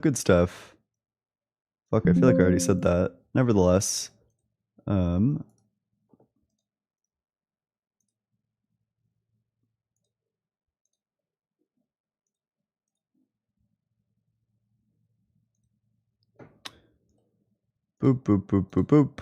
Good stuff. Fuck, I feel like I already said that. Nevertheless, boop, boop, boop, boop, boop.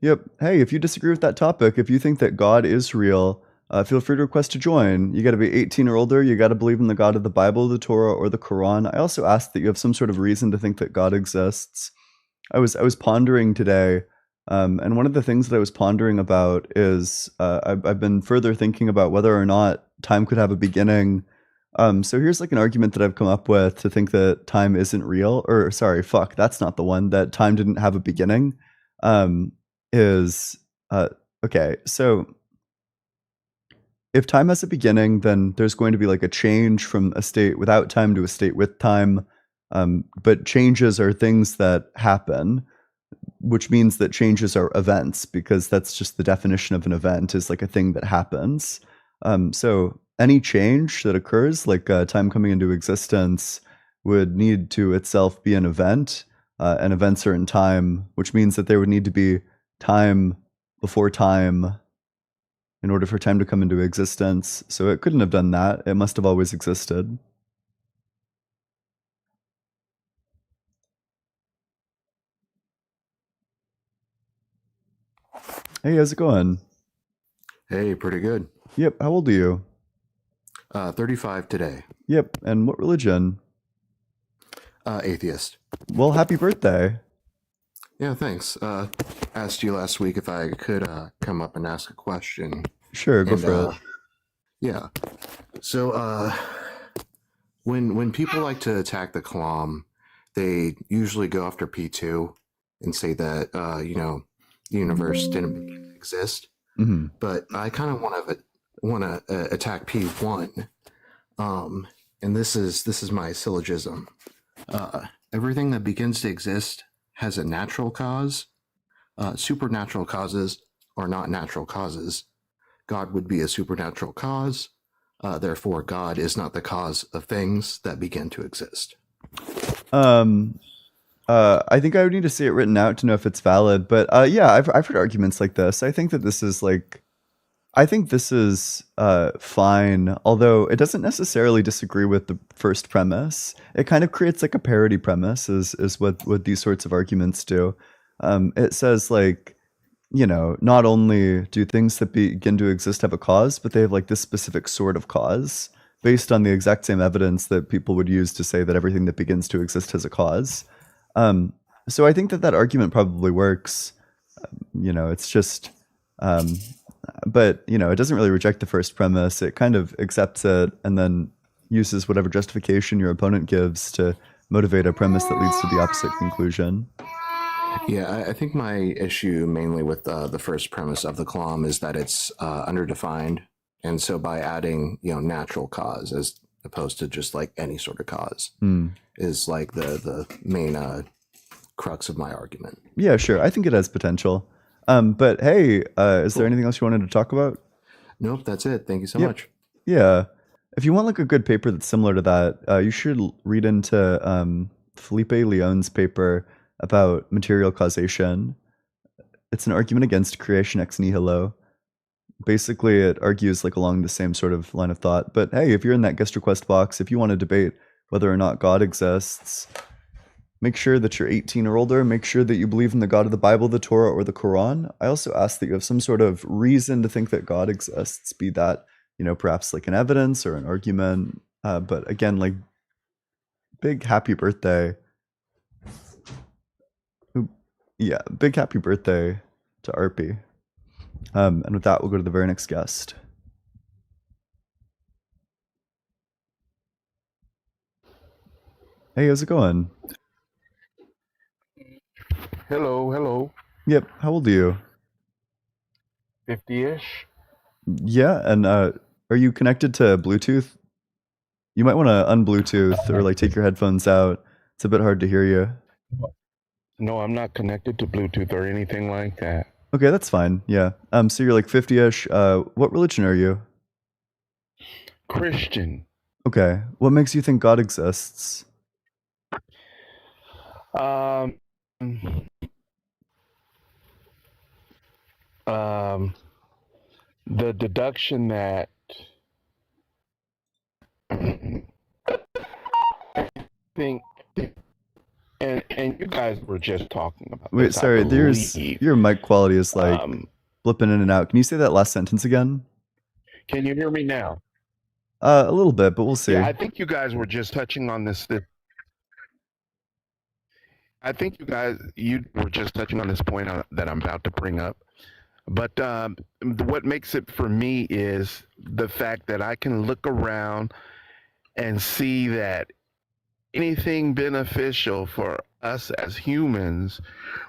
Yep. Hey, if you disagree with that topic, if you think that God is real, feel free to request to join. You got to be 18 or older. You got to believe in the God of the Bible, the Torah, or the Quran. I also ask that you have some sort of reason to think that God exists. I was pondering today, and one of the things that I was pondering about is I've been further thinking about whether or not time could have a beginning. So here's like an argument that I've come up with to think that time isn't real, or sorry, fuck, that's not the one, that time didn't have a beginning. Is okay, so if time has a beginning, then there's going to be like a change from a state without time to a state with time. But changes are things that happen, which means that changes are events, because that's just the definition of an event, is like a thing that happens. So any change that occurs, like time coming into existence, would need to itself be an event, and events are in time, which means that there would need to be time before time in order for time to come into existence. So it couldn't have done that. It must have always existed. Hey, how's it going? Hey, pretty good. Yep, how old are you? 35 today. Yep, and what religion? Atheist. Well, happy birthday. Yeah, thanks. Asked you last week if I could come up and ask a question. Sure, go for it. Yeah. So when people like to attack the Kalam, they usually go after P2 and say that the universe didn't exist. Mm-hmm. But I kind of want to attack P1. And this is my syllogism. Everything that begins to exist has a natural cause. Supernatural causes are not natural causes. God would be a supernatural cause. Therefore, God is not the cause of things that begin to exist. I think I would need to see it written out to know if it's valid. But yeah, I've heard arguments like this. I think that this is fine, although it doesn't necessarily disagree with the first premise. It kind of creates like a parody premise, is what these sorts of arguments do. It says like, not only do things that begin to exist have a cause, but they have like this specific sort of cause based on the exact same evidence that people would use to say that everything that begins to exist has a cause. So I think that argument probably works. It's just, but it doesn't really reject the first premise. It kind of accepts it and then uses whatever justification your opponent gives to motivate a premise that leads to the opposite conclusion. Yeah, I think my issue mainly with the first premise of the Kalam is that it's underdefined, and so by adding natural cause as opposed to just like any sort of cause is like the main crux of my argument. Yeah, sure. I think it has potential. But hey, is there anything else you wanted to talk about? Nope, that's it. Thank you so much. Yeah. If you want like a good paper that's similar to that, you should read into Felipe Leon's paper about material causation. It's an argument against creation ex nihilo. Basically, it argues like along the same sort of line of thought. But hey, if you're in that guest request box, if you want to debate whether or not God exists, make sure that you're 18 or older. Make sure that you believe in the God of the Bible, the Torah, or the Quran. I also ask that you have some sort of reason to think that God exists, be that, perhaps like an evidence or an argument. But again, like, big happy birthday. Yeah, big happy birthday to Arpy. And with that, we'll go to the very next guest. Hey, how's it going? Hello. Yep, how old are you? 50-ish. Yeah, and are you connected to Bluetooth? You might want to unbluetooth or like take your headphones out. It's a bit hard to hear you. No, I'm not connected to Bluetooth or anything like that. Okay, that's fine. Yeah. So you're like 50-ish. What religion are you? Christian. Okay. What makes you think God exists? Um, um, the deduction that I think, and you guys were just talking about Wait, this, I sorry, believe. your mic quality is like Um, flipping in and out. Can you say that last sentence again? can you hear me now? A little bit, but we'll Yeah, see. I think you guys were just touching on this. I think you were just touching on this point that I'm about to bring up. But what makes it for me is the fact that I can look around and see that anything beneficial for us as humans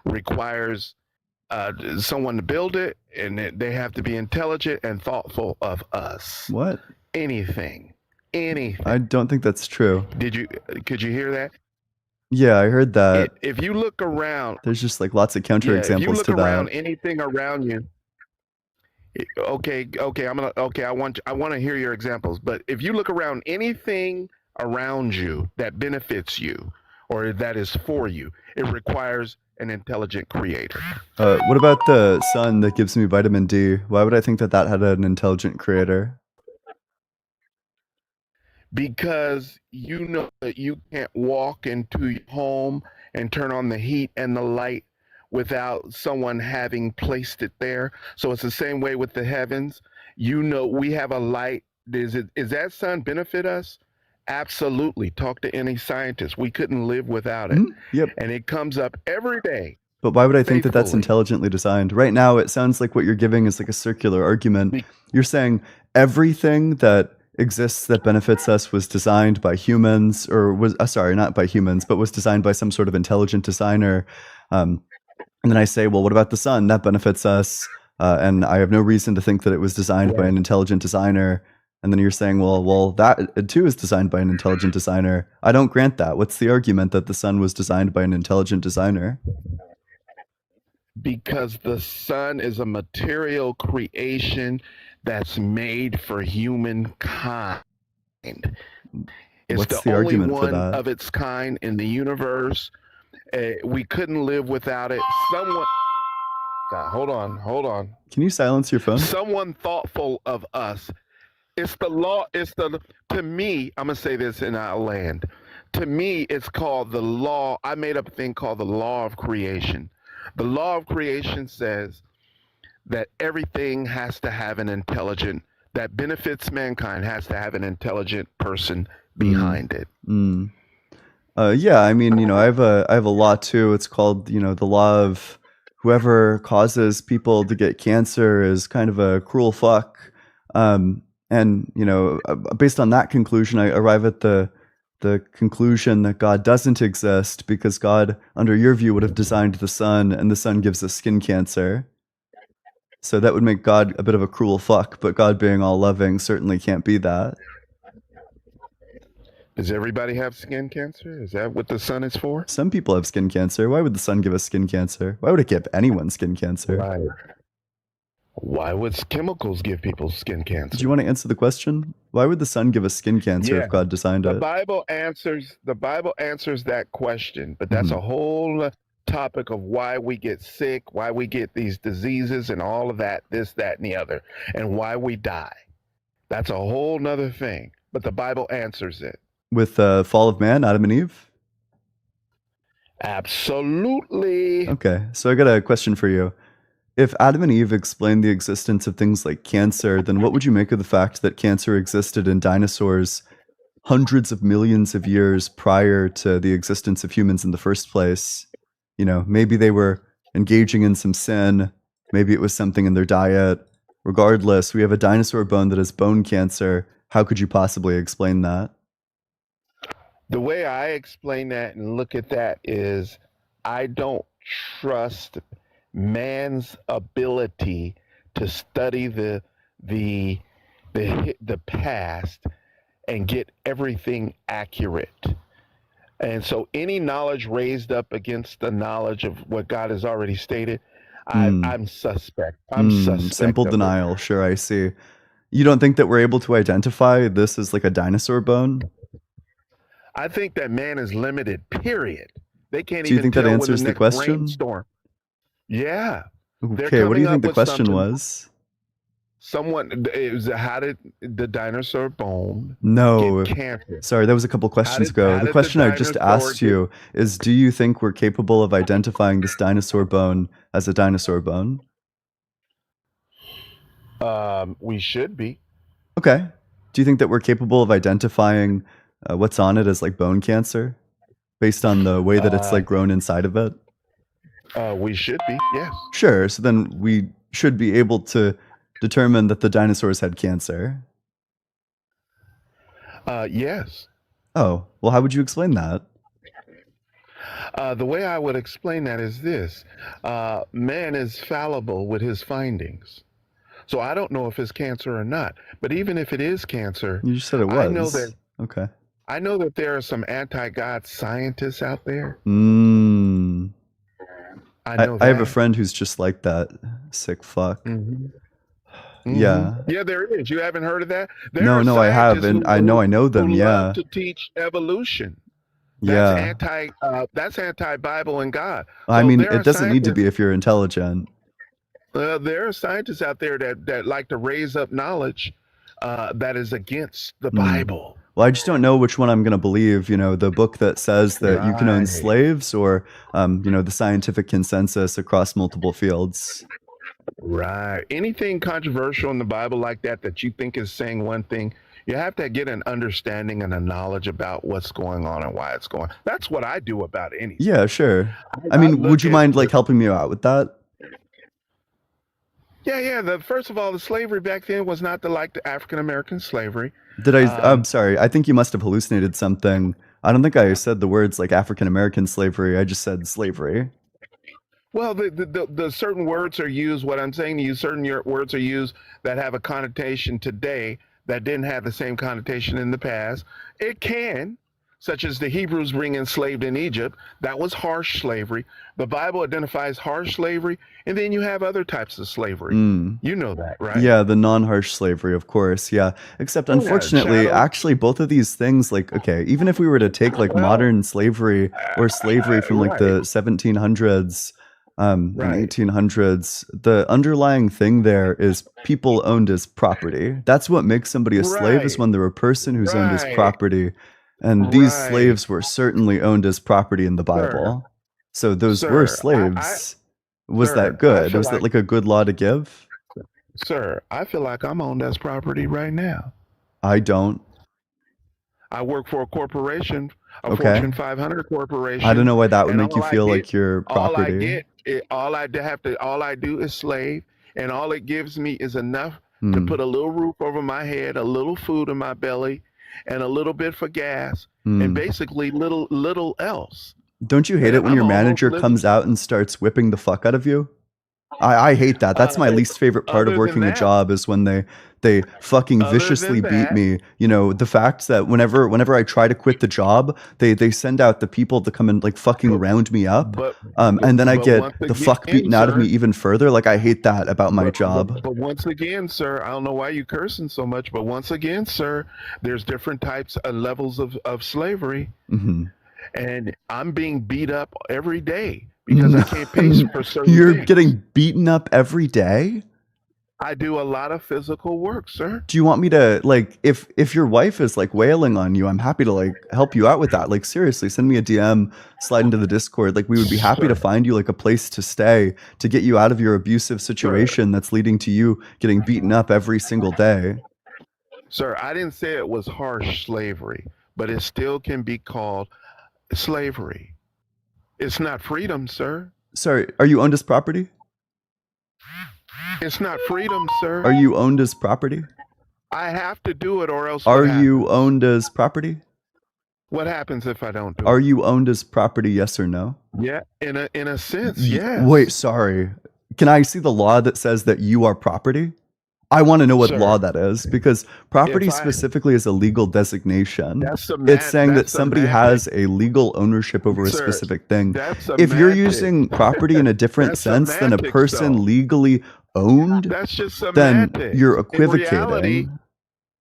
requires someone to build it, and they have to be intelligent and thoughtful of us. What? Anything. I don't think that's true. Could you hear that? Yeah, I heard that. If you look around, There's just like lots of if you counterexamples look to around that. anything around you, okay, I want to hear your examples. But if you look around anything around you that benefits you or that is for you, it requires an intelligent creator. What about the sun that gives me vitamin D? Why would I think that that had an intelligent creator? Because you know that you can't walk into your home and turn on the heat and the light without someone having placed it there. So it's the same way with the heavens. You know, we have a light. Is that sun benefit us? Absolutely. Talk to any scientist. We couldn't live without it. Yep. And it comes up every day. But why would I think that that's faithfully. intelligently designed? Right now, it sounds like what you're giving is like a circular argument. You're saying everything that exists that benefits us was designed by humans, or was, sorry, not by humans, but was designed by some sort of intelligent designer. And then I say, well, what about the sun? That benefits us. And I have no reason to think that it was designed by an intelligent designer. And then you're saying, well, that too is designed by an intelligent designer. I don't grant that. What's the argument that the sun was designed by an intelligent designer? Because the sun is a material creation that's made for humankind. It's What's the the only argument for one that? of its kind in the universe. We couldn't live without it. Someone, God, hold on. Can you silence your phone? Someone thoughtful of us. It's the law. To me, I'm going to say this and I'll land. To me, it's called the law. I made up a thing called the law of creation. The law of creation says that everything has to have an intelligent, that benefits mankind has to have an intelligent person behind it. Yeah, I mean, I have a law too. It's called, the law of whoever causes people to get cancer is kind of a cruel fuck. And based on that conclusion, I arrive at the conclusion that God doesn't exist because God, under your view, would have designed the sun, and the sun gives us skin cancer. So that would make God a bit of a cruel fuck, but God being all loving certainly can't be that. Does everybody have skin cancer? Is that what the sun is for? Some people have skin cancer. Why would the sun give us skin cancer? Why would it give anyone skin cancer? Right. Why would chemicals give people skin cancer? Do you want to answer the question? Why would the sun give us skin cancer if God designed it? The Bible answers that question, but that's a whole topic of why we get sick, why we get these diseases and all of that, this, that, and the other, and why we die. That's a whole nother thing, but the Bible answers it. With the fall of man, Adam and Eve? Absolutely. Okay, so I got a question for you. If Adam and Eve explained the existence of things like cancer, then what would you make of the fact that cancer existed in dinosaurs hundreds of millions of years prior to the existence of humans in the first place? Maybe they were engaging in some sin. Maybe it was something in their diet. Regardless, we have a dinosaur bone that has bone cancer. How could you possibly explain that? The way I explain that and look at that is I don't trust man's ability to study the past and get everything accurate. And so any knowledge raised up against the knowledge of what God has already stated, I'm suspect. I'm suspect. Simple denial. Sure, I see. You don't think that we're able to identify this as like a dinosaur bone? I think that man is limited, period. They can't Do you even think that tell when the answers the next question? rainstorm. Yeah, they're Okay, what do you coming think up the with question something. was? Someone, it was, how did the dinosaur bone get No. cancer? Sorry, that was a couple questions ago. How The did the question I just dinosaur asked get? you is, do you think we're capable of identifying this dinosaur bone as a dinosaur bone? We should be. Okay. Do you think that we're capable of identifying what's on it as like bone cancer based on the way that it's Uh, like grown inside of it? we should be. Yes. Sure. So then we should be able to determine that the dinosaurs had cancer. Yes. Oh, well, how would you explain that? The way I would explain that is this: man is fallible with his findings. So I don't know if it's cancer or not. But even if it is cancer, You just said it I know that was. Okay. there are some anti-God scientists out there. Mm. I know I have a that. friend who's just like that. Sick fuck. hmm Yeah. Yeah, there is. You haven't heard of that? There No, are no, I have, scientists and I know them. who love Yeah. to teach evolution. That's Yeah. anti-Bible and God. I So mean, there it are doesn't need to scientists. be if you're intelligent. There are scientists out there that like to raise up knowledge that is against the Hmm. Bible. Well, I just don't know which one I'm going to believe, the book that says that you can own Right. slaves or, the scientific consensus across multiple fields. Right. Anything controversial in the Bible like that you think is saying one thing, you have to get an understanding and a knowledge about what's going on and why it's going. That's what I do about anything. Yeah, sure. I I mean, would look you at mind like helping me out with that? yeah. First of all, the slavery back then was not like the African American slavery. I'm sorry. I think you must have hallucinated something. I don't think I said the words like African American slavery. I just said slavery. Well, the certain words are used. What I'm saying to you, certain words are used that have a connotation today that didn't have the same connotation in the past. It can, such as the Hebrews being enslaved in Egypt. That was harsh slavery. The Bible identifies harsh slavery, and then you have other types of slavery. You know that, right? Yeah, the non-harsh slavery, of course. Yeah. Except Yeah, unfortunately, chattel. actually both of these things, like, okay, even if we were to take like Well, modern slavery or slavery from like the right, 1700s and right, 1800s, the underlying thing there is people owned as property. That's what makes somebody a slave, is right, when they're a person who's owned as right, property. And these right, slaves were certainly owned as property in the sir, Bible. So those were sir. slaves. Was that Sir, I good? feel Was that like, like a good law to give? sir, I feel like I'm owned as property right now. I don't. I work for a corporation, a Okay. Fortune 500 I don't corporation, know why that would and make you feel like you're property. all I do is slave, and all it gives me is enough to Hmm. put a little roof over my head, a little food in my belly, and a little bit for gas, and Hmm. basically little else. Don't you hate it And when I'm your almost manager living. comes out and starts whipping the fuck out of you? I hate that. That's Uh, my least favorite part of other than working a that, job, is when they fucking other viciously than beat that, me. The fact that whenever I try to quit the job, they send out the people to come and like fucking but round me up. but And then I get once the fuck again, beaten out of me sir. even further. Like, I hate that about my But, job. once again, sir, I don't know why you cursing so much, but once again, sir, there's different types of levels of slavery, Hmm. and I'm being beat up every day because I can't pay for certain You're things. getting beaten up every day? I do a lot of physical work, sir. Do you want me to, like, if your wife is like wailing on you, I'm happy to like help you out with that. Like, seriously, send me a DM, slide into the Discord. Like, we would be happy to Sir, find you like a place to stay to get you out of your abusive sir, situation that's leading to you getting beaten up every single day. sir, I didn't say it was harsh slavery, but it still can be called slavery. It's not freedom, sir. Sorry, are you owned as property? It's not freedom, sir. Are you owned as property? I have to do it, or else Are what you happens? owned as property? What happens if I don't do Are it? you owned as property, yes or no? Yeah, in a sense, Wait, yes. sorry. Can I see the law that says that you are property? I want to know what law Sir, that is, because if property I specifically is a legal designation. that's It's saying that that's somebody semantic, has a legal ownership over a sir. specific thing. That's If you're semantic. using property in a different That's sense than a semantics, person though. legally owned, That's just then semantics. you're In reality, equivocating.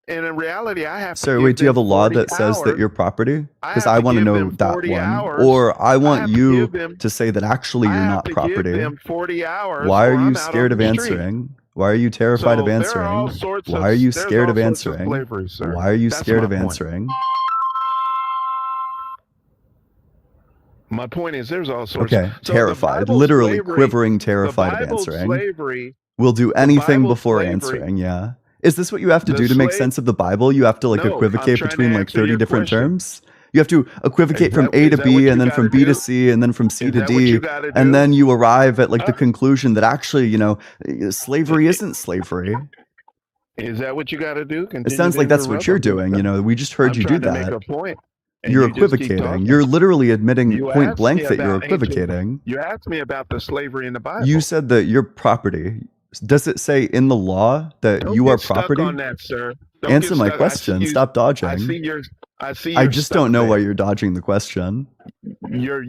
And in reality, I have to Sir, give wait, do you have them a law 40 that says that hours. you're property? I Because have I to want to give know them that 40 one. hours. Or I I want have to you give them. to say that actually I you're have not to give property. them 40 hours. Why are or you I'm out scared on of the street. answering? Why are you terrified of So there are all answering? sorts Why of. are you There's scared all of sorts of answering? slavery, sir. Why are you That's scared my of point. answering? My point is, there's all sorts. Okay, So terrified, the Bible literally slavery, quivering, the terrified of Bible answering. slavery, Will do the anything Bible before slavery. answering, yeah. Is this what you have to The do to make slave. sense of the Bible? You have to like No, I'm equivocate trying to between like answer 30 your different question. terms? You have to equivocate Is from that A to is that B what you and then got from to B to do? C and then from C Is to that what you D. got to And do? then you arrive at like the Uh, conclusion that actually, you know, slavery isn't slavery. Is that what you got to do? It Continue sounds to like that's what interrupt. you're I'm just doing. You know, we just heard I'm you do trying to make that. a point, and You're you just keep equivocating. talking. You're literally admitting You point asked blank me that you're about ancient. equivocating. You asked me about the slavery in the You Bible. said that you're property. Does it say in the law that Don't you are get stuck property? on that, sir. Don't Answer get my stuck. question. Stop I dodging. see your. I see I your just stuck don't know why there. you're dodging the question. Your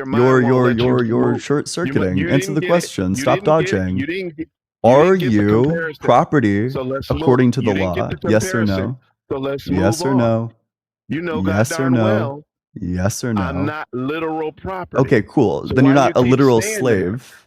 mind won't let you You're move. short circuiting. You Answer didn't the get it. question. You Stop didn't get it. dodging. You didn't get. Are get the you comparison. property So let's according move. to the You didn't law? get the Yes or comparison. no? So let's Yes move or on. no? You know God Yes or darn no? well Yes or I'm no? not literal property. Okay, cool. So Then you're why not a you keep literal saying that? slave.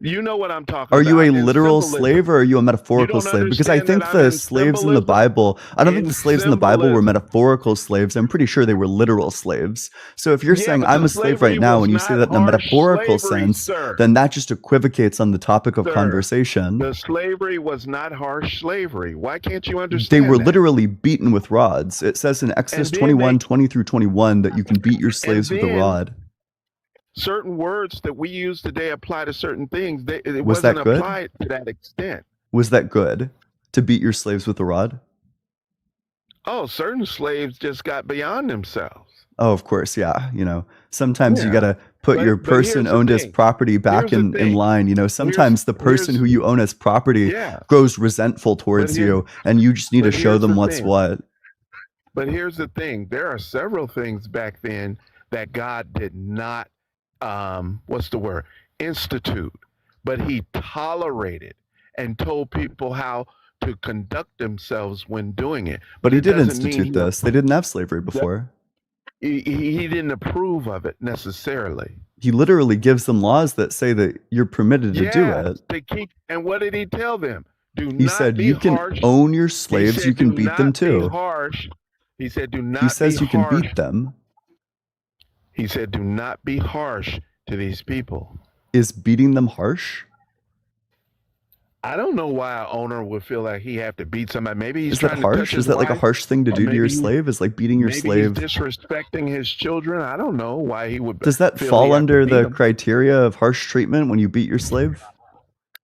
You know what I'm talking Are you a about in literal slave symbolism. or are you a You metaphorical don't slave? Because I understand that think I'm the in slaves in the symbolism. Bible, I don't think In the slaves in the Bible were symbolism. metaphorical slaves. I'm pretty sure they were literal slaves. So if you're Yeah, saying but I'm the a slave slavery right now was and you say not that in a harsh metaphorical slavery, sense, sir. then that just equivocates on the topic of Sir, conversation. the slavery was not harsh slavery. Why can't you They understand were that? literally beaten with rods. It says in Exodus And then 21, 20 through 21 that you can beat your and slaves with a then rod. certain words that we use today apply to certain things. It Was wasn't that good? applied to that extent. Was that good to beat your slaves with a rod? Oh, certain slaves just got beyond themselves. Oh, of course, yeah. You know, sometimes you Yeah. gotta put your But here's person the owned as thing. property back Here's the in thing. line. You know, sometimes the person here's- who you own as property Yeah. grows resentful towards here- you, and you just need to but show here's them the what's thing. what. But here's the thing. There are several things back then that God did not, what's the word, institute, but he tolerated and told people how to conduct themselves when doing it. But he it did doesn't mean institute this. They didn't have slavery before. he didn't approve of it necessarily. He literally gives them laws that say that you're permitted to do it. To keep, and what did he tell them? Do He not said be you can harsh. own your He slaves, said, you can "Do beat them not be too. harsh." He said, "Do not He says be you can harsh." beat them. He said, "Do not be harsh to these people." Is beating them harsh? I don't know why an owner would feel like he have to beat somebody. Maybe he's Is that trying to touch harsh? his Is that like a wife, harsh thing to or do to your maybe he- slave? Is like beating your maybe slave? he's disrespecting his children. I don't know why he would. Does that feel he fall have to under beat the them. criteria of harsh treatment when you beat your slave?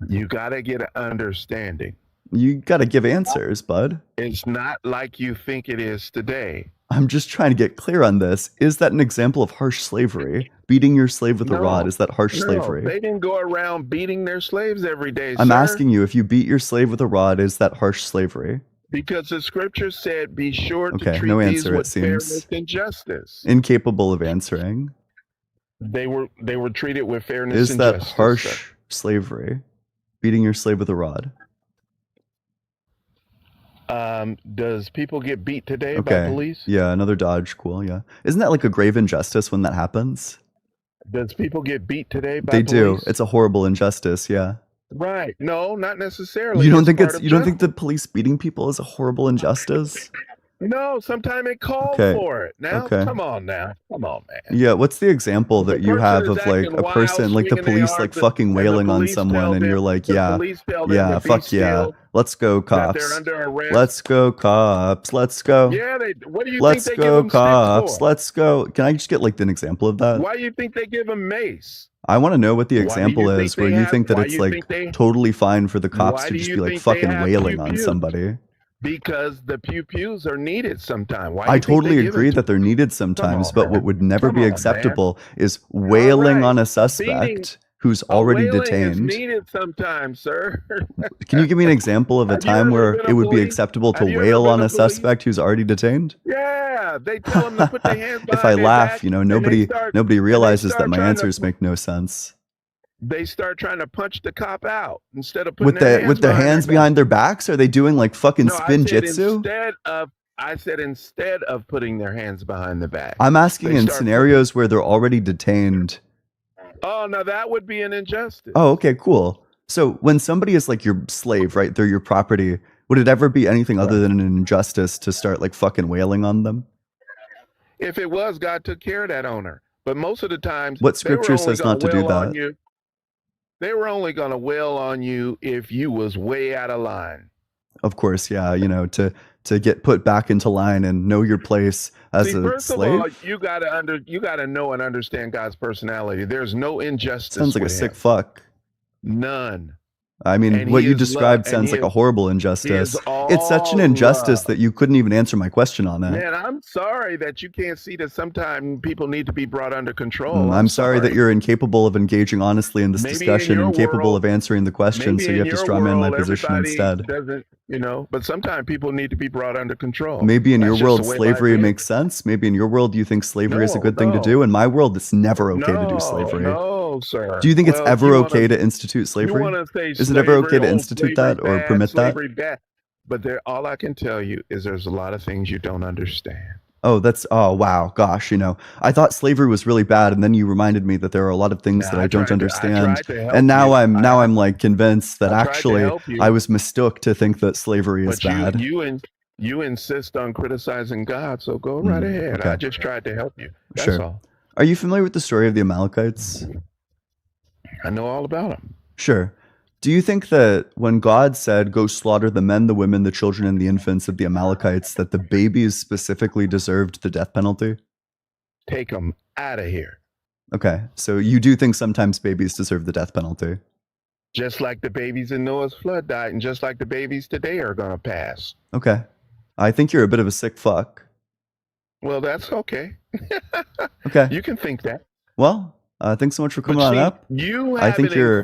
You gotta get an understanding. You gotta give answers, bud. It's not like you think it is today. I'm just trying to get clear on this. Is that an example of harsh slavery? Beating your slave with a rod, is that harsh No, slavery? they didn't go around beating their slaves every day. I'm sir, asking you, if you beat your slave with a rod, is that harsh slavery? because the scripture said, "Be sure to Okay, treat no these answer, it with fairness seems. and justice." Incapable of answering. They were treated with fairness Is and that justice. harsh sir. slavery? Beating your slave with a rod. Does people get beat today by Okay. police? Yeah, another dodge. Cool, yeah. Isn't that like a grave injustice when that happens? Does people get beat today by They police? do. It's a horrible injustice, yeah. Right. No, not necessarily. You don't think part it's of you don't think justice. the police beating people is a horrible injustice? No, sometimes it called Okay. for it. Now, Okay. come on, man. Yeah, what's the example The that you person have is of like acting a wild, person, like the swinging their police arms, like fucking and the wailing on police someone, tell and them- you're like, the yeah, police tell them yeah, to be fuck yeah, still, let's go that they're cops, under arrest. let's go cops, let's go, Yeah, what do you let's think they give go them sticks cops, for? let's go. Can I just get like an example of that? Why do you think they give them mace? I want to know what the Why do example you think is where they you have- think that why it's you like think they- totally fine for the cops Why to do just you be like think they fucking have wailing on pew-pews? somebody. Because the pew-pews are needed sometime. Why do I you think totally they give agree it to that they're needed sometimes, on, but man. what would never Come be on, man. acceptable is wailing right. on a Beating- suspect who's already Wailing detained. is needed sometimes, sir. Can you give me an example of a Have you time ever where been a it would be police? acceptable to Have you ever wail been on a a police? suspect who's already detained? Yeah, they tell them to put their hands behind If I their laugh, back, you know, and they nobody start- nobody realizes that start my trying to- answers make no sense. they start trying to punch the cop out instead of putting their hands with their behind hands their back. behind their backs? Are they doing like fucking No, spin jitsu? I said instead of putting their hands behind the back. I'm asking They in start scenarios where they're already detained. Oh, now that would be an injustice. Oh, okay, cool. So when somebody is like your slave, right? They're your property. Would it ever be anything other than an injustice to start like fucking wailing on them? If it was, God took care of that owner. But most of the times, What scripture says not to do that? They were only going to wail on you if you was way out of line. Of course, yeah. You know, to get put back into line and know your place as a first slave. of all, you gotta know and understand God's personality. There's no injustice. Sounds like a sick fuck. None. I mean, what you described sounds like a horrible injustice. It's such an injustice that you couldn't even answer my question on it. Man, I'm sorry that you can't see that sometimes people need to be brought under control. I'm sorry that you're incapable of engaging honestly in this discussion and incapable of answering the question, so you have to strawman my position instead. But sometimes people need to be brought under control. Maybe in your world, slavery makes sense. Maybe in your world, you think slavery is a good thing to do. In my world, it's never okay to do slavery. No, sir. Do you think it's ever okay to institute slavery? Is it ever okay to institute that or permit that? But all I can tell you is there's a lot of things you don't understand. Oh, wow, gosh, I thought slavery was really bad, and then you reminded me that there are a lot of things that I don't understand. And now I'm like convinced that actually I was mistook to think that slavery is bad. You insist on criticizing God, so go right ahead. Okay. I just tried to help you. That's all. Are you familiar with the story of the Amalekites? I know all about them. Sure. Do you think that when God said, go slaughter the men, the women, the children, and the infants of the Amalekites, that the babies specifically deserved the death penalty? Take them out of here. Okay. So you do think sometimes babies deserve the death penalty? Just like the babies in Noah's flood died, and just like the babies today are going to pass. Okay. I think you're a bit of a sick fuck. Well, that's okay. Okay. You can think that. Well, thanks so much for coming on up. I think you're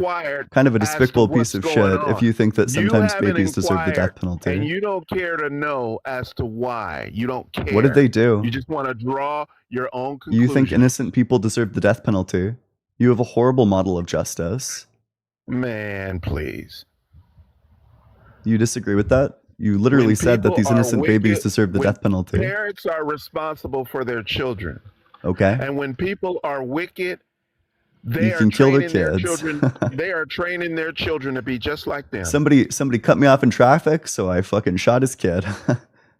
kind of a despicable piece of shit if you think that sometimes babies deserve the death penalty. And you don't care to know as to why. You don't care. What did they do? You just want to draw your own conclusion. You think innocent people deserve the death penalty. You have a horrible model of justice. Man, please. You disagree with that? You literally said that these innocent babies deserve the death penalty. Parents are responsible for their children. Okay. And when people are wicked, they can kill their kids. They are training their children to be just like them. Somebody cut me off in traffic, so I fucking shot his kid.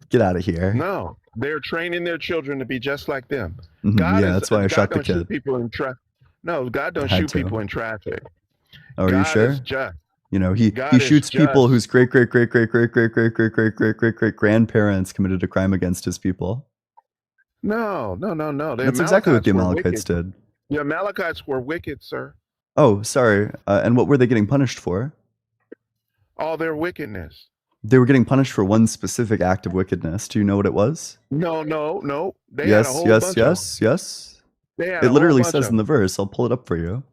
Get out of here. No, they're training their children to be just like them. That's why I shot the kid. No, God don't shoot people in traffic. Oh, are you sure? He shoots people whose great grandparents committed a crime against his people. No. That's exactly what the Amalekites did. The Amalekites were wicked, sir. Oh, sorry. And what were they getting punished for? All their wickedness. They were getting punished for one specific act of wickedness. Do you know what it was? No. Yes. It literally says in the verse. I'll pull it up for you.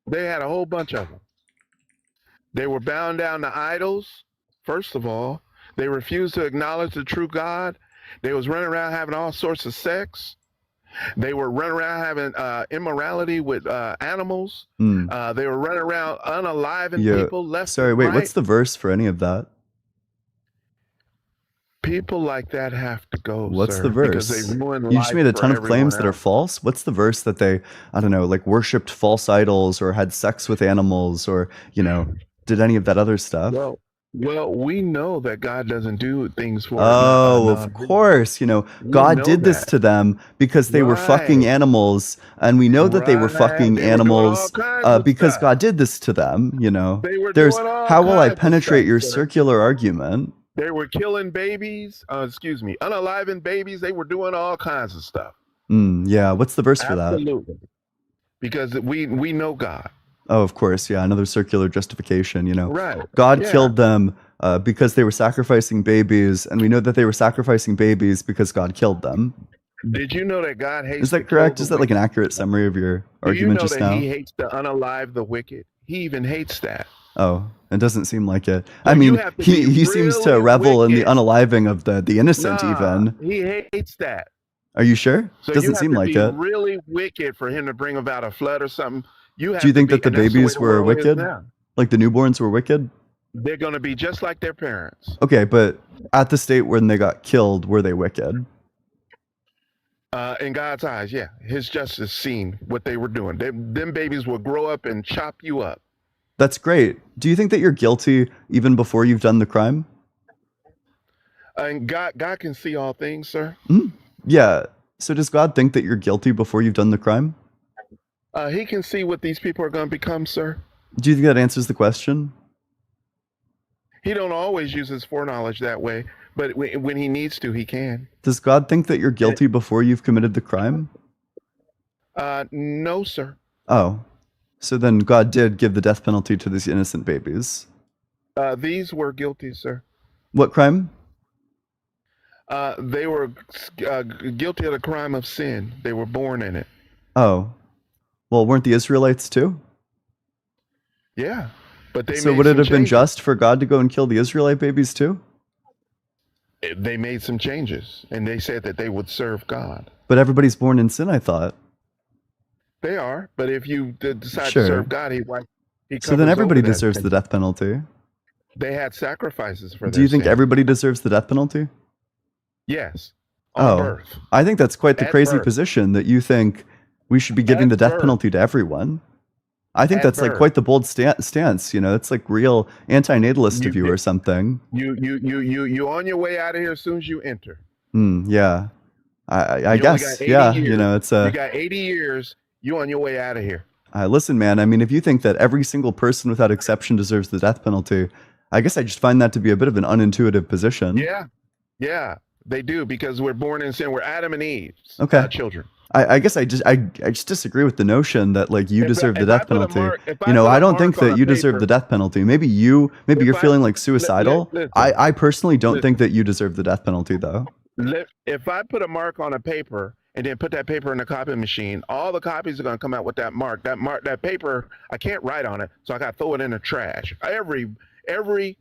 They had a whole bunch of them. They were bound down to idols, first of all. They refused to acknowledge the true God. They was running around having all sorts of sex. They were running around having immorality with animals. They were running around unaliving people left. Sorry, wait, what's the verse for any of that? People like that have to go. What's the verse? You just made a ton of claims that are false. What's the verse that they, I don't know, like worshipped false idols or had sex with animals or, did any of that other stuff? Well, we know that God doesn't do things for of course. God did this to them because they were fucking animals. And we know that they were fucking animals because God did this to them. How will I penetrate your circular argument? They were killing babies, unaliving babies. They were doing all kinds of stuff. Yeah. What's the verse for that? Absolutely. Because we know God. Oh, of course. Yeah. Another circular justification, Right. God killed them because they were sacrificing babies. And we know that they were sacrificing babies because God killed them. Did you know that God hates? Is that correct? Is that like an accurate summary of your argument just now? He hates to unalive the wicked. He even hates that. Oh, it doesn't seem like it. I mean, he seems to revel in the unaliving of the innocent even. He hates that. Are you sure? So doesn't seem like it. Really wicked for him to bring about a flood or something. You Do you have to think be, that the and that's the way babies the were world is wicked? now. Like the newborns were wicked? They're going to be just like their parents. Okay, but at the state when they got killed, were they wicked? In God's eyes, yeah, His justice seen what they were doing. Them babies will grow up and chop you up. That's great. Do you think that you're guilty even before you've done the crime? And God can see all things, sir. Yeah. So does God think that you're guilty before you've done the crime? He can see what these people are going to become, sir. Do you think that answers the question? He don't always use His foreknowledge that way, but when He needs to, He can. Does God think that you're guilty before you've committed the crime? No, sir. Oh. So then God did give the death penalty to these innocent babies. These were guilty, sir. What crime? They were guilty of the crime of sin. They were born in it. Oh. Well, weren't the Israelites too? Yeah, but they So made would it some have been changes. just for God to go and kill the Israelite babies too? They made some changes, and they said that they would serve God. But everybody's born in sin, I thought. They are, but if you decide Sure. to serve God, He So then everybody covers over that deserves sin. the death penalty. They had sacrifices for Do their you think sin. everybody deserves the death penalty? Yes, on Oh. birth. I think that's quite the At crazy birth. position that you think we should be giving At the death birth. penalty to everyone. I think At that's like birth. quite the bold stance. You know, it's like real anti-natalist of You- you or something. You on your way out of here as soon as you enter. Yeah, I You only guess. got 80 Yeah, years. you know, it's You got 80 years. You on your way out of here. listen, man. I mean, if you think that every single person without exception deserves the death penalty, I guess I just find that to be a bit of an unintuitive position. Yeah, they do, because we're born in sin. We're Adam and Eve's Okay. children. I guess I just disagree with the notion that like you If I- deserve the if I death put a penalty. mark- if You know, put a I don't think mark on that a you deserve paper- the death penalty. Maybe you're I- feeling like suicidal. listen. I personally don't Listen. think that you deserve the death penalty though. If I put a mark on a paper and then put that paper in the copy machine, all the copies are going to come out with that mark. That paper, I can't write on it, so I got to throw it in the trash. Every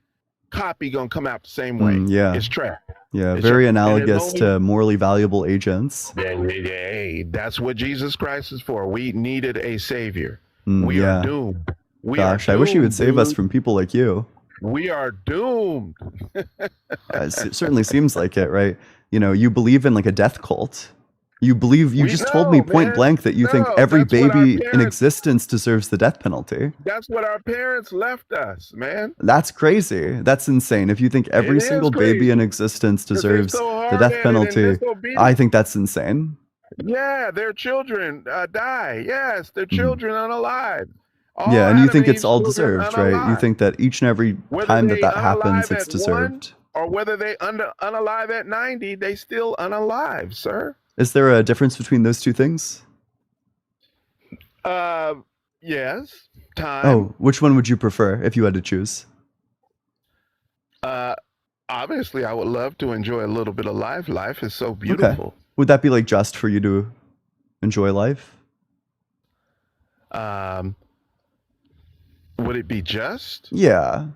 copy going to come out the same way. Yeah. It's trash. Yeah, It's very just- and analogous it's to morally valuable agents. Hey, that's what Jesus Christ is for. We needed a savior. We Yeah. are doomed. Gosh, I wish you would save us dude. from people like you. We are doomed. It certainly seems like it, right? You know, you believe in like a death cult. You just told me No, point man. blank that you think No, every that's what our baby in parents- existence deserves the death penalty. That's what our parents left us, man. That's crazy. That's insane. If you think every It is single baby crazy. in existence 'Cause they're deserves so the hard-headed death and penalty, disobedient. I think that's insane. Yeah, their children die. Yes, their children unalive. All Yeah, and you Adam think Eve's it's all children deserved, right? You unalive. think that each and every Whether time that they that happens, unalive it's at deserved. or whether they unalive at 90, they still unalive, sir. Is there a difference between those two things? Yes. Time. Oh, which one would you prefer if you had to choose? Obviously, I would love to enjoy a little bit of life. Life is so beautiful. Would that be like just for you to enjoy life? Would it be just? Yeah.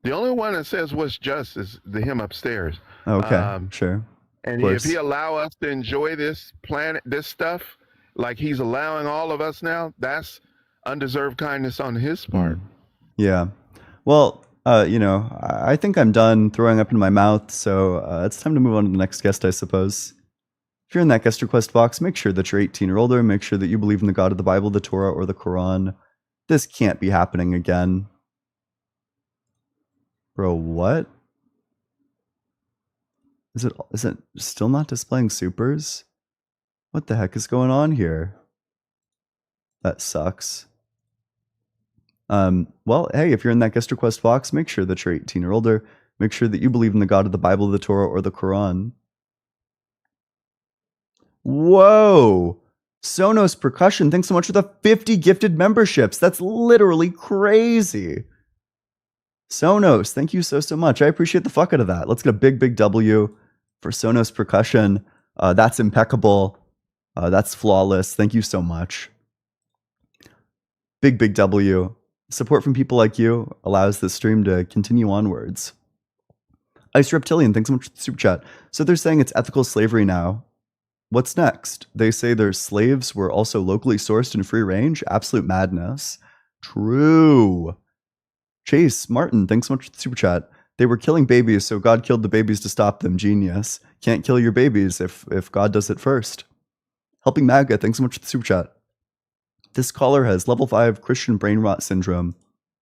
The only one that says what's just is him upstairs. Okay, sure. And course. if he allow us to enjoy this planet, this stuff, like he's allowing all of us now, that's undeserved kindness on his part. Yeah. Well, you know, I think I'm done throwing up in my mouth, so it's time to move on to the next guest, I suppose. If you're in that guest request box, make sure that you're 18 or older. Make sure that you believe in the God of the Bible, the Torah, or the Quran. This can't be happening again. Bro, what? Is it still not displaying supers? What the heck is going on here? That sucks. Well, hey, if you're in that guest request box, make sure that you're 18 or older. Make sure that you believe in the God of the Bible, the Torah, or the Quran. Whoa! Sonos Percussion, thanks so much for the 50 gifted memberships. That's literally crazy. Sonos, thank you so much. I appreciate the fuck out of that. Let's get a big W for Sonos Percussion. That's impeccable. That's flawless. Thank you so much. Big W. Support from people like you allows the stream to continue onwards. Ice Reptilian, thanks so much for the super chat. So they're saying it's ethical slavery now. What's next? They say their slaves were also locally sourced and free range. Absolute madness. True. Chase Martin, thanks so much for the super chat. They were killing babies, so God killed the babies to stop them. Genius. Can't kill your babies if God does it first. Helping Maga, thanks so much for the super chat. This caller has level 5 Christian brain rot syndrome.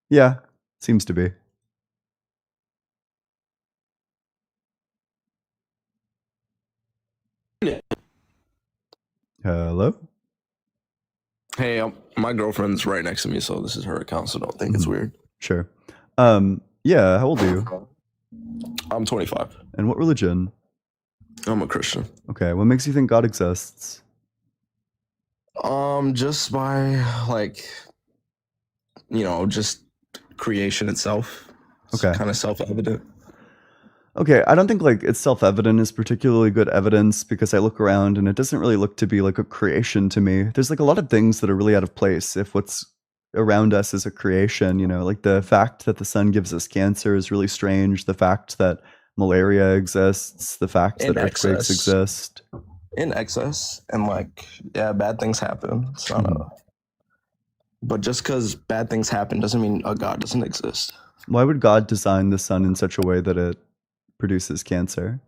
Yeah, seems to be. Hello? Hey, my girlfriend's right next to me, so this is her account, so don't think it's weird. Sure. Yeah, how old are you? I'm 25. And what religion? I'm a Christian. Okay, what makes you think God exists? Just by, like, just creation itself. It's Okay. kind of self-evident. Okay, I don't think like it's self-evident is particularly good evidence because I look around and it doesn't really look to be like a creation to me. There's like a lot of things that are really out of place if what's around us is a creation, like the fact that the sun gives us cancer is really strange, the fact that malaria exists, the fact that earthquakes exist. In excess, and like, yeah, bad things happen. It's not but just because bad things happen doesn't mean a God doesn't exist. Why would God design the sun in such a way that it produces cancer?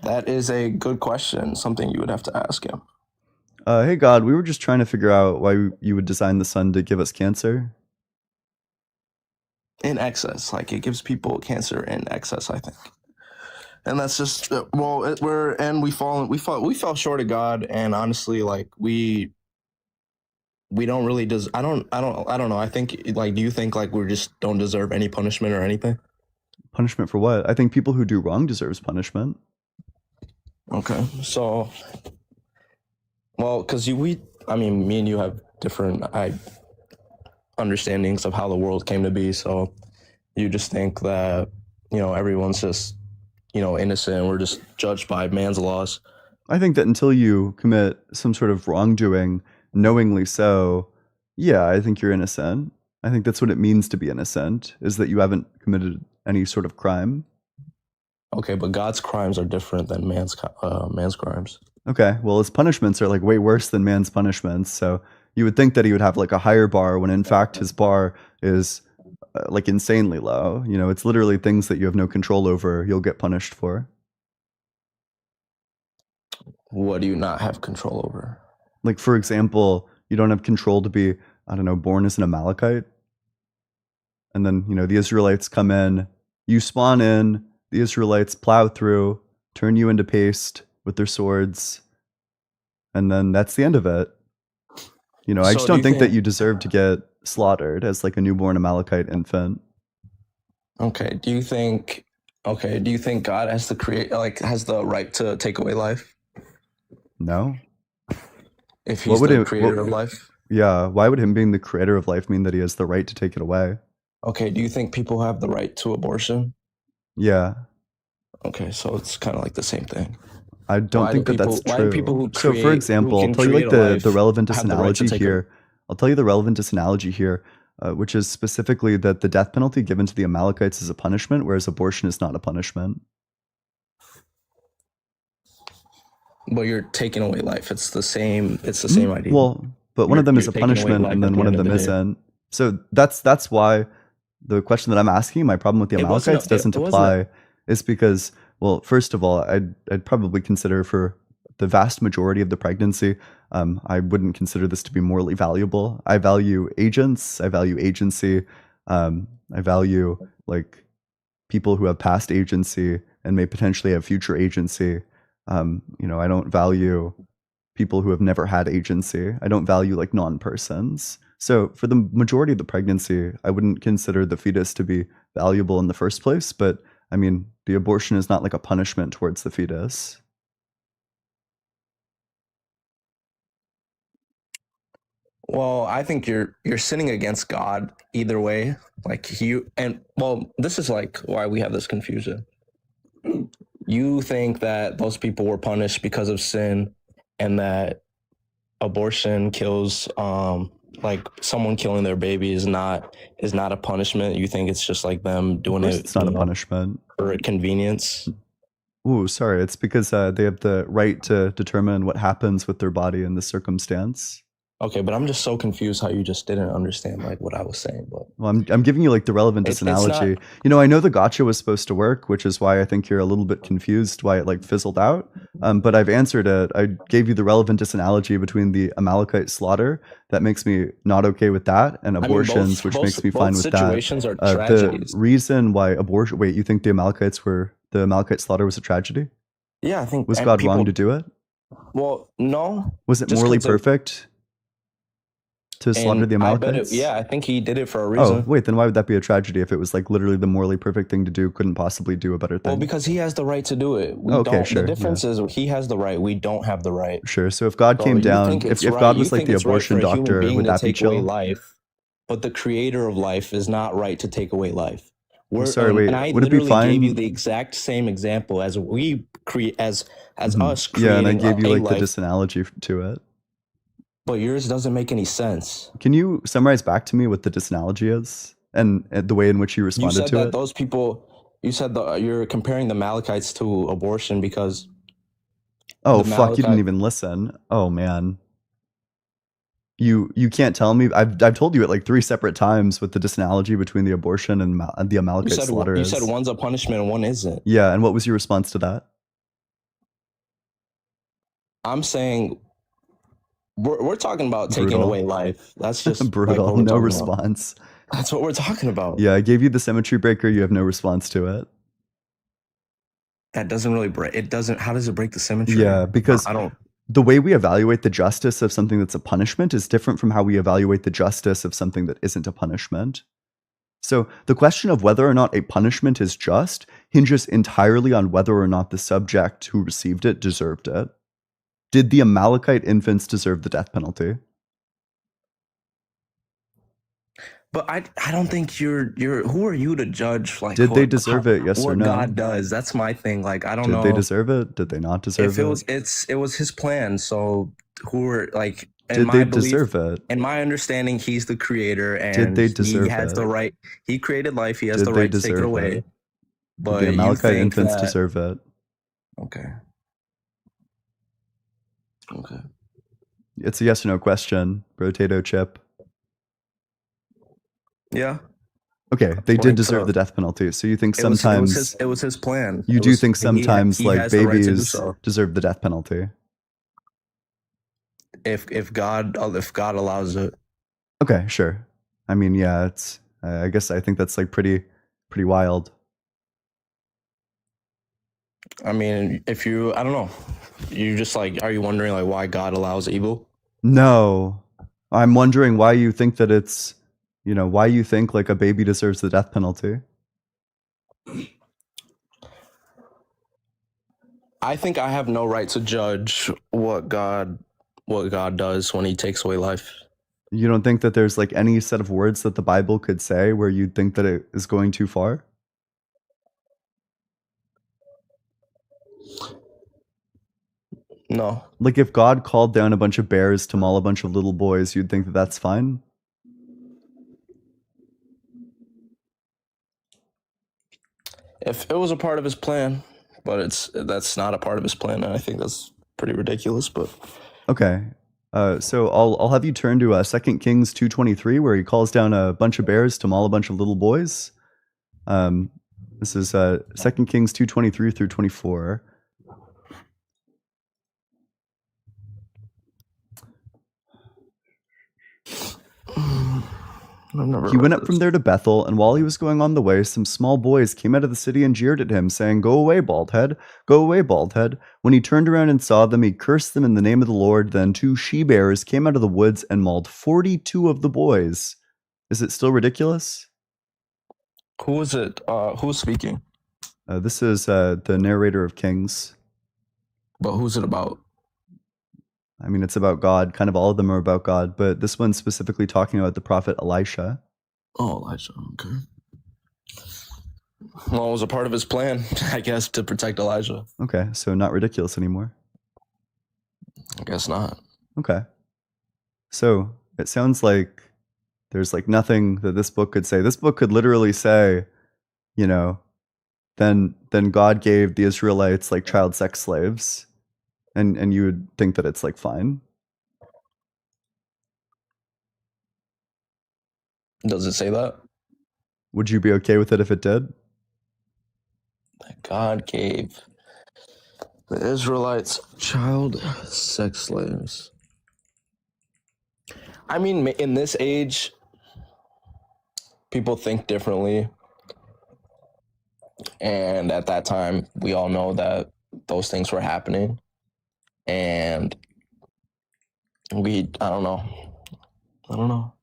That is a good question. Something you would have to ask him. Hey God, we were just trying to figure out why you would design the sun to give us cancer. In excess, like it gives people cancer in excess, I think. And that's just we fell short of God, and honestly, like we don't really I don't know. I think like, do you think like we just don't deserve any punishment or anything? Punishment for what? I think people who do wrong deserves punishment. Okay, so because me and you have different understandings of how the world came to be. So you just think that everyone's just innocent. We're just judged by man's laws. I think that until you commit some sort of wrongdoing, knowingly so, yeah, I think you're innocent. I think that's what it means to be innocent, is that you haven't committed any sort of crime. Okay, but God's crimes are different than man's crimes. Okay, well, his punishments are like way worse than man's punishments. So you would think that he would have like a higher bar when in fact his bar is like insanely low. It's literally things that you have no control over, you'll get punished for. What do you not have control over? Like, for example, you don't have control to be, I don't know, born as an Amalekite. And then, the Israelites come in, you spawn in, the Israelites plow through, turn you into paste with their swords, and then that's the end of it. I just don't think that you deserve to get slaughtered as like a newborn Amalekite infant. Okay, do you think God has the right to take away life? No. If he's the creator of life? Yeah, why would him being the creator of life mean that he has the right to take it away? Okay, do you think people have the right to abortion? Yeah. Okay, so it's kind of like the same thing. I don't think that that's true. Why do people so, for example, I'll tell you like the relevantest analogy here. I'll tell you the relevantest analogy here, which is specifically that the death penalty given to the Amalekites is a punishment, whereas abortion is not a punishment. But you're taking away life. It's the same idea. Well, but one of them is a punishment, and then one of them isn't. So that's why the question that I'm asking, my problem with the Amalekites doesn't apply, is because, well, first of all, I'd probably consider for the vast majority of the pregnancy, I wouldn't consider this to be morally valuable. I value agents. I value agency. I value like people who have past agency and may potentially have future agency. I don't value people who have never had agency. I don't value like non-persons. So for the majority of the pregnancy, I wouldn't consider the fetus to be valuable in the first place. But I mean, the abortion is not like a punishment towards the fetus. Well, I think you're sinning against God either way. This is like why we have this confusion. You think that those people were punished because of sin, and that abortion kills, like someone killing their baby is not a punishment. You think it's just like them doing it. It's not a punishment for convenience. Ooh, sorry. It's because they have the right to determine what happens with their body in this circumstance. Okay, but I'm just so confused how you just didn't understand like what I was saying. But Well, I'm giving you like the relevant it's disanalogy. not. You know, I know the gotcha was supposed to work, which is why I think you're a little bit confused why it like fizzled out. But I've answered it. I gave you the relevant disanalogy between the Amalekite slaughter that makes me not okay with that, and I mean, abortions, which makes me fine both with that. situations are The tragedies. reason why abortion. Wait, you think the Amalekite slaughter was a tragedy? Yeah, I think Was and God wrong people. to do it? Well, no, Was it just morally 'cause perfect to slaughter and the I bet it. Amalekites? Yeah, I think he did it for a Oh, reason. wait, then why would that be a tragedy if it was like literally the morally perfect thing to do, couldn't possibly do a better Well, thing? because he has the right to do it. We Okay, don't. sure, The yeah. difference is he has the right. We don't have the right. Sure. So if God So came you down, think it's if right. God You was like think the it's right for abortion a human doctor, being would to that be take away chill? life, but the creator of life is not right to take away life. Sorry, wait. And I Would it be literally gave you fine? the exact same example as we create as Mhm. us Yeah, and I creating gave you a like the life, disanalogy to it. but yours doesn't make any sense. Can you summarize back to me what the disanalogy is and the way in which you You responded said to that it? those people. You said you're comparing the Amalekites to abortion because Oh, the fuck, you didn't Amalekite. even listen. Oh, man. You can't tell me. I've told you it like 3 separate times what the disanalogy between the abortion and the You Amalekite slaughter said is. one's a punishment and one isn't. Yeah, and what was your response to that? I'm saying we're talking about taking Brutal. away life. That's just like Brutal. what we're No talking response. about. That's what we're talking about. Yeah, I gave you the symmetry breaker. You have no response to it. That doesn't really break. It doesn't. How does it break the symmetry? Yeah, because I don't. the way we evaluate the justice of something that's a punishment is different from how we evaluate the justice of something that isn't a punishment. So the question of whether or not a punishment is just hinges entirely on whether or not the subject who received it deserved it. Did the Amalekite infants deserve the death penalty? But I don't think you're. Who are you to judge? Like, Did they deserve it? Yes or what no? God does. That's my thing. Like, I don't know. Did they deserve it? Did they not deserve If it? it was His plan. So who are like? In Did my they belief, deserve it? in my understanding, He's the creator, Did and they He deserve has it? the right. He created life. He has Did the they right to take it deserve away. it? Did the But you Amalekite think infants that deserve it? okay. Okay. It's a yes or no question, Rotato Chip. Yeah. Okay, they According did deserve to- the death penalty. So you think It was sometimes it was his plan. you It do was- think he- sometimes he like has the right to do babies so. deserve the death penalty. If God allows it. Okay, sure. I mean, yeah, it's I guess I think that's like pretty wild. I mean, if you I don't know. You just like are you wondering like why God allows evil? No. I'm wondering why you think that it's, you know, why you think like a baby deserves the death penalty. I think I have no right to judge what God does when he takes away life. You don't think that there's like any set of words that the Bible could say where you'd think that it is going too far? No. Like if God called down a bunch of bears to maul a bunch of little boys, you'd think that that's fine? If it was a part of his plan, but that's not a part of his plan, and I think that's pretty ridiculous, but Okay. So I'll have you turn to 2 Kings 2:23 where he calls down a bunch of bears to maul a bunch of little boys. This is 2 Kings 2:23 through 24. He went up from there to Bethel, and while he was going on the way, some small boys came out of the city and jeered at him, saying, "Go away, bald head! Go away, bald head!" When he turned around and saw them, he cursed them in the name of the Lord. Then 2 she-bears came out of the woods and mauled 42 of the boys. Is it still ridiculous? who is it? Who's speaking? This is the narrator of Kings. But who's it about? I mean, it's about God. Kind of all of them are about God, but this one's specifically talking about the prophet Elisha. Oh, Elijah. Okay. Well, it was a part of his plan, I guess, to protect Elijah. Okay, so not ridiculous anymore. I guess not. Okay. So it sounds like there's like nothing that this book could say. This book could literally say, you know, then God gave the Israelites like child sex slaves, and you would think that it's like fine. Does it say that? Would you be okay with it if it did? That God gave the Israelites child sex slaves. I mean, in this age, people think differently. And at that time, we all know that those things were happening. And I don't know.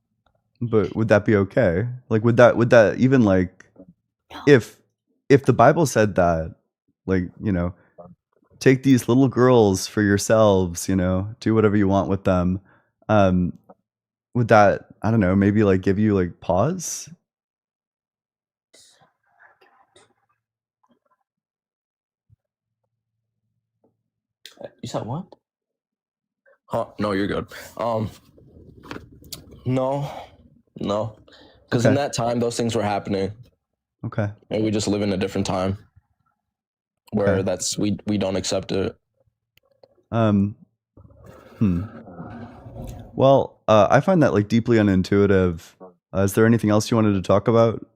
But would that be okay? Like, would that even like, if the Bible said that, like, you know, take these little girls for yourselves, you know, do whatever you want with them, would that, I don't know, maybe like give you like pause? You said what? Huh? No, you're good. No. Because in Okay. that time, those things were happening. Okay. And we just live in a different time where Okay. we don't accept it. Well, I find that like deeply unintuitive. Is there anything else you wanted to talk about?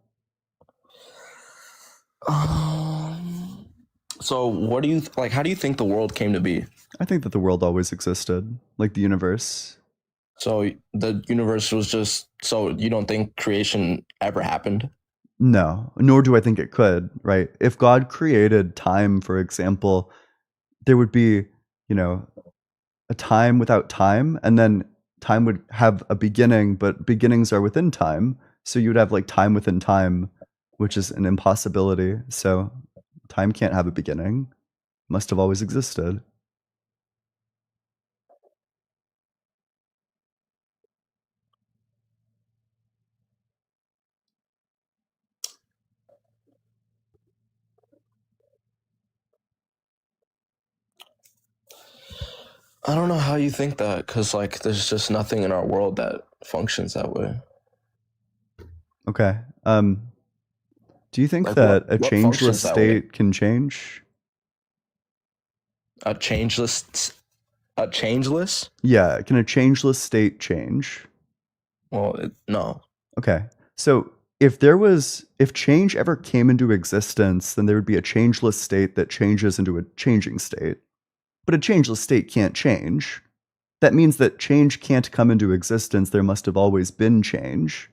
So what do you like? How do you think the world came to be? I think that the world always existed, like the universe. So the universe was just, so you don't think creation ever happened? No, nor do I think it could, right? If God created time, for example, there would be, you know, a time without time, and then time would have a beginning, but beginnings are within time. So you'd have like time within time, which is an impossibility. So time can't have a beginning. Must have always existed. I don't know how you think that, because like there's just nothing in our world that functions that way. Okay. Do you think Like that a what changeless functions that way? state can change? A changeless? Yeah, can a changeless state change? Well, no. Okay. So if change ever came into existence, then there would be a changeless state that changes into a changing state. But a changeless state can't change. That means that change can't come into existence. There must have always been change.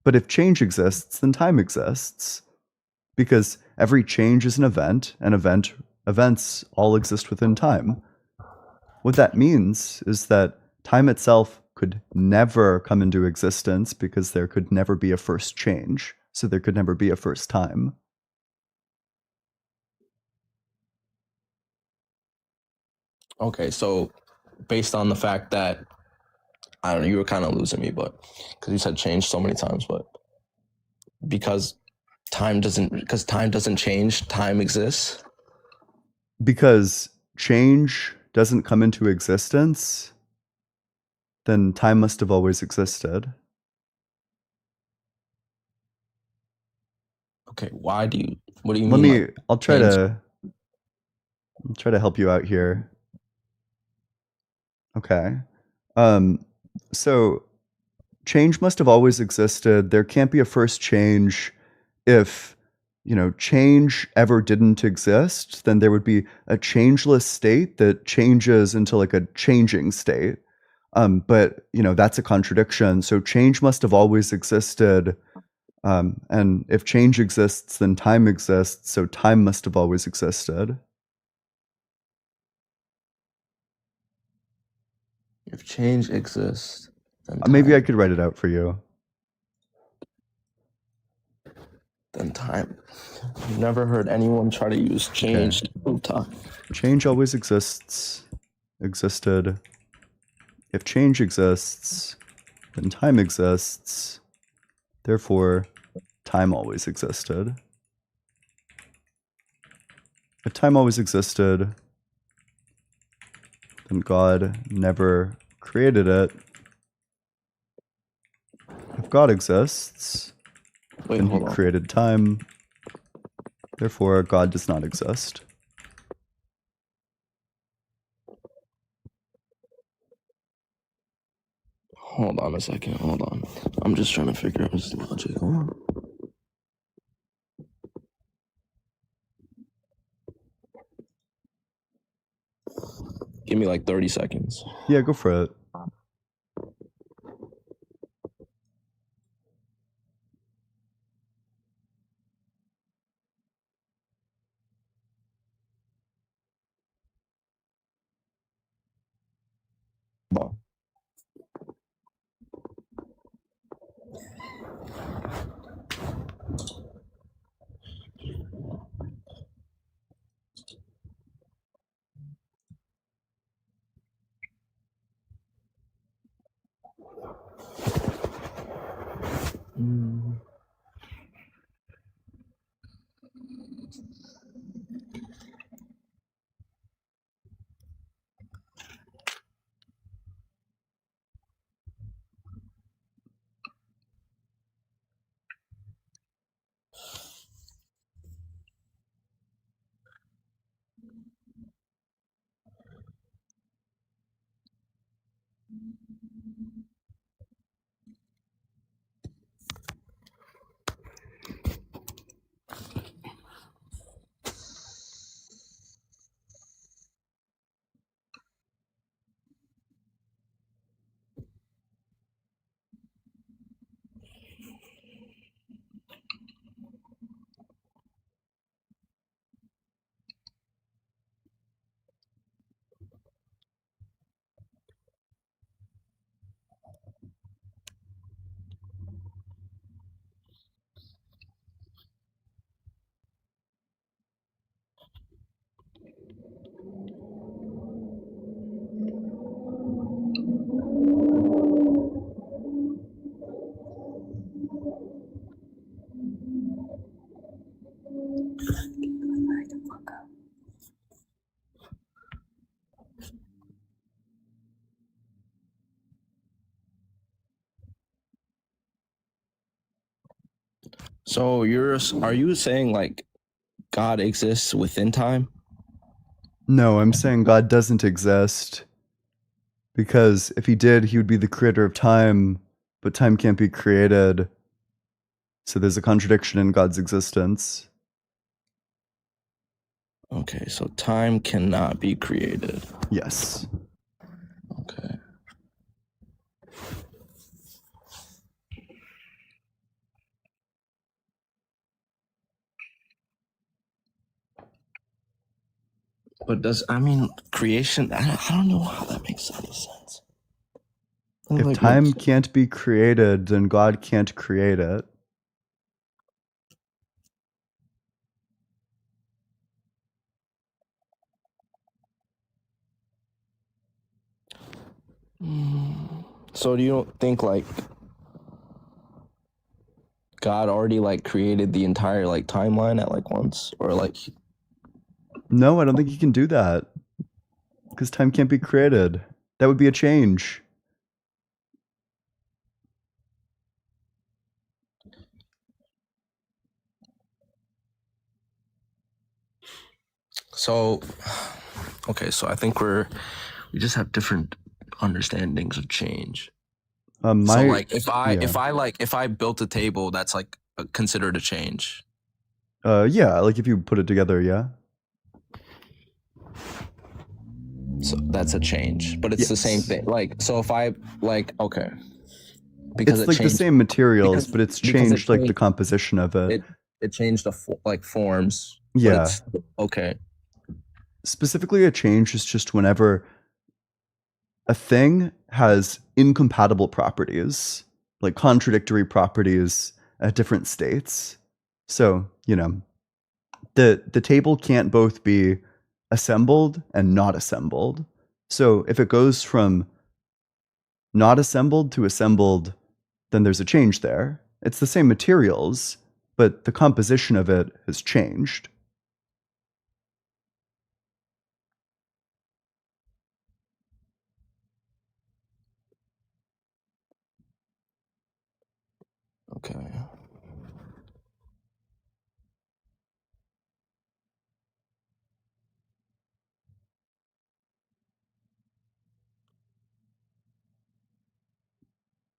But if change exists, then time exists. Because every change is an event, and events all exist within time. What that means is that time itself could never come into existence because there could never be a first change. So there could never be a first time. Okay, so based on the fact that, I don't know, you were kind of losing me, but because you said change so many times, but because time doesn't change, time exists. Because change doesn't come into existence, then time must have always existed. Okay, what do you mean? I'll try to help you out here. Okay. So change must have always existed. There can't be a first change. If, you know, change ever didn't exist, then there would be a changeless state that changes into like a changing state. But, you know, that's a contradiction. So change must have always existed. And if change exists, then time exists. So time must have always existed. If change exists, then Maybe I time. could write it out for you. Then time. I've never heard anyone try to use change to prove time. Change always existed. If change exists, then time exists. Therefore, time always existed. If time always existed, then God never created it. If God exists, then he created time. Therefore, God does not exist. Hold on a second. Hold on. I'm just trying to figure out his logic. Hold on. Give me like 30 seconds. Yeah, go for it. Ball. So are you saying like God exists within time? No, I'm saying God doesn't exist because if he did, he would be the creator of time, but time can't be created. So there's a contradiction in God's existence. Okay, so time cannot be created. Yes. Okay. But creation, I don't know how that makes any sense. If Like, time can't be created, then God can't create it. So do you don't think like God already like created the entire like timeline at like once, or like? No, I don't think he can do that because time can't be created. That would be a change. So, okay, so I think we just have different understandings of change. So like if I built a table, that's like considered a change. Yeah, like if you put it together, yeah. So that's a change, but it's the same Yes. thing. Like, so if I like, okay, because It's like the same materials, but it's changed like the composition of it. It changed the like forms. Yeah. But it's, okay. Specifically, a change is just whenever a thing has incompatible properties, like contradictory properties at different states. So, the table can't both be assembled and not assembled. So if it goes from not assembled to assembled, then there's a change there. It's the same materials, but the composition of it has changed. Okay.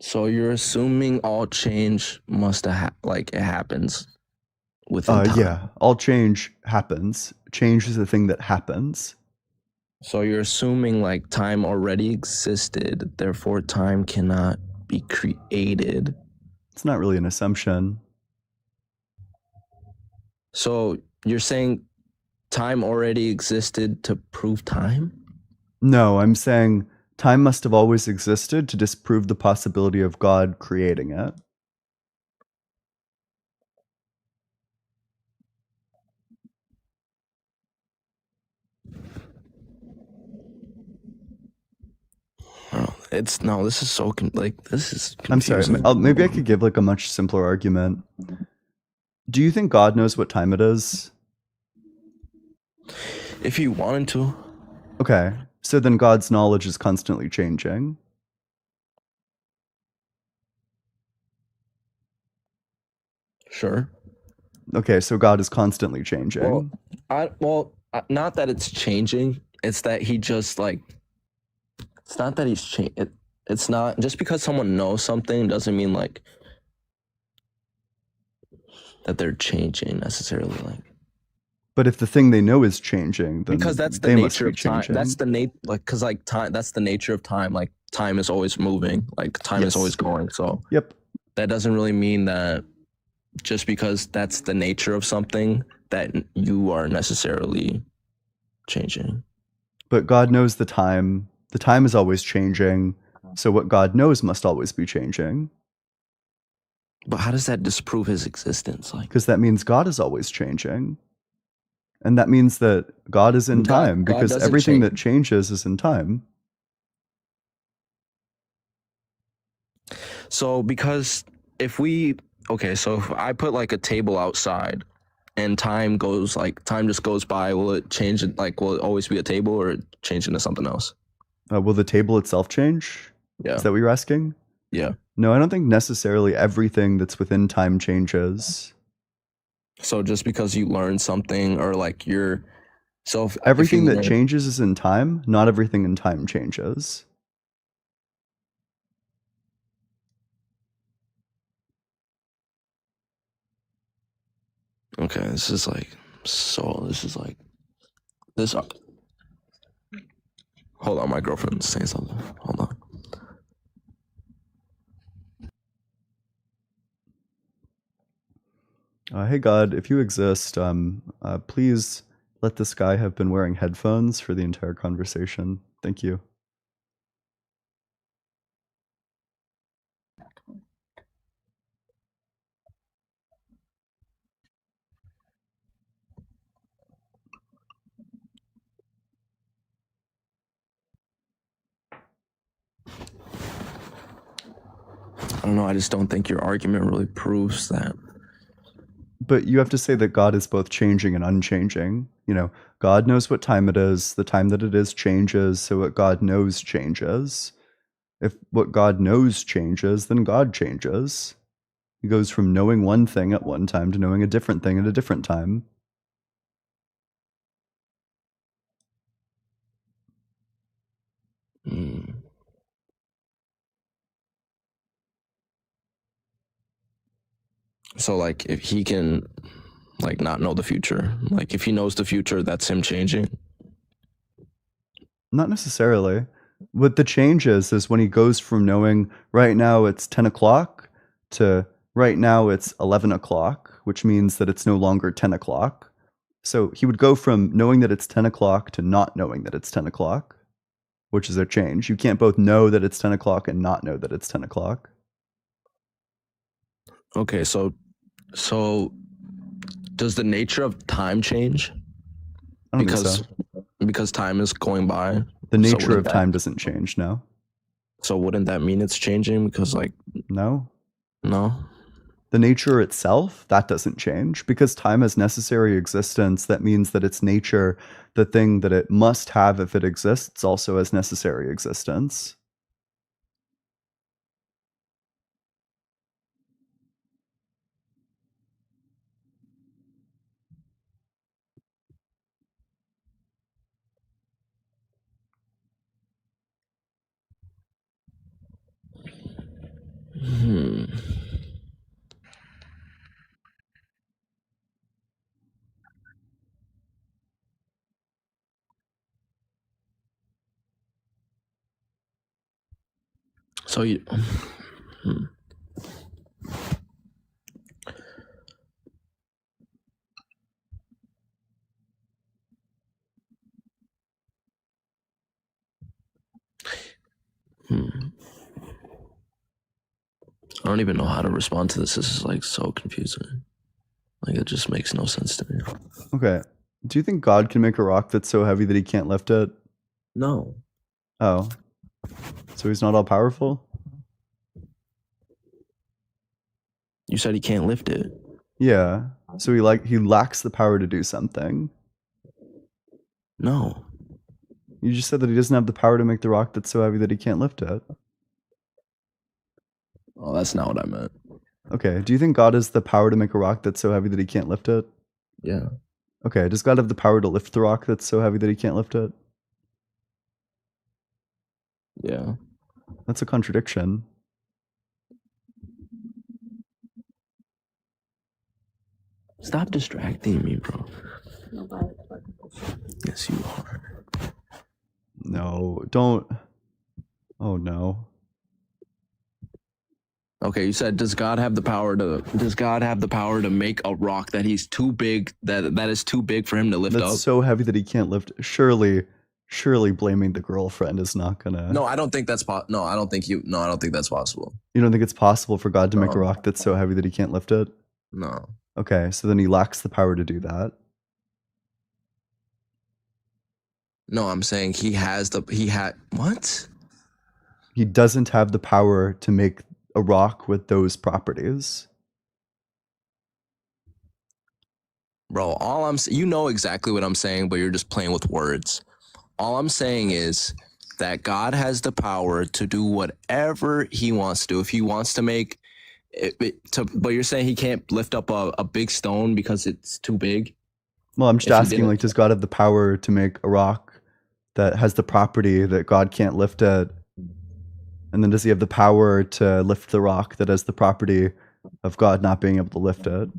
So you're assuming all change must have it happens within time. Yeah, all change happens. Change is the thing that happens. So you're assuming like time already existed, therefore time cannot be created. It's not really an assumption. So you're saying time already existed to prove time? No, I'm saying time must have always existed to disprove the possibility of God creating it. This is so this is I'm sorry. confusing. Maybe I could give like a much simpler argument. Do you think God knows what time it is? If you wanted to. Okay, so then God's knowledge is constantly changing. Sure. Okay, so God is constantly changing. Not that it's changing. It's that he just it's not that he's changing. It's not just because someone knows something doesn't mean like that they're changing necessarily. But if the thing they know is changing, then because that's the they must nature be of time. changing. That's the time. That's the nature of time. Like time is always moving. Like time is Yes. always going. So Yep. that doesn't really mean that just because that's the nature of something that you are necessarily changing. But God knows the time. The time is always changing. So what God knows must always be changing. But how does that disprove his existence? Because that means God is always changing. And that means that God is in time, because everything that changes is in time. So because if I put like a table outside and time just goes by, will it change it? Will it always be a table or change into something else? Will the table itself change? Yeah. Is that what you're asking? Yeah. No, I don't think necessarily everything that's within time changes. So just because you learn something or everything that changes is in time, not everything in time changes. Okay, this. Hold on, my girlfriend's saying something. Hold on. Hey God, if you exist, please let this guy have been wearing headphones for the entire conversation. Thank you. I don't know. I just don't think your argument really proves that. But you have to say that God is both changing and unchanging. God knows what time it is. The time that it is changes, so what God knows changes. If what God knows changes, then God changes. He goes from knowing one thing at one time to knowing a different thing at a different time. So if he can not know the future, if he knows the future, that's him changing. Not necessarily. What the change is when he goes from knowing right now it's 10 o'clock to right now it's 11 o'clock, which means that it's no longer 10 o'clock. So he would go from knowing that it's 10 o'clock to not knowing that it's 10 o'clock, which is a change. You can't both know that it's 10 o'clock and not know that it's 10 o'clock. Okay, so does the nature of time change? I don't think so. Because time is going by. The nature of time doesn't change, no. So wouldn't that mean it's changing? Because no. No. The nature itself, that doesn't change. Because time has necessary existence, that means that its nature, the thing that it must have if it exists, also has necessary existence. So you. I don't even know how to respond to this. This is like so confusing. Like it just makes no sense to me. Okay. Do you think God can make a rock that's so heavy that he can't lift it? No. Oh. So he's not all powerful? You said he can't lift it. Yeah. So he lacks the power to do something. No. You just said that he doesn't have the power to make the rock that's so heavy that he can't lift it. Oh, that's not what I meant. Okay. Do you think God has the power to make a rock that's so heavy that he can't lift it? Yeah. Okay. Does God have the power to lift the rock that's so heavy that he can't lift it? Yeah. That's a contradiction. Stop distracting me, bro. Yes, you are. No, don't. Oh no. Okay, you said does God have the power to make a rock that he's too big that is too big for him to lift That's up? so heavy that he can't lift. Surely blaming the girlfriend is not gonna. No, I don't think that's I don't think that's possible. You don't think it's possible for God to make a No. rock that's so heavy that he can't lift it? No. Okay, so then he lacks the power to do that. No, I'm saying what? He doesn't have the power to make a rock with those properties. Bro, you know exactly what I'm saying, but you're just playing with words. All I'm saying is that God has the power to do whatever he wants to do. If he wants to make but you're saying he can't lift up a big stone because it's too big? Well, I'm just If he asking, didn't- like, does God have the power to make a rock that has the property that God can't lift it? And then does he have the power to lift the rock that has the property of God not being able to lift it?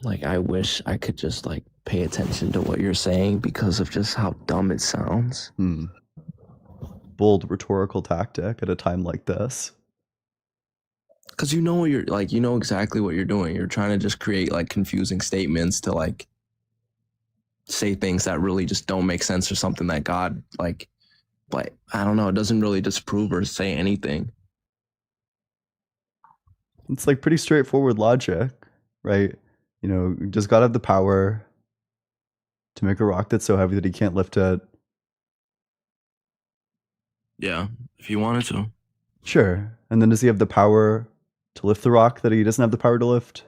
Like, I wish I could just like pay attention to what you're saying because of just how dumb it sounds. Bold rhetorical tactic at a time like this. Because you know exactly what you're doing. You're trying to just create like confusing statements to like say things that really just don't make sense or something that God like, but I don't know, it doesn't really disprove or say anything. It's like pretty straightforward logic, right? You know, does God have the power to make a rock that's so heavy that he can't lift it? Yeah, if you wanted to. Sure. And then does he have the power to lift the rock that he doesn't have the power to lift?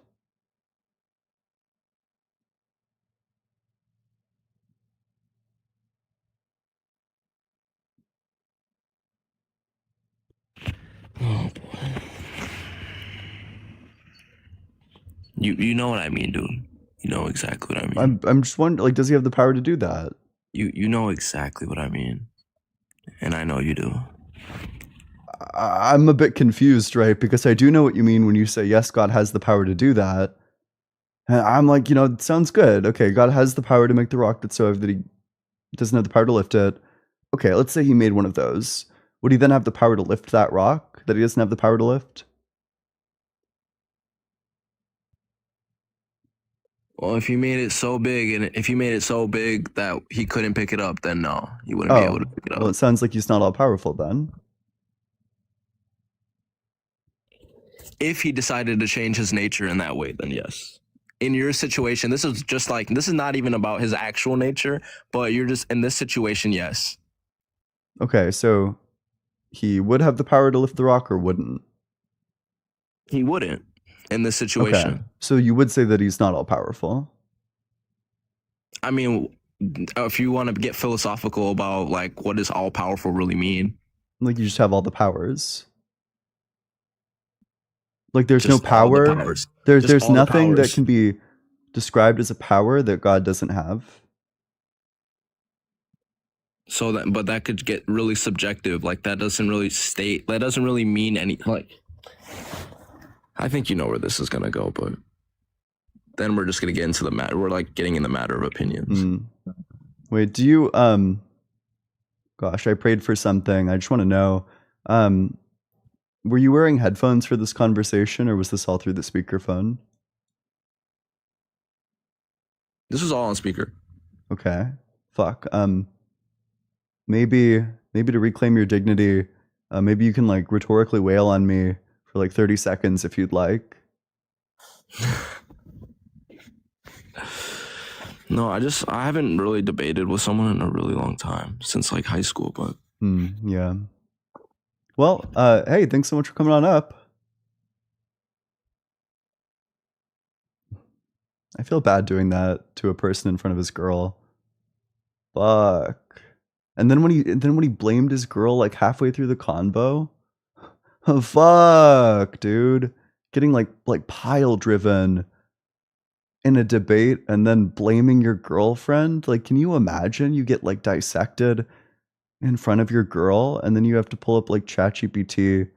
Oh boy. You know what I mean, dude. You know exactly what I mean. I'm just wondering, like, does he have the power to do that? You know exactly what I mean. And I know you do. I'm a bit confused, right? Because I do know what you mean when you say, yes, God has the power to do that. And I'm like, you know, it sounds good. Okay, God has the power to make the rock that's so heavy that he doesn't have the power to lift it. Okay, let's say he made one of those. Would he then have the power to lift that rock that he doesn't have the power to lift? Well, if you made it so big that he couldn't pick it up, then no, he wouldn't be able to pick it up. Well, it sounds like he's not all powerful then. If he decided to change his nature in that way, then yes. In your situation, this is not even about his actual nature, but you're just in this situation, yes. Okay, so he would have the power to lift the rock or wouldn't? He wouldn't in this situation. Okay, so you would say that he's not all powerful. I mean, if you want to get philosophical about like what does all powerful really mean? Like you just have all the powers. Like there's Just no all the power. powers. There's Just all the nothing that powers. can be described as a power that God doesn't have. So but that could get really subjective. Like that doesn't really mean any, like, I think you know where this is gonna go, but then we're just gonna get into the matter. We're like getting in the matter of opinions. Wait, do you gosh, I prayed for something. I just want to know, were you wearing headphones for this conversation, or was this all through the speakerphone? This was all on speaker. Okay. Fuck. Maybe to reclaim your dignity, maybe you can like rhetorically wail on me for like 30 seconds if you'd like. No, I haven't really debated with someone in a really long time, since like high school, but Yeah. Well, hey, thanks so much for coming on up. I feel bad doing that to a person in front of his girl. Fuck. And then when he blamed his girl like halfway through the convo, oh, fuck, dude, getting like pile driven in a debate and then blaming your girlfriend. Like, can you imagine? You get like dissected in front of your girl, and then you have to pull up like ChatGPT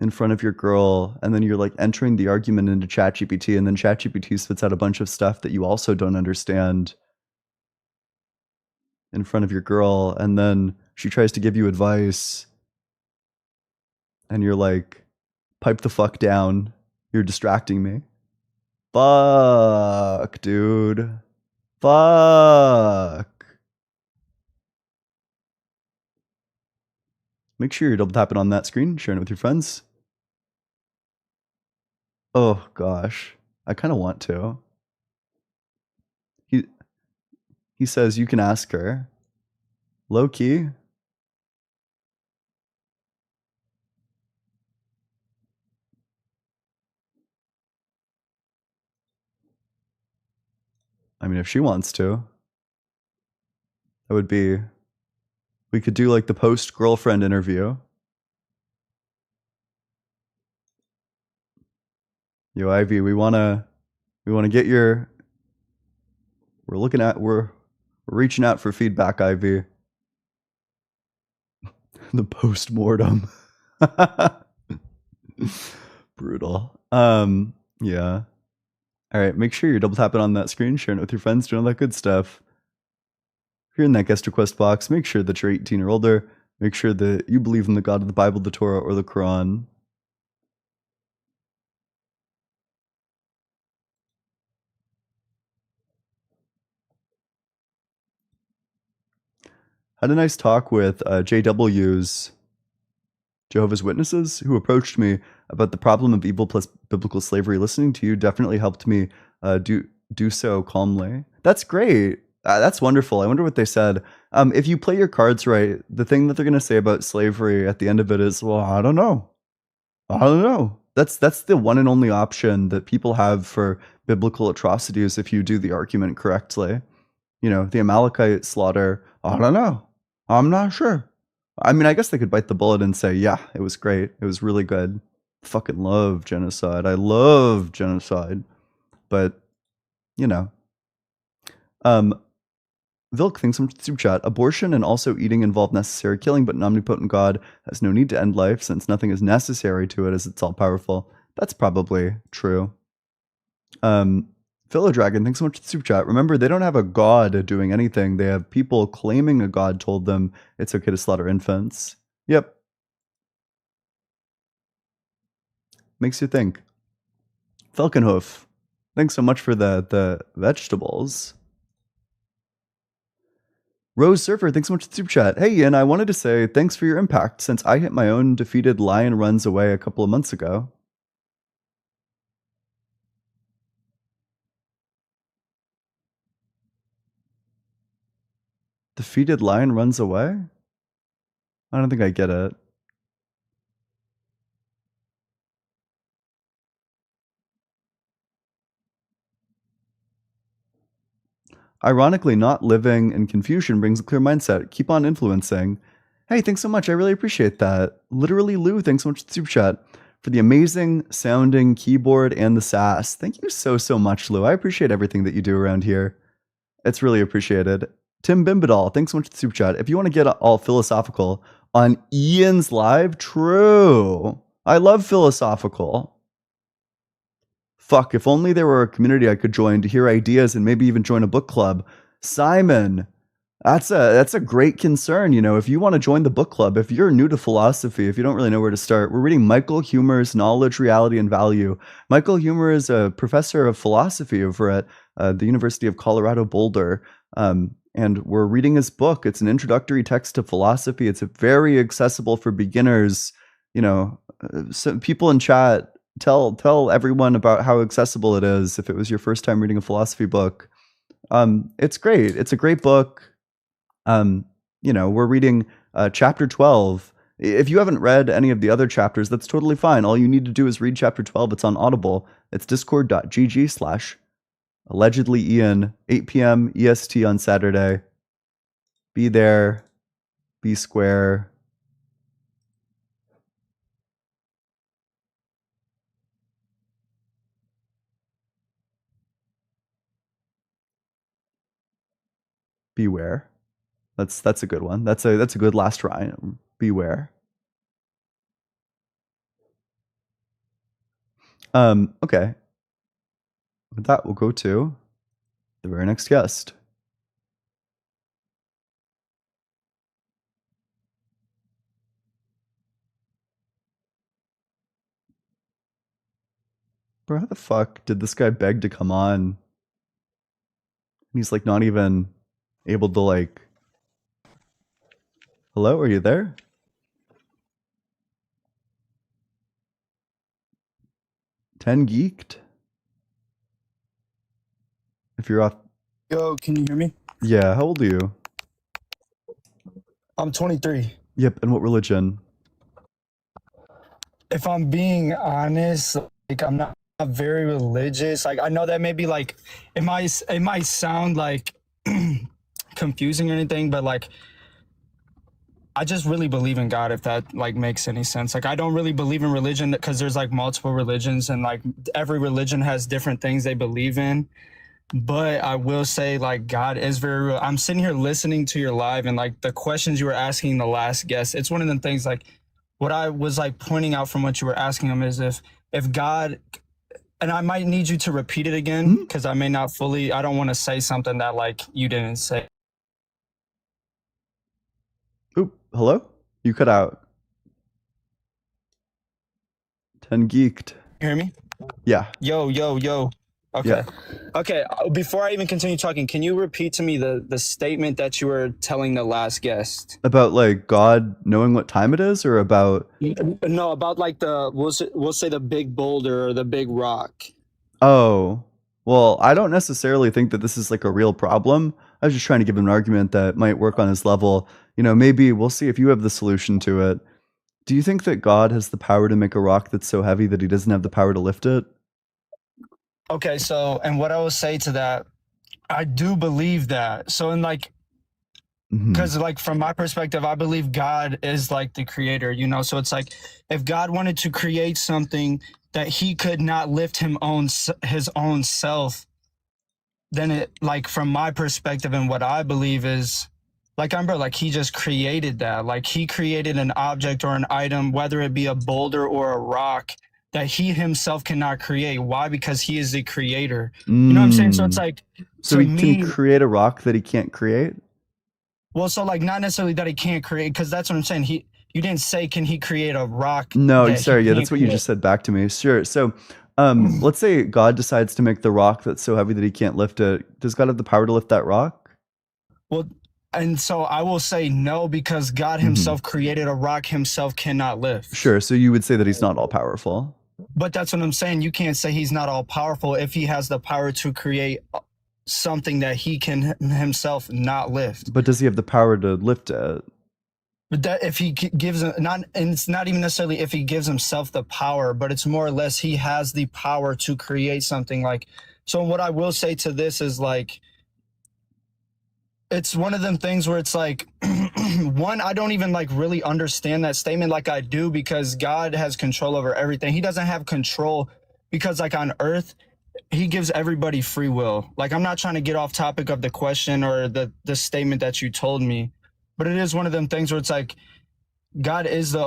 in front of your girl, and then you're like entering the argument into ChatGPT, and then ChatGPT spits out a bunch of stuff that you also don't understand in front of your girl, and then she tries to give you advice, and you're like, pipe the fuck down, you're distracting me. Fuck, dude. Fuck. Make sure you're double tapping on that screen, sharing it with your friends. Oh gosh, I kind of want to. He says you can ask her. Low key. I mean, if she wants to, that would be. We could do like the post-girlfriend interview. Yo, Ivy, we wanna get your. We're reaching out for feedback, Ivy. The post-mortem. Brutal. Yeah. All right, make sure you're double tapping on that screen, sharing it with your friends, doing all that good stuff. If you're in that guest request box, make sure that you're 18 or older. Make sure that you believe in the God of the Bible, the Torah, or the Quran. Had a nice talk with JW's Jehovah's Witnesses, who approached me about the problem of evil plus biblical slavery. Listening to you definitely helped me do so calmly. That's great. That's wonderful. I wonder what they said. If you play your cards right, the thing that they're going to say about slavery at the end of it is, well, I don't know. That's the one and only option that people have for biblical atrocities if you do the argument correctly. You know, the Amalekite slaughter, I don't know. I'm not sure. I mean, I guess they could bite the bullet and say, yeah, it was great. It was really good. Fucking love genocide. I love genocide. But, you know. Vilk thinks from Super Chat, abortion and also eating involve necessary killing, but an omnipotent God has no need to end life since nothing is necessary to it as it's all powerful. That's probably true. Philodragon, thanks so much for the Super Chat. Remember, they don't have a God doing anything. They have people claiming a God told them it's okay to slaughter infants. Yep. Makes you think. Falconhoof, thanks so much for the vegetables. Rose Surfer, thanks so much for the Super Chat. Hey, Ian, I wanted to say thanks for your impact since I hit my own defeated lion runs away a couple of months ago. Defeated lion runs away? I don't think I get it. Ironically, not living in confusion brings a clear mindset. Keep on influencing. Hey, thanks so much. I really appreciate that. Literally, Lou, thanks so much for the Super Chat for the amazing sounding keyboard and the sass. Thank you so much, Lou. I appreciate everything that you do around here. It's really appreciated. Tim Bimbadal, thanks so much for the Super Chat. If you want to get all philosophical on Ian's live, true. I love philosophical. Fuck, if only there were a community I could join to hear ideas and maybe even join a book club. Simon, that's a great concern. You know, if you want to join the book club, if you're new to philosophy, if you don't really know where to start, we're reading Michael Huemer's Knowledge, Reality, and Value. Michael Huemer is a professor of philosophy over at the University of Colorado Boulder. And we're reading his book. It's an introductory text to philosophy. It's very accessible for beginners. You know, so people in chat, tell everyone about how accessible it is if it was your first time reading a philosophy book. It's great. It's a great book. You know, we're reading chapter 12. If you haven't read any of the other chapters, that's totally fine. All you need to do is read chapter 12. It's on Audible. It's discord.gg/allegedlyian, 8 p.m. EST on Saturday. Be there. Be square. Beware. That's a good one. That's a good last rhyme. Beware. Okay. With that, we'll go to the very next guest. Bro, how the fuck did this guy beg to come on? He's like not even able to like. Hello, are you there? Ten geeked? If you're off. Yo, can you hear me? Yeah, how old are you? I'm 23. Yep, and what religion? If I'm being honest, like I'm not very religious. Like I know that maybe like it might sound like confusing or anything, but like I just really believe in God, if that like makes any sense. Like I don't really believe in religion because there's like multiple religions and like every religion has different things they believe in. But I will say like God is very real. I'm sitting here listening to your live and like the questions you were asking the last guest. It's one of the things like what I was like pointing out from what you were asking him is if God, and I might need you to repeat it again because I may not fully, I don't want to say something that like you didn't say. Oop, hello? You cut out. 10 geeked. You hear me? Yeah. Yo. Okay. Yeah. Okay. Before I even continue talking, can you repeat to me the statement that you were telling the last guest? About like God knowing what time it is, or about No, about like we'll say the big boulder or the big rock. Oh, well, I don't necessarily think that this is like a real problem. I was just trying to give him an argument that might work on his level. You know, maybe we'll see if you have the solution to it. Do you think that God has the power to make a rock that's so heavy that he doesn't have the power to lift it? Okay, so, and what I will say to that, I do believe that. So, in like, because like from my perspective, I believe God is like the creator, you know? So it's like, if God wanted to create something that he could not lift his own self, then it, like, from my perspective and what I believe is, like, like he just created that. Like he created an object or an item, whether it be a boulder or a rock, that he himself cannot create. Why? Because he is the creator. You know what I'm saying? So it's like, so he can create a rock that he can't create? Well, so like not necessarily that he can't create, because that's what I'm saying. You didn't say, can he create a rock? No, sorry, yeah, that's what you just said back to me. Sure. So let's say God decides to make the rock that's so heavy that he can't lift it. Does God have the power to lift that rock? Well, and so I will say no, because God himself created a rock himself cannot lift. Sure. So you would say that he's not all powerful. But that's what I'm saying. You can't say he's not all powerful if he has the power to create something that he can himself not lift. But does he have the power to lift it? But that if he gives and it's not even necessarily if he gives himself the power, but it's more or less he has the power to create something. Like, so what I will say to this is like, it's one of them things where it's like, one, I don't even like really understand that statement like I do, because God has control over everything. He doesn't have control because like on earth, he gives everybody free will. Like, I'm not trying to get off topic of the question or the statement that you told me, but it is one of them things where it's like, God is the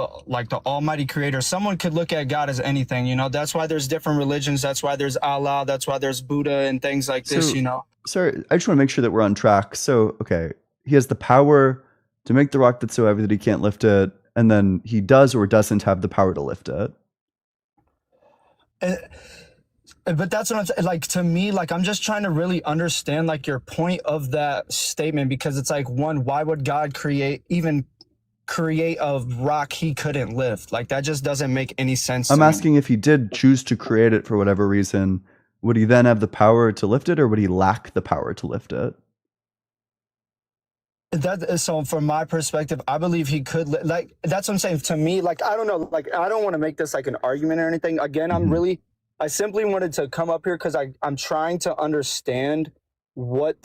almighty creator. Someone could look at God as anything, you know. That's why there's different religions. That's why there's Allah. That's why there's Buddha and things like this, So, you know. sorry, I just want to make sure that we're on track. So, okay, he has the power to make the rock that's so heavy that he can't lift it, and then he does or doesn't have the power to lift it. But that's what I'm saying. Like, to me, like, I'm just trying to really understand like your point of that statement, because it's like, one, why would God create a rock he couldn't lift? Like, that just doesn't make any sense I'm to me. asking if he did choose to create it for whatever reason, would he then have the power to lift it, or would he lack the power to lift it? So from my perspective, I believe he could like, that's what I'm saying. To me, like, I don't know, like, I don't want to make this like an argument or anything. Again, Mhm. I simply wanted to come up here because I'm trying to understand what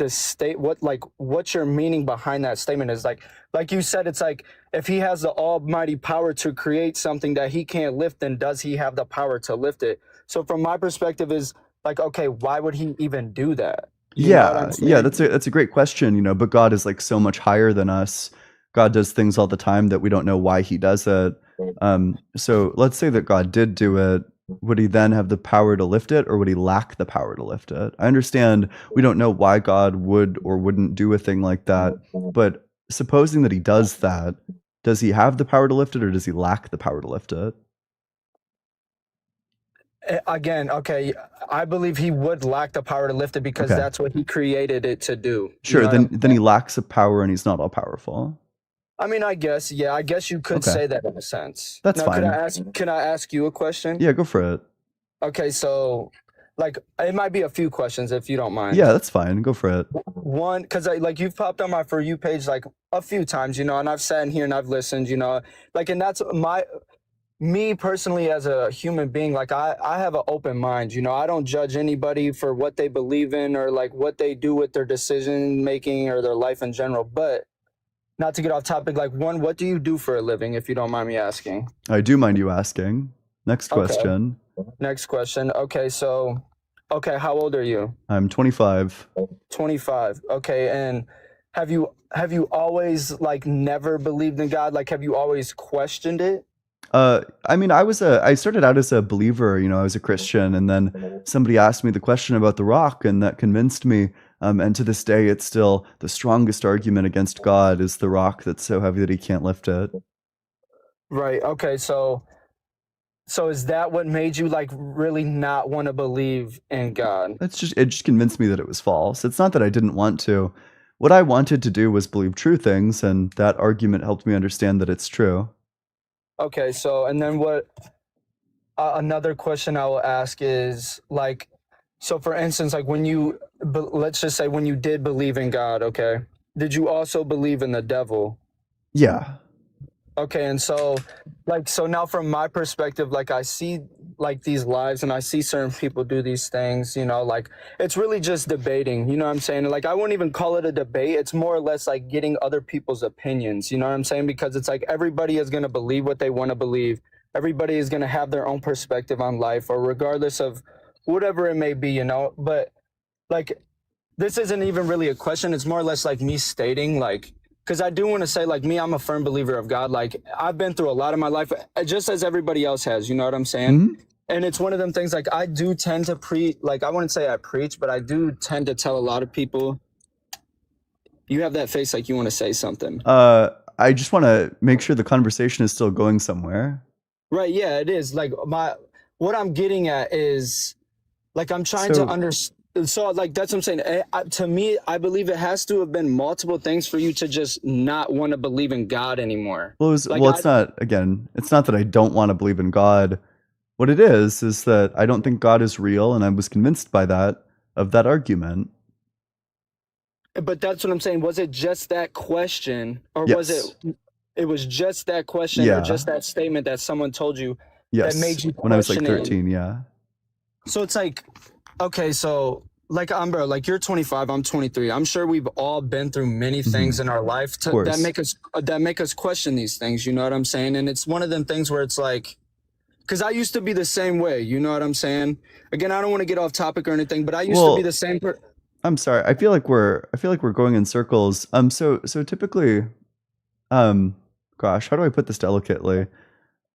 what your meaning behind that statement is. Like you said, it's like, if he has the almighty power to create something that he can't lift, then does he have the power to lift it? So from my perspective is like, okay, why would he even do that? You know what I'm Yeah, saying? that's a great question, you know, but God is like so much higher than us. God does things all the time that we don't know why he does it. So let's say that God did do it. Would he then have the power to lift it, or would he lack the power to lift it? I understand we don't know why God would or wouldn't do a thing like that, but supposing that he does that, does he have the power to lift it, or does he lack the power to lift it? Again, okay, I believe he would lack the power to lift it because Okay. that's what he created it to do. You Sure, know what I'm then he saying? lacks a power and he's not all powerful. I mean, I guess, yeah, I guess you could Okay. say that in a sense. That's Now, fine. can I ask you a question? Yeah, go for it. Okay, so like, it might be a few questions if you don't mind. Yeah, that's fine. Go for it. One, because like, you've popped on my For You page like a few times, you know, and I've sat in here and I've listened, you know, like, and that's me personally as a human being. Like, I have an open mind, you know. I don't judge anybody for what they believe in or like what they do with their decision making or their life in general. But not to get off topic, like, one, what do you do for a living, if you don't mind me asking? I do mind you asking. Next Okay, question. next question. Okay, so, okay, how old are you? I'm 25. 25. Okay, and have you always like never believed in God? Like, have you always questioned it? I mean, I started out as a believer, you know, I was a Christian, and then somebody asked me the question about the rock, and that convinced me. And to this day, it's still the strongest argument against God is the rock that's so heavy that he can't lift it. Right. Okay, so is that what made you like really not want to believe in God? It just convinced me that it was false. It's not that I didn't want to. What I wanted to do was believe true things, and that argument helped me understand that it's true. Okay, so, and then what, another question I will ask is like, so for instance, like, let's just say when you did believe in God, okay, did you also believe in the devil? Yeah. Okay, and so, like, so now from my perspective, like, I see like these lives and I see certain people do these things, you know, like, it's really just debating, you know what I'm saying? Like, I wouldn't even call it a debate. It's more or less like getting other people's opinions, you know what I'm saying? Because it's like everybody is going to believe what they want to believe. Everybody is going to have their own perspective on life, or regardless of whatever it may be, you know? But like, this isn't even really a question. It's more or less like me stating, like, because I do want to say, like, me, I'm a firm believer of God. Like, I've been through a lot of my life, just as everybody else has, you know what I'm saying? Mhm. And it's one of them things, like, I do tend to like, I wouldn't say I preach, but I do tend to tell a lot of people, you have that face like you want to say something. I just want to make sure the conversation is still going somewhere. Right, yeah, it is. Like, what I'm getting at is, like, I'm trying to So, understand. So, like, that's what I'm saying. To me, I believe it has to have been multiple things for you to just not want to believe in God anymore. Like, it's not, again, it's not that I don't want to believe in God. What it is that I don't think God is real, and I was convinced by that, of that argument. but that's what I'm saying. Was it just that question, or was Yes. it was just that question, or just Yeah. that statement that someone told you that Yes. made you When I was like question it? 13, yeah. So it's like, okay, so like, bro, like, you're 25, I'm 23. I'm sure we've all been through many things Mhm. in our life Of course. that make us question these things. You know what I'm saying? And it's one of them things where it's like, because I used to be the same way. You know what I'm saying? Again, I don't want to get off topic or anything, but I used to be the Well, same. I'm sorry. I feel like we're going in circles. So typically, gosh, how do I put this delicately?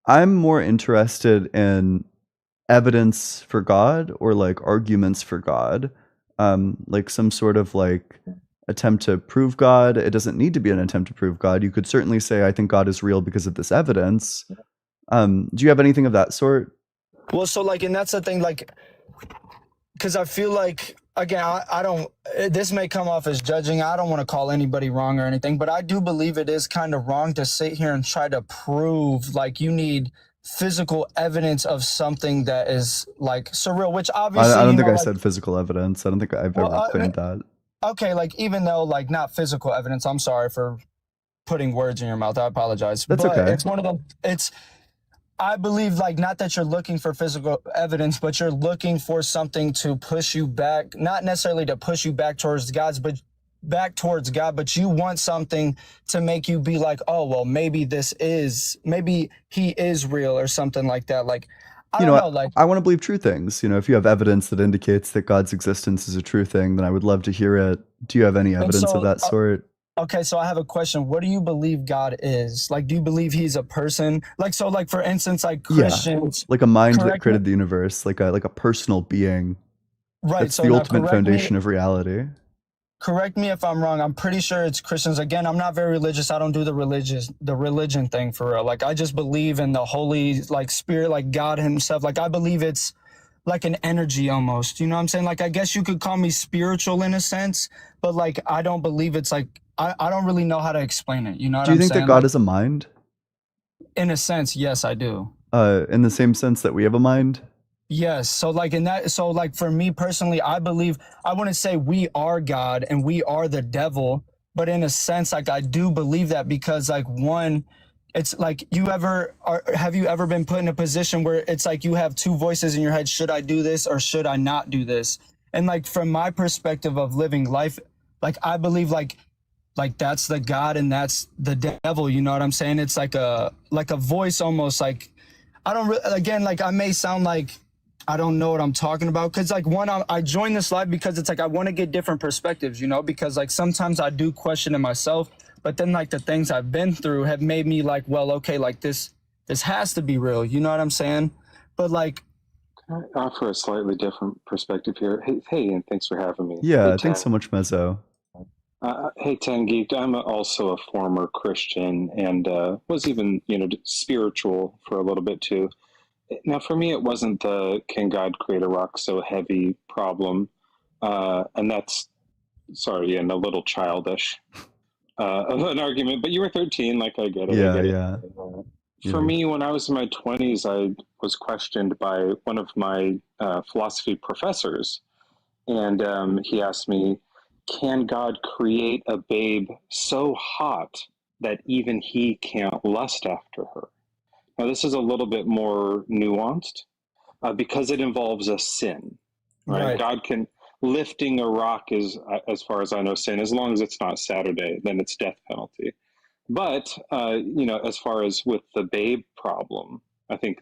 I'm more interested in evidence for God or like arguments for God, like some sort of like attempt to prove God. It doesn't need to be an attempt to prove God. You could certainly say, I think God is real because of this evidence. Do you have anything of that sort? Well, so like, and that's the thing, like, because I feel like, again, I don't, this may come off as judging. I don't want to call anybody wrong or anything, but I do believe it is kind of wrong to sit here and try to prove like you need physical evidence of something that is like surreal, which obviously, I don't you think know, I like, said physical evidence. I don't think I've well, ever claimed that. okay, like even though like not physical evidence, I'm sorry for putting words in your mouth. I apologize. That's But okay. it's one of them, I believe like not that you're looking for physical evidence, but you're looking for something to push you back, not necessarily to push you back towards God, but you want something to make you be like, oh, well, maybe he is real or something like that. Like, I You don't know, know, like, I want to believe true things. You know, if you have evidence that indicates that God's existence is a true thing, then I would love to hear it. Do you have any and evidence of so, that sort? okay, so I have a question. What do you believe God is? Like, do you believe he's a person? Like, so like, for instance, like Yeah, Christians, like a mind that correct me, created the universe, like a personal being. right? That's So the now ultimate foundation of reality. correct me if I'm wrong. I'm pretty sure it's Christians. Again, I'm not very religious. I don't do the religion thing for real. Like I just believe in the Holy like Spirit, like God himself. Like I believe it's like an energy almost. You know what I'm saying? Like I guess you could call me spiritual in a sense, but like I don't believe it's like I don't really know how to explain it. You know what Do you I'm think that saying? God Like is a mind? in a sense, yes, I do. In the same sense that we have a mind? Yes. So like in that, so like for me personally, I believe I wouldn't say we are God and we are the devil, but in a sense, like I do believe that because like one, it's like have you ever been put in a position where it's like you have two voices in your head, should I do this or should I not do this? And like from my perspective of living life, like I believe like that's the God and that's the devil, you know what I'm saying? It's like a voice almost like I don't again, like I may sound like I don't know what I'm talking about because like one, I joined this live because it's like I want to get different perspectives, you know, because like sometimes I do question it myself, but then like the things I've been through have made me like, well, okay, like this has to be real, you know what I'm saying? But like, Can I offer a slightly different perspective here? Hey, and thanks for having me. Yeah, Hey, thanks so much, Mezzo. Hey, Ten Geek. I'm also a former Christian and was even, spiritual for a little bit too. Now, for me, it wasn't the "Can God create a rock so heavy" problem, and that's sorry, and a little childish of an argument. But you were 13, like I get it. I Yeah, get it. yeah. For Yeah. me, when I was in my 20s, I was questioned by one of my philosophy professors, and he asked me, "Can God create a babe so hot that even he can't lust after her?" Now, this is a little bit more nuanced because it involves a sin, right? right. God can lifting a rock is, as far as I know, sin. As long as it's not Saturday, then it's death penalty. But as far as with the babe problem, I think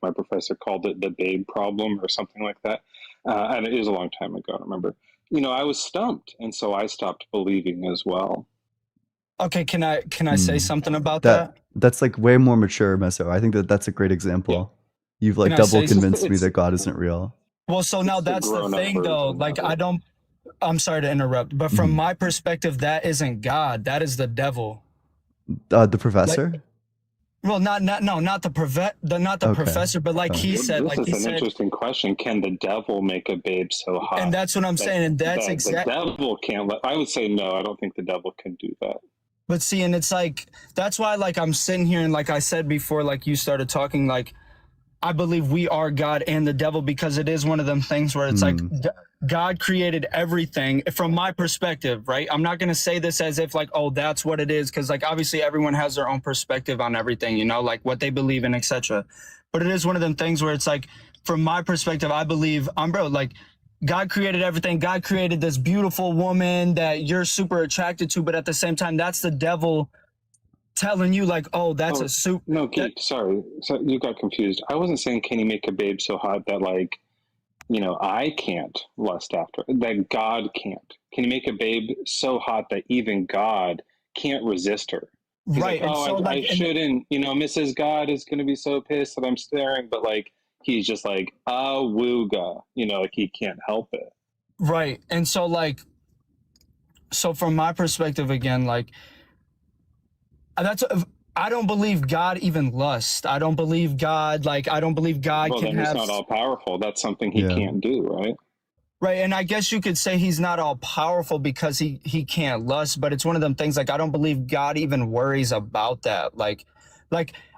my professor called it the babe problem or something like that, and it is a long time ago. I remember. I was stumped, and so I stopped believing as well. Okay. Can I say something about That that? that's like way more mature, Mezzo. I think that's a great example. You've Can like I double say, convinced me It's that God isn't real. well, so now it's the that's the grown-up thing though. version Like of it. I'm sorry to interrupt, but from Mhm. my perspective, that isn't God. That is the devil. The Like, professor? well, not the Okay. professor, but like he said, This is an interesting question. Can the devil make a babe so and hot that's what I'm that saying, and that's the exact. devil can't let? I would say no. I don't think the devil can do that. But see, and it's like that's why, like I'm sitting here, and like I said before, like you started talking, like I believe we are God and the devil because it is one of them things where it's like God created everything from my perspective, right? I'm not going to say this as if like, oh, that's what it is. Cause like, obviously everyone has their own perspective on everything, you know, like what they believe in, etc. But it is one of them things where it's like, from my perspective, I believe like God created everything. God created this beautiful woman that you're super attracted to. But at the same time, that's the devil telling you like, oh, that's Oh, a soup. no, Geek, sorry. So you got confused. I wasn't saying can he make a babe so hot that like, I can't lust after, that God can't. Can he make a babe so hot that even God can't resist her? He's right. like, And oh, so I like, and shouldn't, Mrs. God is going to be so pissed that I'm staring, but like, he's just like, wooga, like he can't help it. right. And so like, so from my perspective again, like that's, I don't believe God even lusts. I don't believe God, like, I don't believe God Well, can then he's have, not all powerful. That's something he Yeah. can't do, right? right. And I guess you could say he's not all powerful because he can't lust, but it's one of them things, like, I don't believe God even worries about that. Like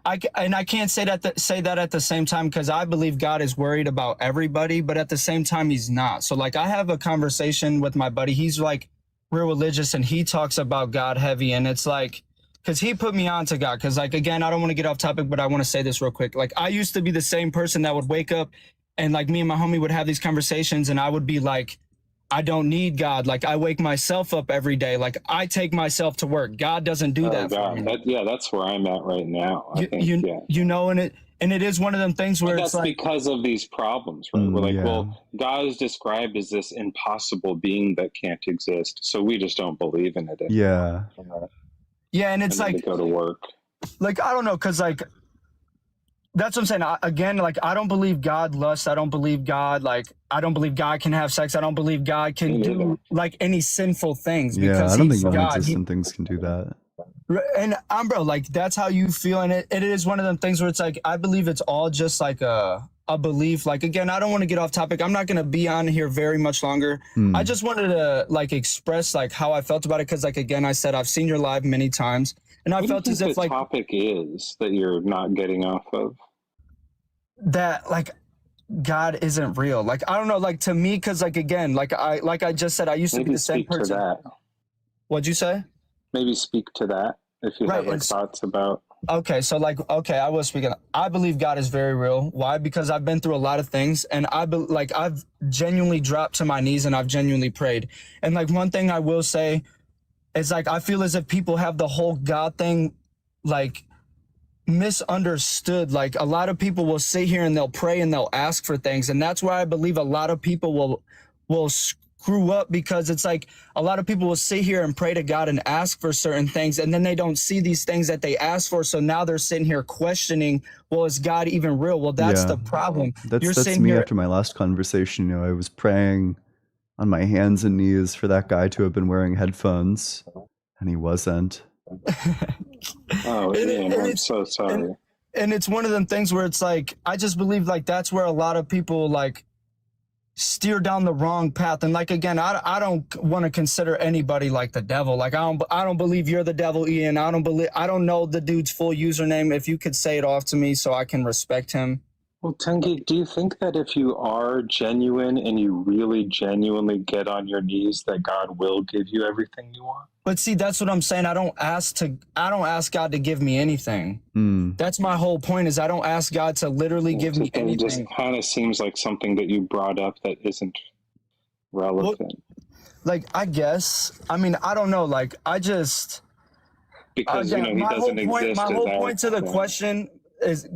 I can't say that at the same time, because I believe God is worried about everybody, but at the same time, he's not. So like, I have a conversation with my buddy. He's like real religious and he talks about God heavy. And it's like, because he put me on to God. Because like, again, I don't want to get off topic, but I want to say this real quick. Like, I used to be the same person that would wake up and like me and my homie would have these conversations and I would be like, I don't need God. Like, I wake myself up every day. Like, I take myself to work. God doesn't do that for me. That's where I'm at right now. I think, And it is one of them things where but it's that's like, because of these problems, right? We're like, yeah. well, God is described as this impossible being that can't exist, so we just don't believe in it anymore. Yeah, and it's and like, to go to work. Like, I don't know, because like, that's what I'm saying. Again, like, I don't believe God lusts. I don't believe God, like, I don't believe God can have sex. I don't believe God can do like any sinful things. Yeah, because I don't he's think God. non-existent things can do that. And bro, like, that's how you feel. And it is one of them things where it's like, I believe it's all just like a belief. Like, again, I don't want to get off topic. I'm not going to be on here very much longer. I just wanted to like express like how I felt about it. Cause like, again, I said, I've seen your live many times and I felt as if the like topic is that you're not getting off of that, like, God isn't real. Like, I don't know, like, to me, cause like, again, like I just said, I used to be the same person. to that. What'd you say? Maybe speak to that if you have like thoughts about. Okay, so like, okay, I was speaking. I believe God is very real. Why? Because I've been through a lot of things, and I've genuinely dropped to my knees and I've genuinely prayed. And like, one thing I will say is like, I feel as if people have the whole God thing like misunderstood. Like, a lot of people will sit here and they'll pray and they'll ask for things, and that's why I believe a lot of people will screw up, because it's like a lot of people will sit here and pray to God and ask for certain things, and then they don't see these things that they asked for, so now they're sitting here questioning, well, is God even real? Well, that's the problem. That's me after my last conversation. I was praying on my hands and knees for that guy to have been wearing headphones, and he wasn't. Oh, Ian, I'm so sorry. And it's one of them things where it's like, I just believe like that's where a lot of people like steer down the wrong path. And like, again, I don't want to consider anybody like the devil. Like, I don't believe you're the devil, Ian. I don't know the dude's full username. If you could say it off to me so I can respect him. Well, Tengi, do you think that if you are genuine and you really genuinely get on your knees, that God will give you everything you want? But see, that's what I'm saying. I don't ask God to give me anything. That's my whole point, is I don't ask God to literally give me anything. It just kind of seems like something that you brought up that isn't relevant. Well, like, I guess, I mean, I don't know. Like, I just, because, he doesn't exist. My whole point to the question is,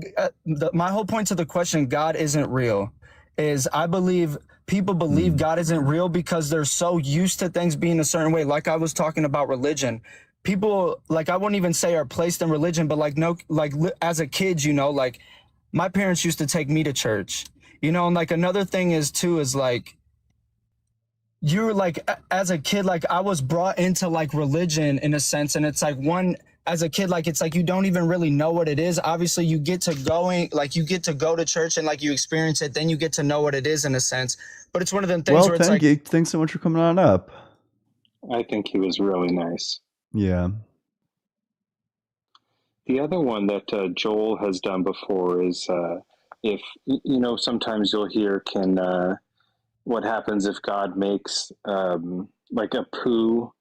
my whole point to the question, God isn't real, is I believe people believe God isn't real because they're so used to things being a certain way. Like I was talking about religion. People, like, I wouldn't even say are placed in religion, but like, no, like as a kid, like my parents used to take me to church, and like another thing is too, is like, you're like, as a kid, like I was brought into like religion in a sense. And it's like as a kid, like, it's like, you don't even really know what it is. Obviously you get to go to church and like you experience it, then you get to know what it is in a sense. But it's one of them things where it's like, thanks so much for coming on up. I think he was really nice. Yeah. The other one that Joel has done before is if, sometimes you'll hear, what happens if God makes like a poo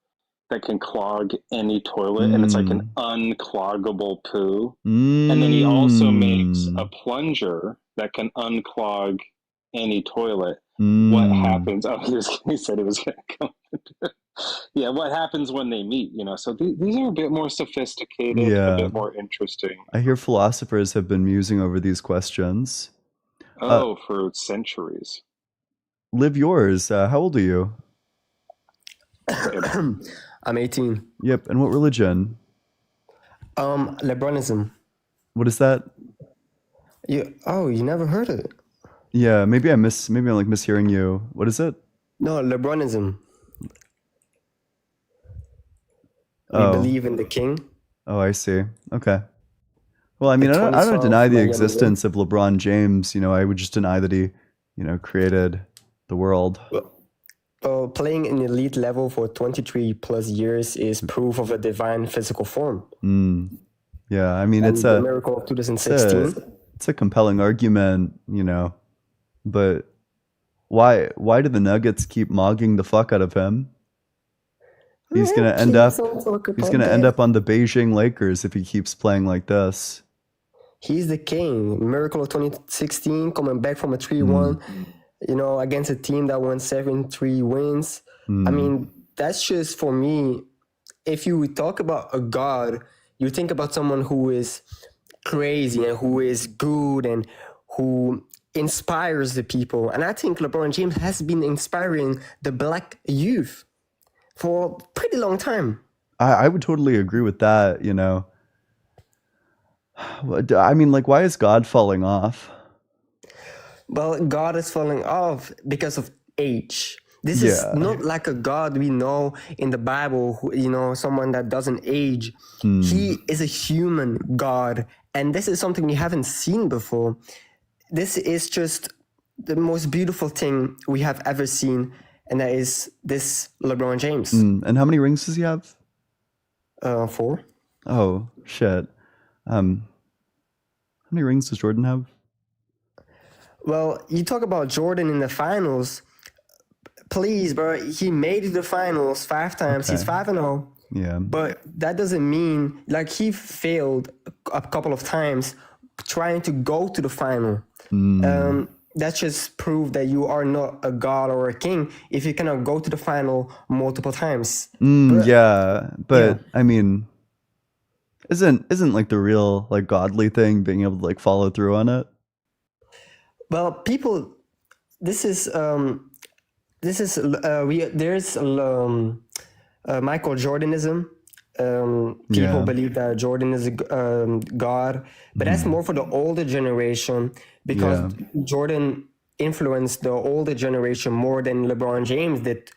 that can clog any toilet, and it's like an uncloggable poo. And then he also makes a plunger that can unclog any toilet. What happens? Oh, he said it was going to come. Yeah, what happens when they meet? So these are a bit more sophisticated, a bit more interesting. I hear philosophers have been musing over these questions. For centuries. Live yours. How old are you? I'm 18. Yep. And what religion? LeBronism. What is that? You never heard of it? Yeah, maybe I'm like mishearing you. What is it? No, LeBronism. We Oh, believe in the king. oh, I see. Okay. Well, I The mean, I don't deny 2012 the Miami Heat. existence of LeBron James. I would just deny that he, created the world. Playing in elite level for 23 plus years is proof of a divine physical form. Yeah, I mean, And it's the a miracle of it's 2016. a compelling argument, but why do the Nuggets keep mogging the fuck out of him? He's gonna end Please up don't talk he's about gonna end that. up on the Beijing Lakers if he keeps playing like this. He's the king. Miracle of 2016, coming back from a 3-1, against a team that won 7-3 wins. I mean, that's just, for me, if you talk about a god, you think about someone who is crazy and who is good and who inspires the people. And I think LeBron James has been inspiring the black youth for a pretty long time. I would totally agree with that. I mean, like, why is God falling off? Well, God is falling off because of age. This is Yeah. not like a God we know in the Bible, someone that doesn't age. He is a human God, and this is something we haven't seen before. This is just the most beautiful thing we have ever seen, and that is this LeBron James. And how many rings does he have? 4. Oh, shit. How many rings does Jordan have? Well, you talk about Jordan in the finals. Please, bro, he made the finals 5 times. Okay. He's 5-0. Yeah. But that doesn't mean, he failed a couple of times trying to go to the final. That just proves that you are not a god or a king if you cannot go to the final multiple times. But I mean, isn't like the real like godly thing being able to like follow through on it? Well, people, there's Michael Jordanism. People believe that Jordan is a god, but that's more for the older generation because Jordan influenced the older generation more than LeBron James did.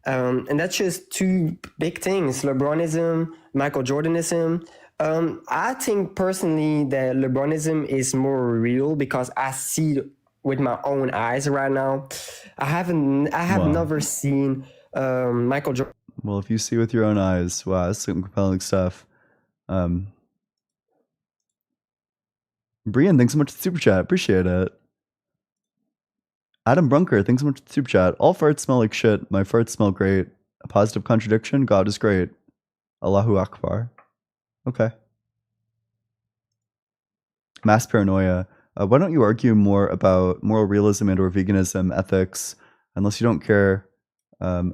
And that's just 2 big things: LeBronism, Michael Jordanism. I think personally that LeBronism is more real because I see it with my own eyes right now. I have never seen Michael Jordan. Well, if you see with your own eyes, wow, that's some compelling stuff. Brian, thanks so much for the super chat. Appreciate it. Adam Brunker, thanks so much for the super chat. All farts smell like shit. My farts smell great. A positive contradiction. God is great. Allahu Akbar. Okay. Mass paranoia. Why don't you argue more about moral realism and or veganism, ethics, unless you don't care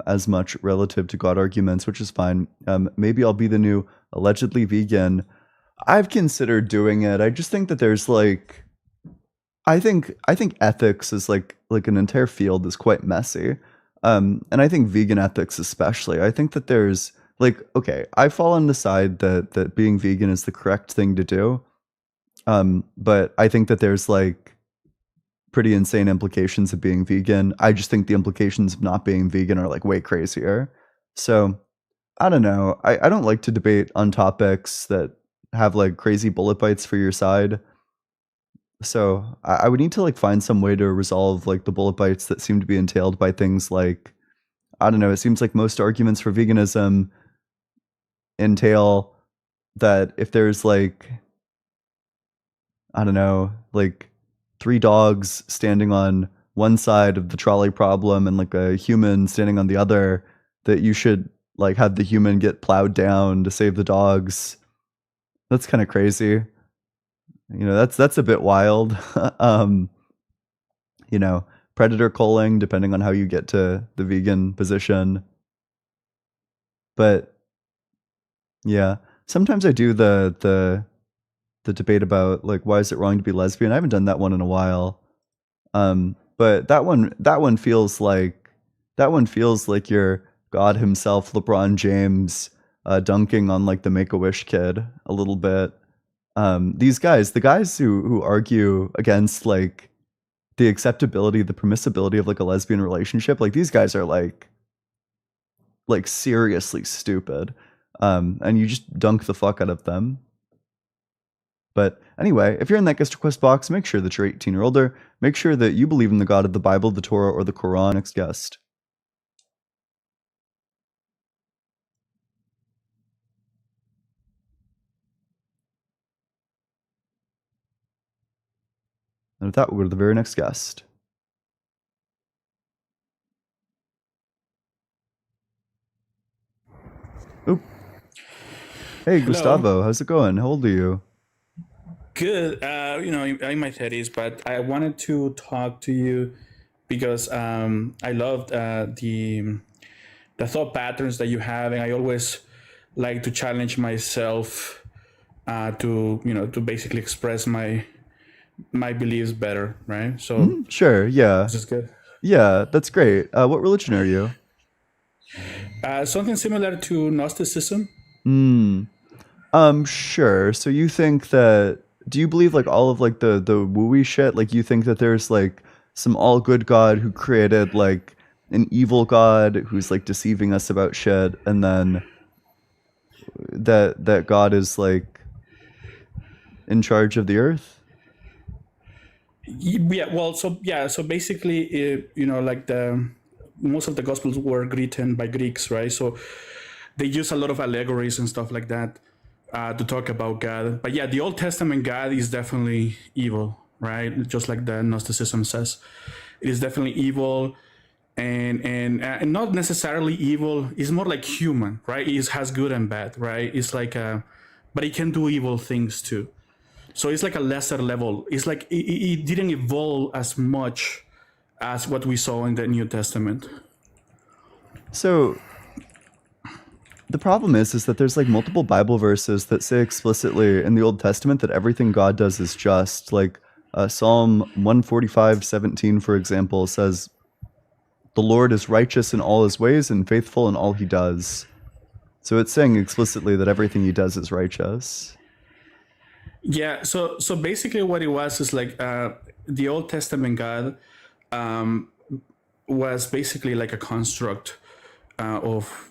as much relative to God arguments, which is fine. Maybe I'll be the new allegedly vegan. I've considered doing it. I just think that there's like, I think ethics is like an entire field is quite messy. And I think vegan ethics especially. I think that there's like, okay, I fall on the side that being vegan is the correct thing to do. But I think that there's like pretty insane implications of being vegan. I just think the implications of not being vegan are like way crazier. So I don't know. I don't like to debate on topics that have like crazy bullet bites for your side. So I would need to like find some way to resolve like the bullet bites that seem to be entailed by things like, I don't know, it seems like most arguments for veganism entail that if there's like, I don't know, like 3 dogs standing on one side of the trolley problem and like a human standing on the other, that you should like have the human get plowed down to save the dogs. That's kind of crazy. That's a bit wild. Predator culling, depending on how you get to the vegan position. But yeah, sometimes I do the debate about like why is it wrong to be lesbian. I haven't done that one in a while. But that one feels like your God himself, LeBron James, dunking on like the Make-A-Wish kid a little bit. These guys, the guys who argue against like the acceptability, the permissibility of like a lesbian relationship, like these guys are like seriously stupid. And you just dunk the fuck out of them. But anyway, if you're in that guest request box, make sure that you're 18 or older. Make sure that you believe in the God of the Bible, the Torah, or the Quran. Next guest. And with that, we'll go to the very next guest. Oop. Hey, Hello. Gustavo, how's it going? How old are you? Good. You know, I'm in my 30s, but I wanted to talk to you because I loved the thought patterns that you have, and I always like to challenge myself to basically express my beliefs better, right? So Sure, yeah. this is good. Yeah, that's great. What religion are you? Something similar to Gnosticism. Sure. So you think that, do you believe like all of like the wooey shit? Like you think that there's like some all good God who created like an evil God who's like deceiving us about shit, and then that God is like in charge of the earth? Yeah. Well, so basically, like most of the Gospels were written by Greeks, right? So they use a lot of allegories and stuff like that to talk about God. But yeah, the Old Testament God is definitely evil, right? Just like the Gnosticism says, it is definitely evil, and not necessarily evil. It's more like human, right? It has good and bad, right? It's like, but it can do evil things too. So it's like a lesser level. It's like it didn't evolve as much as what we saw in the New Testament. So the problem is that there's like multiple Bible verses that say explicitly in the Old Testament that everything God does is just. Like Psalm 145:17, for example, says, "The Lord is righteous in all his ways and faithful in all he does." So it's saying explicitly that everything he does is righteous. Yeah. So basically, what it was is like the Old Testament God was basically like a construct of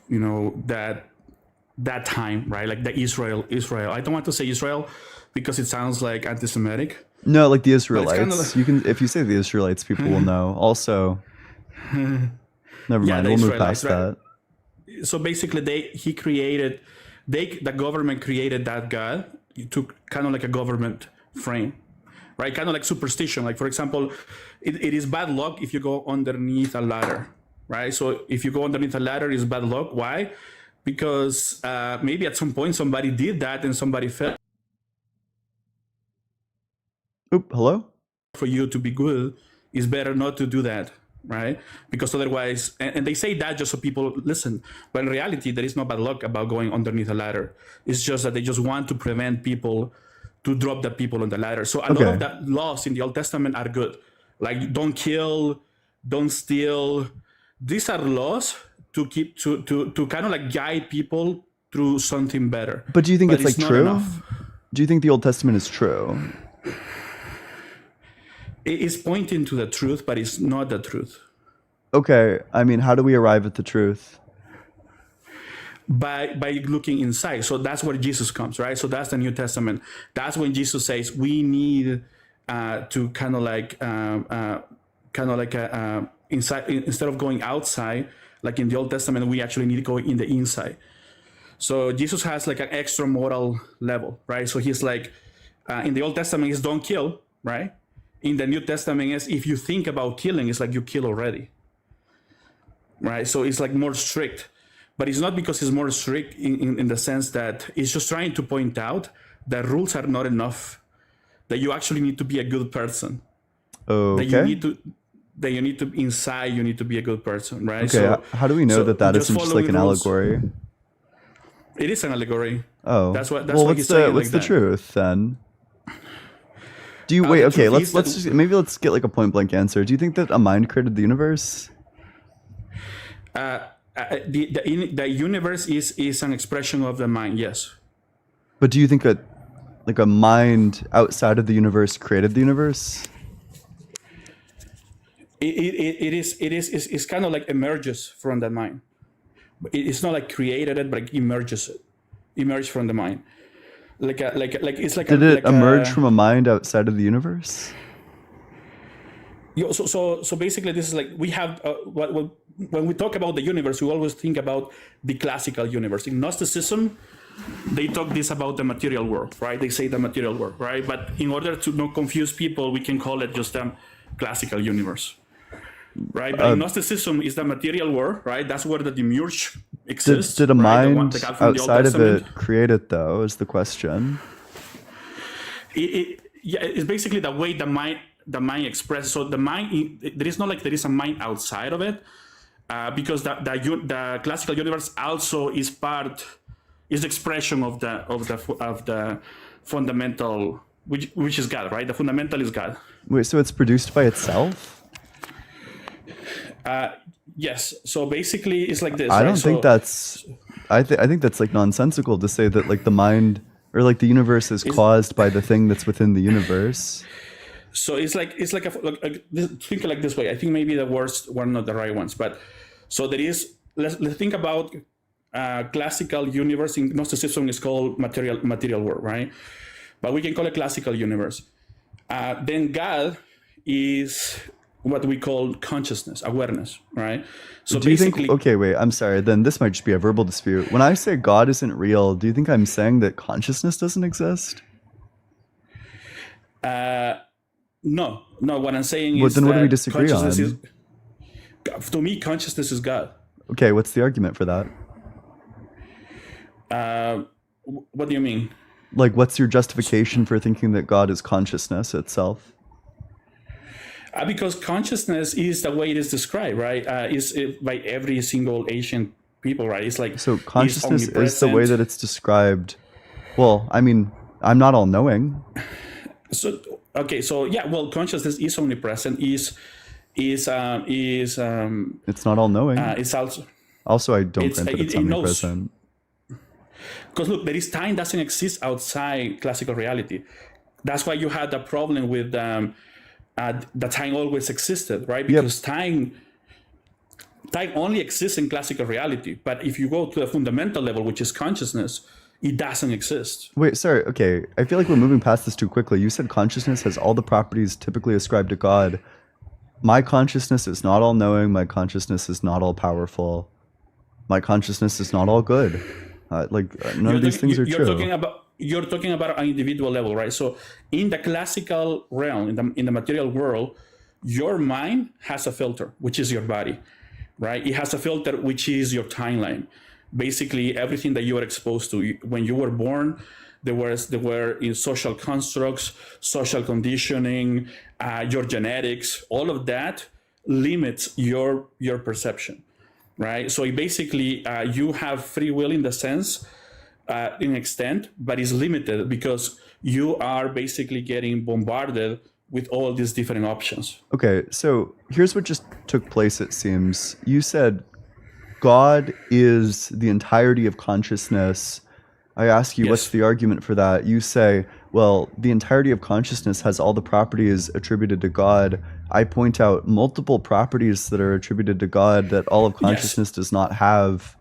that time, right? Like the Israel. I don't want to say Israel because it sounds like anti-Semitic. No, like the Israelites. kind of like- You can, if you say the Israelites, people will know. Also, never Yeah, mind. the We'll move Israelites, past right? that. So basically, the government created that God. It took kind of like a government frame, right? Kind of like superstition. Like, for example, it is bad luck if you go underneath a ladder, right? So if you go underneath a ladder, it's bad luck. Why? Because maybe at some point somebody did that and somebody fell. Oop, hello? For you to be good, it's better not to do that, right? Because otherwise, and they say that just so people listen, but in reality, there is no bad luck about going underneath a ladder. It's just that they just want to prevent people to drop the people on the ladder. So a lot of the laws in the Old Testament are good, like don't kill, don't steal. These are laws to keep to kind of like guide people through something better. But do you think it's like not true? enough. Do you think the Old Testament is true? It is pointing to the truth, but it's not the truth. Okay, I mean, how do we arrive at the truth? By looking inside. So that's where Jesus comes, right? So that's the New Testament. That's when Jesus says we need to kind of like inside, instead of going outside, like in the Old Testament, we actually need to go in the inside. So Jesus has like an extra moral level, right? So he's like, in the Old Testament is don't kill, right? In the New Testament is if you think about killing, it's like you kill already, right? So it's like more strict. But it's not because it's more strict in the sense that it's just trying to point out that rules are not enough, that you actually need to be a good person. Okay. That you need to inside, you need to be a good person, right? Okay, So how do we know that isn't just like an rules. allegory? It is an allegory. Oh. That's what what's he's saying. What's the that. truth then? Do you wait, the okay, truth let's get like a point blank answer. Do you think that a mind created the universe? the universe is an expression of the mind. Yes. But do you think that like a mind outside of the universe created the universe? It's kind of like emerges from the mind. It's not like created it, but it emerged from the mind. Like it's like Did it emerge from a mind outside of the universe? So basically, this is like we have when we talk about the universe, we always think about the classical universe. In Gnosticism, they talk this about the material world, right? They say the material world, right? But in order to not confuse people, we can call it just a classical universe, right? But in Gnosticism is the material world, right? That's where the demiurge exists. Did a right? mind outside of it create it, though, is the question. It's basically the way the mind expresses. So the mind, there is not like there is a mind outside of it, because the classical universe also is expression of the fundamental, which is God, right? The fundamental is God. Wait, so it's produced by itself? Yes. So basically, it's like this. I don't right? think that's. I think that's like nonsensical to say that like the mind or like the universe is caused by the thing that's within the universe. So it's like think like this way. I think maybe the words were not the right ones, but so there is. Let's think about classical universe. In Gnosticism is called material world, right? But we can call it classical universe. Then God is what we call consciousness, awareness, right? So do you think? Okay, wait. I'm sorry. Then this might just be a verbal dispute. When I say God isn't real, do you think I'm saying that consciousness doesn't exist? No. What I'm saying is. Then what do we that disagree on? To me, consciousness is God. Okay, what's the argument for that? What do you mean? Like, what's your justification for thinking that God is consciousness itself? Because consciousness is the way it is described, right? Is by every single ancient people, right? It's like so consciousness is the way that it's described. Well, I mean, I'm not all knowing. So okay, so yeah, well, consciousness is omnipresent. It's not all knowing. It's also I don't grant that it's omnipresent. Because look, there is time doesn't exist outside classical reality. That's why you had the problem with the time always existed, right? Because time only exists in classical reality. But if you go to the fundamental level, which is consciousness, it doesn't exist. Wait, sorry. Okay, I feel like we're moving past this too quickly. You said consciousness has all the properties typically ascribed to God. My consciousness is not all knowing. My consciousness is not all powerful. My consciousness is not all good. None of these things are true. You're talking about an individual level, right? So in the classical realm, in the material world, your mind has a filter, which is your body, right? It has a filter, which is your timeline. Basically, everything that you are exposed to when you were born, there were in social constructs, social conditioning, your genetics, all of that limits your perception, right? So basically, you have free will in the sense, in extent, but it's limited because you are basically getting bombarded with all these different options. Okay, so here's what just took place, it seems. You said God is the entirety of consciousness. I ask you, what's the argument for that? You say, well, the entirety of consciousness has all the properties attributed to God. I point out multiple properties that are attributed to God that all of consciousness does not have.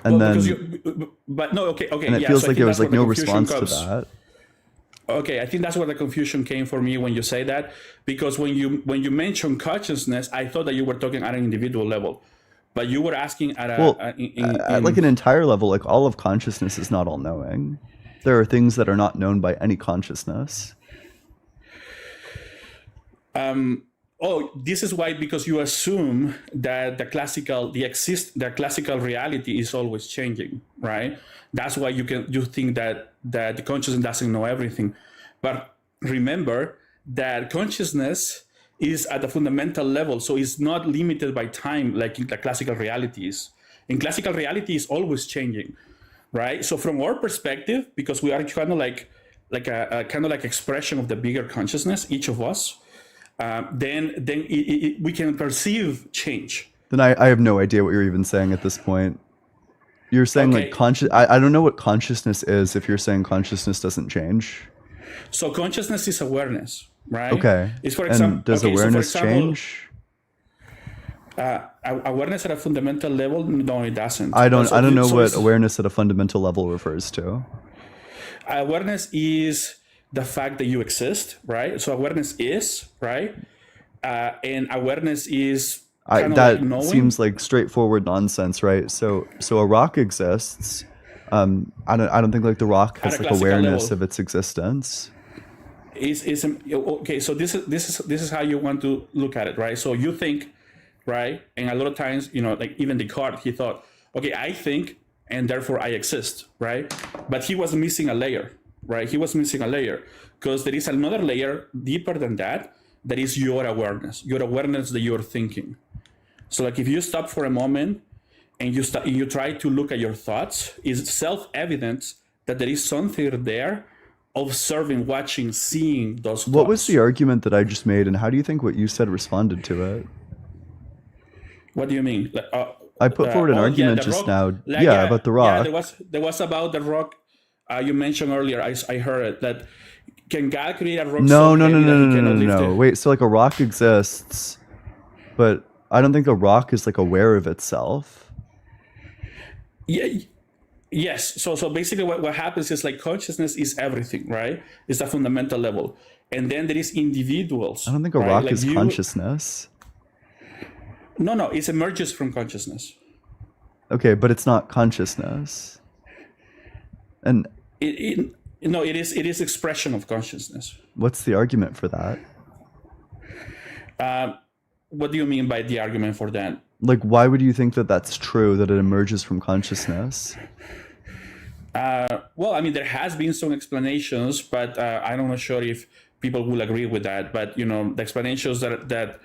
And then, and it feels like there was like no response to that. Okay, I think that's where the confusion came for me when you say that, because when you mention consciousness, I thought that you were talking at an individual level, but you were asking at like an entire level. Like all of consciousness is not all knowing. There are things that are not known by any consciousness. This is why, because you assume that the classical reality is always changing, right? That's why you think that the consciousness doesn't know everything. But remember that consciousness is at the fundamental level, so it's not limited by time like in the classical reality is. In classical reality, is always changing, right? So from our perspective, because we are kind of like expression of the bigger consciousness, each of us. Then we can perceive change. Then I have no idea what you're even saying at this point. You're saying Okay. like I don't know what consciousness is if you're saying consciousness doesn't change. So consciousness is awareness, right? Okay. It's for And example. does Okay, so for awareness example, change? Awareness at a fundamental level, no, it doesn't. I don't know So what it's- awareness at a fundamental level refers to. awareness is the fact that you exist, right? So awareness is, right? And awareness is kind of That like knowing. seems like straightforward nonsense, right? So a rock exists. I don't think like the rock At has a like classical awareness level. of its existence. Is okay. So this is how you want to look at it, right? So you think, right? And a lot of times, like even Descartes, he thought, okay, I think, and therefore I exist, right? But he was missing a layer, right? He was missing a layer because there is another layer deeper than that. That is your awareness that you're thinking. So like if you stop for a moment and you try to look at your thoughts, it's self-evident that there is something there observing, watching, seeing those thoughts. What was the argument that I just made, and how do you think what you said responded to it? What do you mean? I put forward an argument the just rock. now. Like, Yeah, about the rock. Yeah, there was about the rock. You mentioned earlier. I heard it that can God create a rock? No. No. Wait, so like a rock exists, but I don't think a rock is like aware of itself. Yeah. Yes. So basically, what happens is like consciousness is everything, right? It's a fundamental level, and then there is individuals. I don't think a right? rock Like is consciousness. No, it emerges from consciousness. Okay, but it's not consciousness. And It is expression of consciousness. what's the argument for that? What do you mean by the argument for that? Like, why would you think that that's true, that it emerges from consciousness? Well, I mean, there has been some explanations, but I'm not sure if people will agree with that. But the explanations that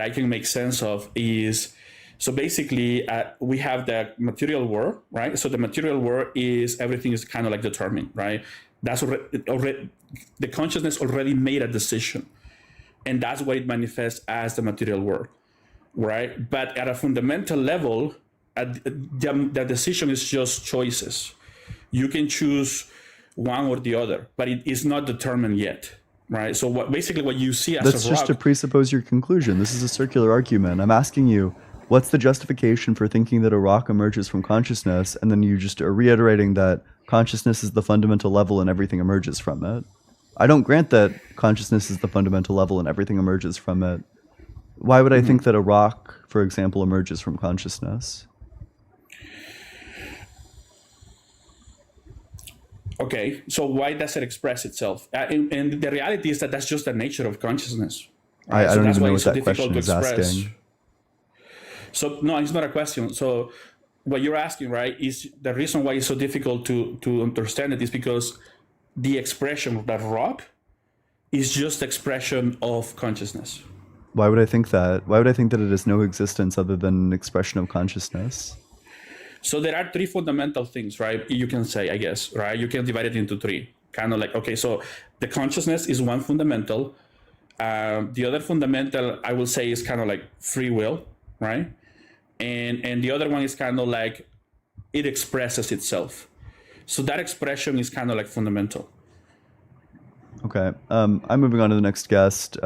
I can make sense of is, so basically we have the material world, right? So the material world is everything is kind of like determined, right? That's already the consciousness already made a decision, and that's what it manifests as the material world, right? But at a fundamental level, the decision is just choices. You can choose one or the other, but it is not determined yet, right? So what you see as That's a rock, just to presuppose your conclusion. This is a circular argument. I'm asking you, what's the justification for thinking that a rock emerges from consciousness, and then you just are reiterating that consciousness is the fundamental level and everything emerges from it? I don't grant that consciousness is the fundamental level and everything emerges from it. Why would I think that a rock, for example, emerges from consciousness? Okay, so why does it express itself? And the reality is that that's just the nature of consciousness. Right? I don't that's even why know it's what so that difficult question to is express. asking. So no, it's not a question. So what you're asking, right, is the reason why it's so difficult to understand it is because the expression of that rock is just expression of consciousness. Why would I think that? Why would I think that it has no existence other than an expression of consciousness? So there are three fundamental things, right? You can say, I guess, right? You can divide it into three. Kind of like, okay, so the consciousness is one fundamental. The other fundamental, I will say, is kind of like free will, right? And the other one is kind of like it expresses itself. So that expression is kind of like fundamental. Okay. I'm moving on to the next guest.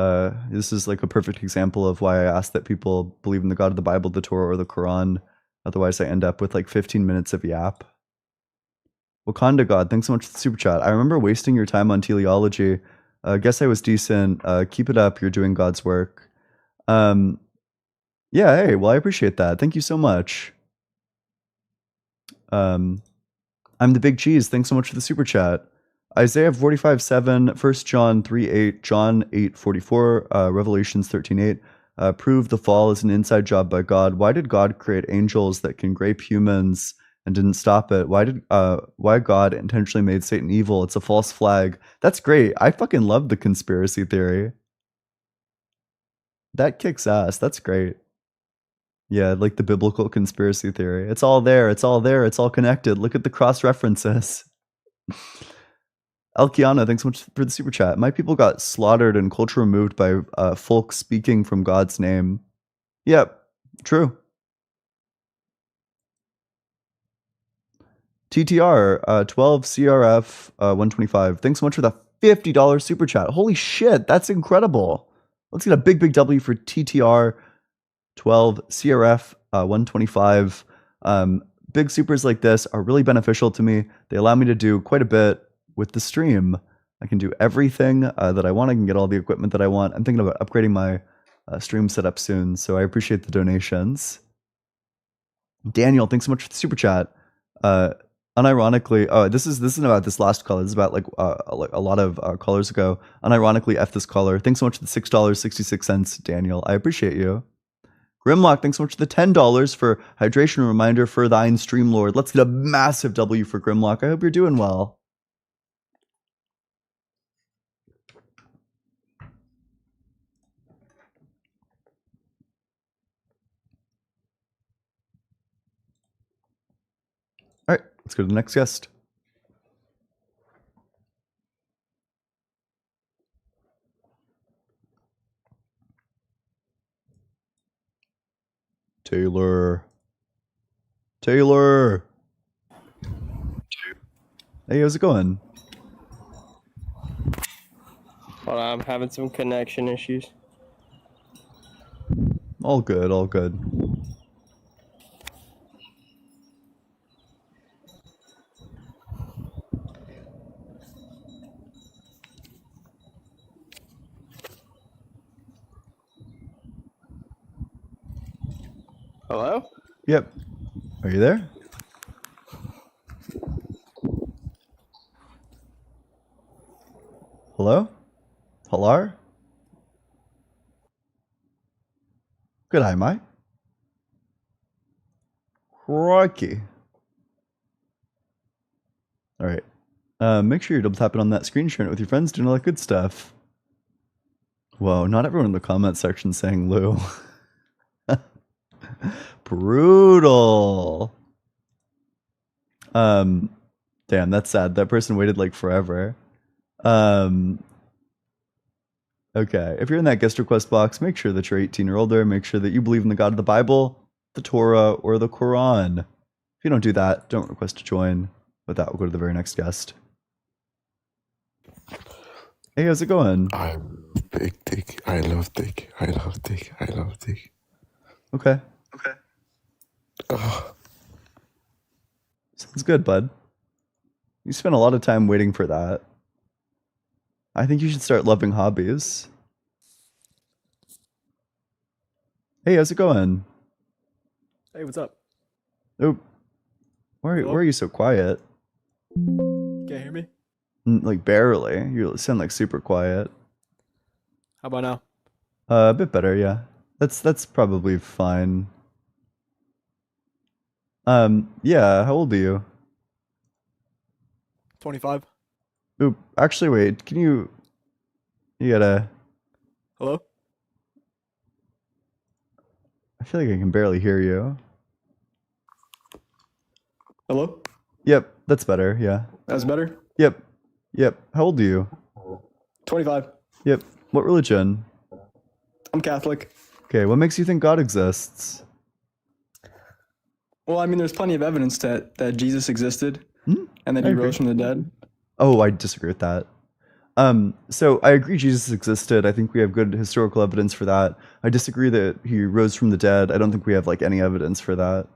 This is like a perfect example of why I asked that people believe in the God of the Bible, the Torah, or the Quran. Otherwise, I end up with like 15 minutes of yap. Wakanda God, thanks so much for the super chat. I remember wasting your time on teleology. Guess I was decent. Keep it up. You're doing God's work. Yeah, hey, well, I appreciate that. Thank you so much. I'm the Big Cheese. Thanks so much for the super chat. Isaiah 45:7, 1 John 3:8, John 8:44, Revelations 13:8. Prove the fall is an inside job by God. Why did God create angels that can grape humans and didn't stop it? Why God intentionally made Satan evil? It's a false flag. That's great. I fucking love the conspiracy theory. That kicks ass. That's great. Yeah, like the biblical conspiracy theory. It's all there. It's all there. It's all connected. Look at the cross references. Elkiana, thanks so much for the super chat. My people got slaughtered and culture removed by folk speaking from God's name. Yep, true. TTR 12 CRF 125. Thanks so much for the $50 super chat. Holy shit, that's incredible. Let's get a big W for TTR 12 CRF 125. Big supers like this are really beneficial to me. They allow me to do quite a bit with the stream. I can do everything that I want. I can get all the equipment that I want. I'm thinking about upgrading my stream setup soon, so I appreciate the donations. Daniel, thanks so much for the super chat. Unironically, this isn't about this last caller. This is about like a lot of callers ago. Unironically, F this caller. Thanks so much for the $6.66, Daniel. I appreciate you. Grimlock, thanks so much for the $10 for hydration reminder for thine stream lord. Let's get a massive W for Grimlock. I hope you're doing well. All right, let's go to the next guest. Taylor. Hey, how's it going? Hold on, I'm having some connection issues. All good, all good. Hello? Yep. Are you there? Hello? Halar? Good, hi, Mike. Crikey. All right. Make sure you're double tapping on that screen, sharing it with your friends, doing all that good stuff. Whoa, not everyone in the comment section saying Lou. Brutal. Damn, that's sad. That person waited like forever. Okay, if you're in that guest request box, make sure that you're 18 or older. Make sure that you believe in the God of the Bible, the Torah, or the Quran. If you don't do that, don't request to join. With that, we'll go to the very next guest. Hey, how's it going? I'm big dick. I love dick. I love dick. I love dick. Okay. Oh, Sounds good, bud. You spent a lot of time waiting for that. I think you should start loving hobbies. Hey, how's it going? Hey, what's up? Oh, why are you so quiet? Can't hear me? Like barely. You sound like super quiet. How about now? A bit better, yeah. That's probably fine. Yeah, how old are you? 25. Oop, actually wait, you gotta... Hello? I feel like I can barely hear you. Hello? Yep, that's better, yeah. That's better? Yep. How old are you? 25. Yep. What religion? I'm Catholic. Okay, what makes you think God exists? Well, I mean, there's plenty of evidence that Jesus existed and that I he agree. rose from the dead. Oh, I disagree with that. So I agree Jesus existed. I think we have good historical evidence for that. I disagree that he rose from the dead. I don't think we have like any evidence for that.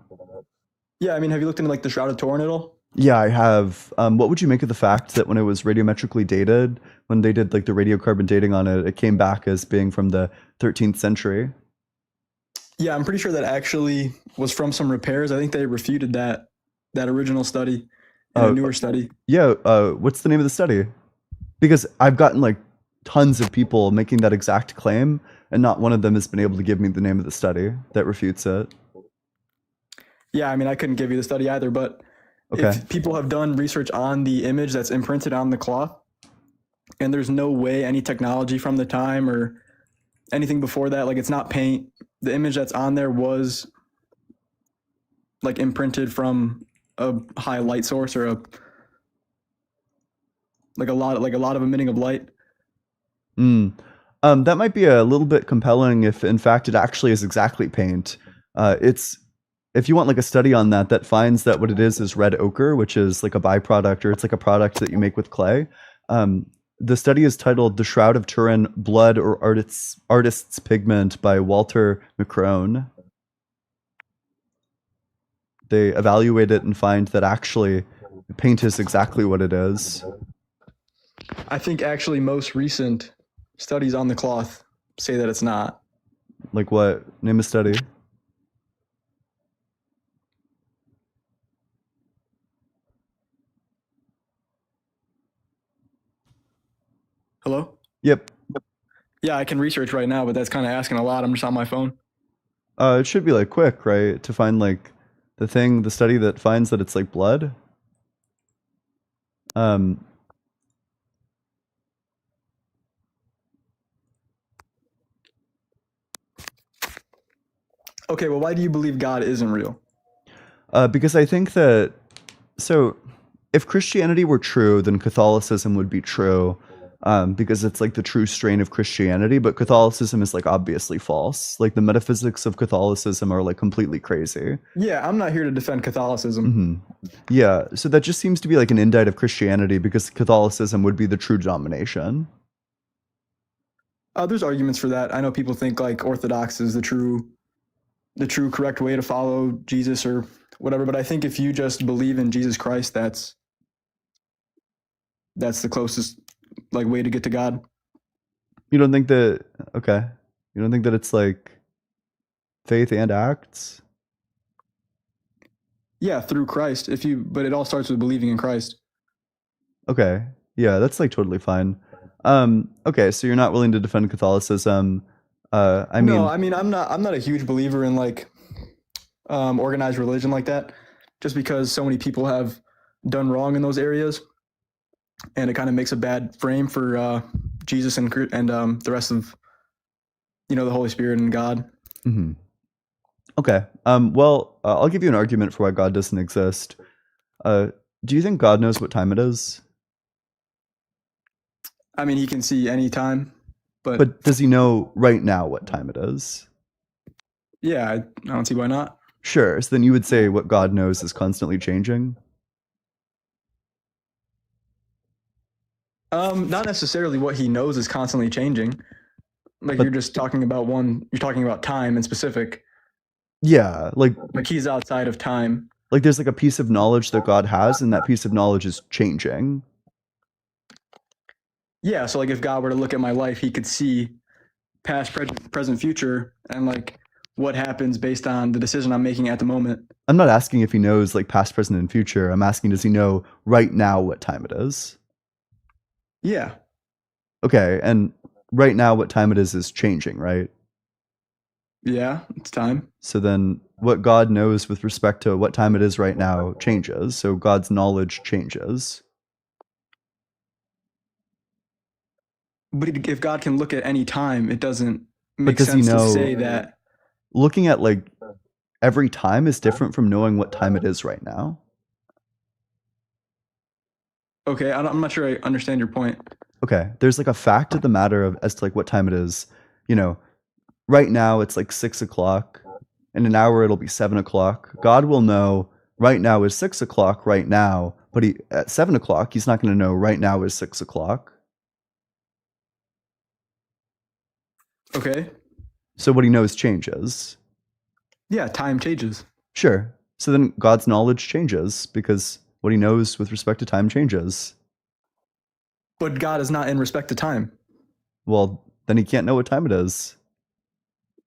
Yeah, I mean, have you looked into like the Shroud of Turin at all? Yeah, I have. What would you make of the fact that when it was radiometrically dated, when they did like the radiocarbon dating on it, it came back as being from the 13th century? Yeah, I'm pretty sure that actually was from some repairs. I think they refuted that original study in a newer study. Yeah, what's the name of the study? Because I've gotten like tons of people making that exact claim, and not one of them has been able to give me the name of the study that refutes it. Yeah, I mean, I couldn't give you the study either, but Okay. if people have done research on the image that's imprinted on the cloth, and there's no way any technology from the time or anything before that, like it's not paint, the image that's on there was like imprinted from a high light source or a lot of emitting of light. That might be a little bit compelling if in fact it actually is exactly paint. It's if you want like a study on that that finds that what it is red ochre, which is like a byproduct, or it's like a product that you make with clay. The study is titled "The Shroud of Turin: Blood or Artist's Pigment" by Walter McCrone. They evaluate it and find that actually paint is exactly what it is. I think actually most recent studies on the cloth say that it's not. Like what? Name a study. Hello? Yep. Yeah, I can research right now, but that's kind of asking a lot. I'm just on my phone. It should be like quick, right? To find like the study that finds that it's like blood. Okay, well, why do you believe God isn't real? Because I think that, so if Christianity were true, then Catholicism would be true, because it's like the true strain of Christianity, but Catholicism is like obviously false. Like the metaphysics of Catholicism are like completely crazy. Yeah, I'm not here to defend Catholicism. Yeah, so that just seems to be like an indictment of Christianity, because Catholicism would be the true denomination. There's arguments for that. I know people think like Orthodox is the true correct way to follow Jesus or whatever, but I think if you just believe in Jesus Christ, that's the closest like way to get to God. You don't think that, okay, you don't think that it's like faith and acts? Yeah, through Christ. But it all starts with believing in Christ. Okay. Yeah, that's like totally fine. Okay, so you're not willing to defend Catholicism. I mean, I'm not a huge believer in like organized religion like that, just because so many people have done wrong in those areas, and it kind of makes a bad frame for Jesus and the rest of the Holy Spirit and God. Mm-hmm. Okay. Well, I'll give you an argument for why God doesn't exist. Do you think God knows what time it is? I mean, he can see any time, but does he know right now what time it is? Yeah, I don't see why not. Sure. So then you would say what God knows is constantly changing? Not necessarily what he knows is constantly changing. Like you're just talking about you're talking about time in specific. Yeah, like he's outside of time. Like there's like a piece of knowledge that God has, and that piece of knowledge is changing. Yeah, so like if God were to look at my life, he could see past, present, future, and like what happens based on the decision I'm making at the moment. I'm not asking if he knows like past, present, and future. I'm asking, does he know right now what time it is? Yeah. Okay, and right now what time it is changing, right? Yeah, it's time. So then what God knows with respect to what time it is right now changes. So God's knowledge changes. But if God can look at any time, it doesn't make sense to say that. Looking at like every time is different from knowing what time it is right now. Okay, I'm not sure I understand your point. Okay, there's like a fact of the matter as to like what time it is. Right now it's like 6 o'clock. In an hour it'll be 7 o'clock. God will know right now is 6 o'clock right now, but at 7 o'clock he's not going to know right now is 6 o'clock. Okay. So what he knows changes. Yeah, time changes. Sure. So then God's knowledge changes because what he knows with respect to time changes. But God is not in respect to time. Well, then he can't know what time it is.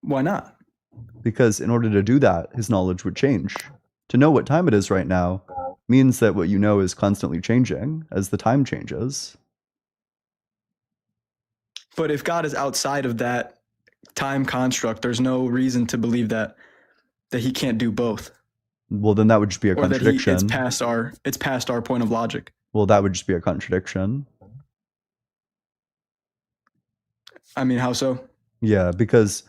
Why not? Because in order to do that, his knowledge would change. To know what time it is right now means that what you know is constantly changing as the time changes. But if God is outside of that time construct, there's no reason to believe that he can't do both. Well, then that would just be a contradiction. It's past our point of logic. Well, that would just be a contradiction. I mean, how so? Yeah, because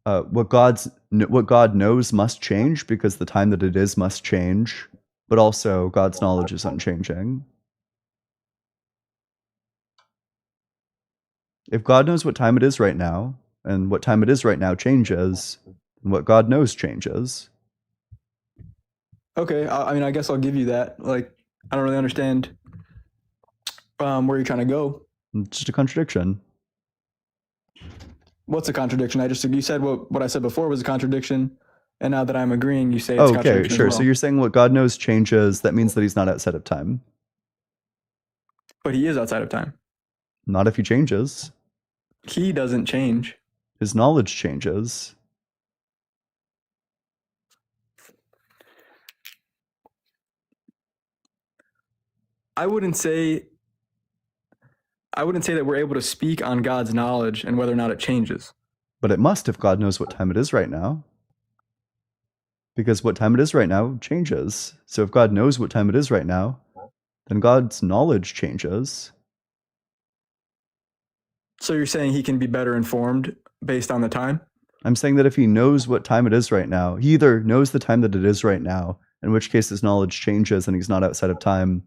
what God knows must change because the time that it is must change, but also God's knowledge is unchanging. If God knows what time it is right now, and what time it is right now changes, and what God knows changes. Okay, I mean, I guess I'll give you that. Like, I don't really understand where you're trying to go. It's just a contradiction. What's a contradiction? You said what I said before was a contradiction, and now that I'm agreeing, you say it's Oh, okay, contradiction sure. as well. So you're saying what God knows changes. That means that he's not outside of time. But he is outside of time. Not if he changes. He doesn't change. His knowledge changes. I wouldn't say that we're able to speak on God's knowledge and whether or not it changes. But it must if God knows what time it is right now. Because what time it is right now changes. So if God knows what time it is right now, then God's knowledge changes. So you're saying he can be better informed based on the time? I'm saying that if he knows what time it is right now, he either knows the time that it is right now, in which case his knowledge changes and he's not outside of time,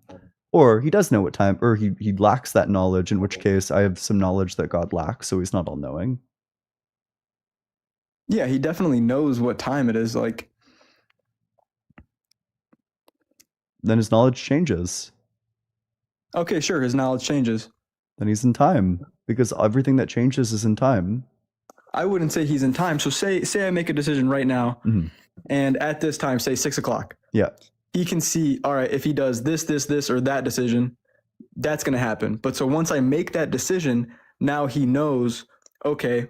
or he does know what time, or he lacks that knowledge, in which case I have some knowledge that God lacks, so he's not all-knowing. Yeah, he definitely knows what time it is. Like, then his knowledge changes. Okay, sure, his knowledge changes. Then he's in time, because everything that changes is in time. I wouldn't say he's in time. So say I make a decision right now, and at this time, say 6 o'clock. Yeah. He can see, all right, if he does this, or that decision, that's going to happen. But so once I make that decision, now he knows, okay,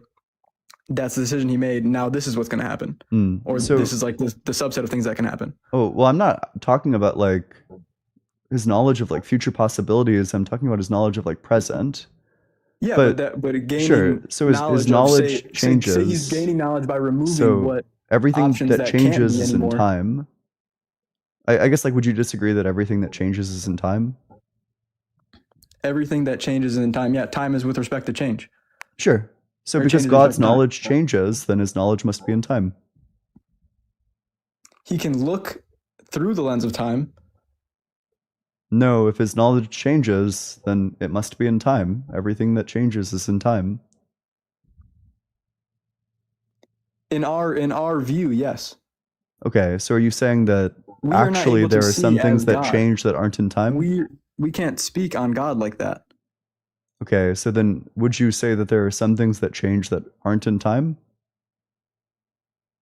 that's the decision he made. Now this is what's going to happen. Or So- this is like the subset of things that can happen. Oh, well, I'm not talking about like his knowledge of like future possibilities. I'm talking about his knowledge of like present. Yeah, But- but gaining sure, so his knowledge, knowledge say changes. he's gaining knowledge by removing So what everything options that that can't changes be is in anymore. time. I guess, like, would you disagree that everything that changes is in time? everything that changes in time. Yeah, time is with respect to change. Sure. So Or because changes God's like time. knowledge changes, then his knowledge must be in time. He can look through the lens of time. No, if his knowledge changes, then it must be in time. Everything that changes is in time. In our view, yes. Okay, so are you saying that We are not actually able to there are some see things as that God. change that aren't in time? We can't speak on God like that. Okay, so then would you say that there are some things that change that aren't in time?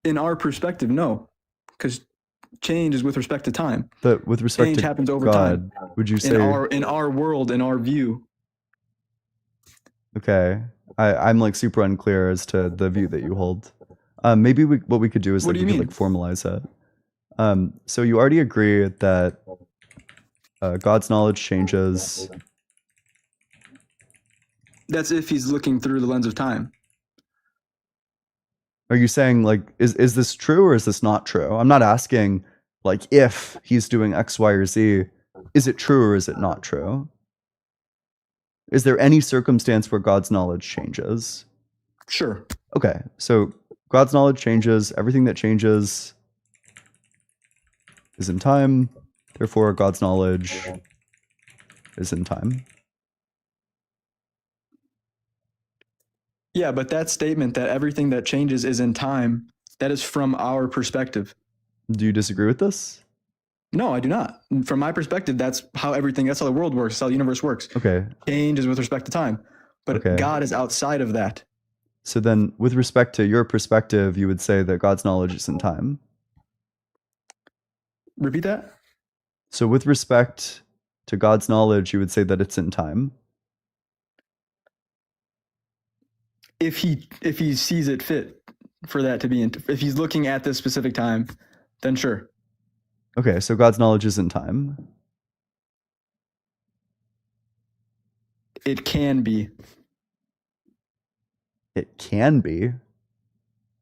In our perspective, no, because change is with respect to time. But with respect Change to happens over God, time. would you say In our world, in our view, okay? I'm like super unclear as to the view that you hold. Maybe what we could do is What like do we you could like formalize it. So you already agree that God's knowledge changes. that's if he's looking through the lens of time. Are you saying like is this true or is this not true? I'm not asking like if he's doing X, Y, or Z. Is it true or is it not true? Is there any circumstance where God's knowledge changes? Sure. Okay, so God's knowledge changes. Everything that changes is in time. Therefore, God's knowledge is in time. Yeah, but that statement that everything that changes is in time, that is from our perspective. Do you disagree with this? No, I do not. From my perspective, that's how the world works, that's how the universe works. Okay, Change is with respect to time. But Okay. God is outside of that. so then with respect to your perspective, you would say that God's knowledge is in time. Repeat that? So with respect to God's knowledge, you would say that it's in time. If he sees it fit for that to be if he's looking at this specific time, then sure. Okay, so God's knowledge is in time. It can be. It can be.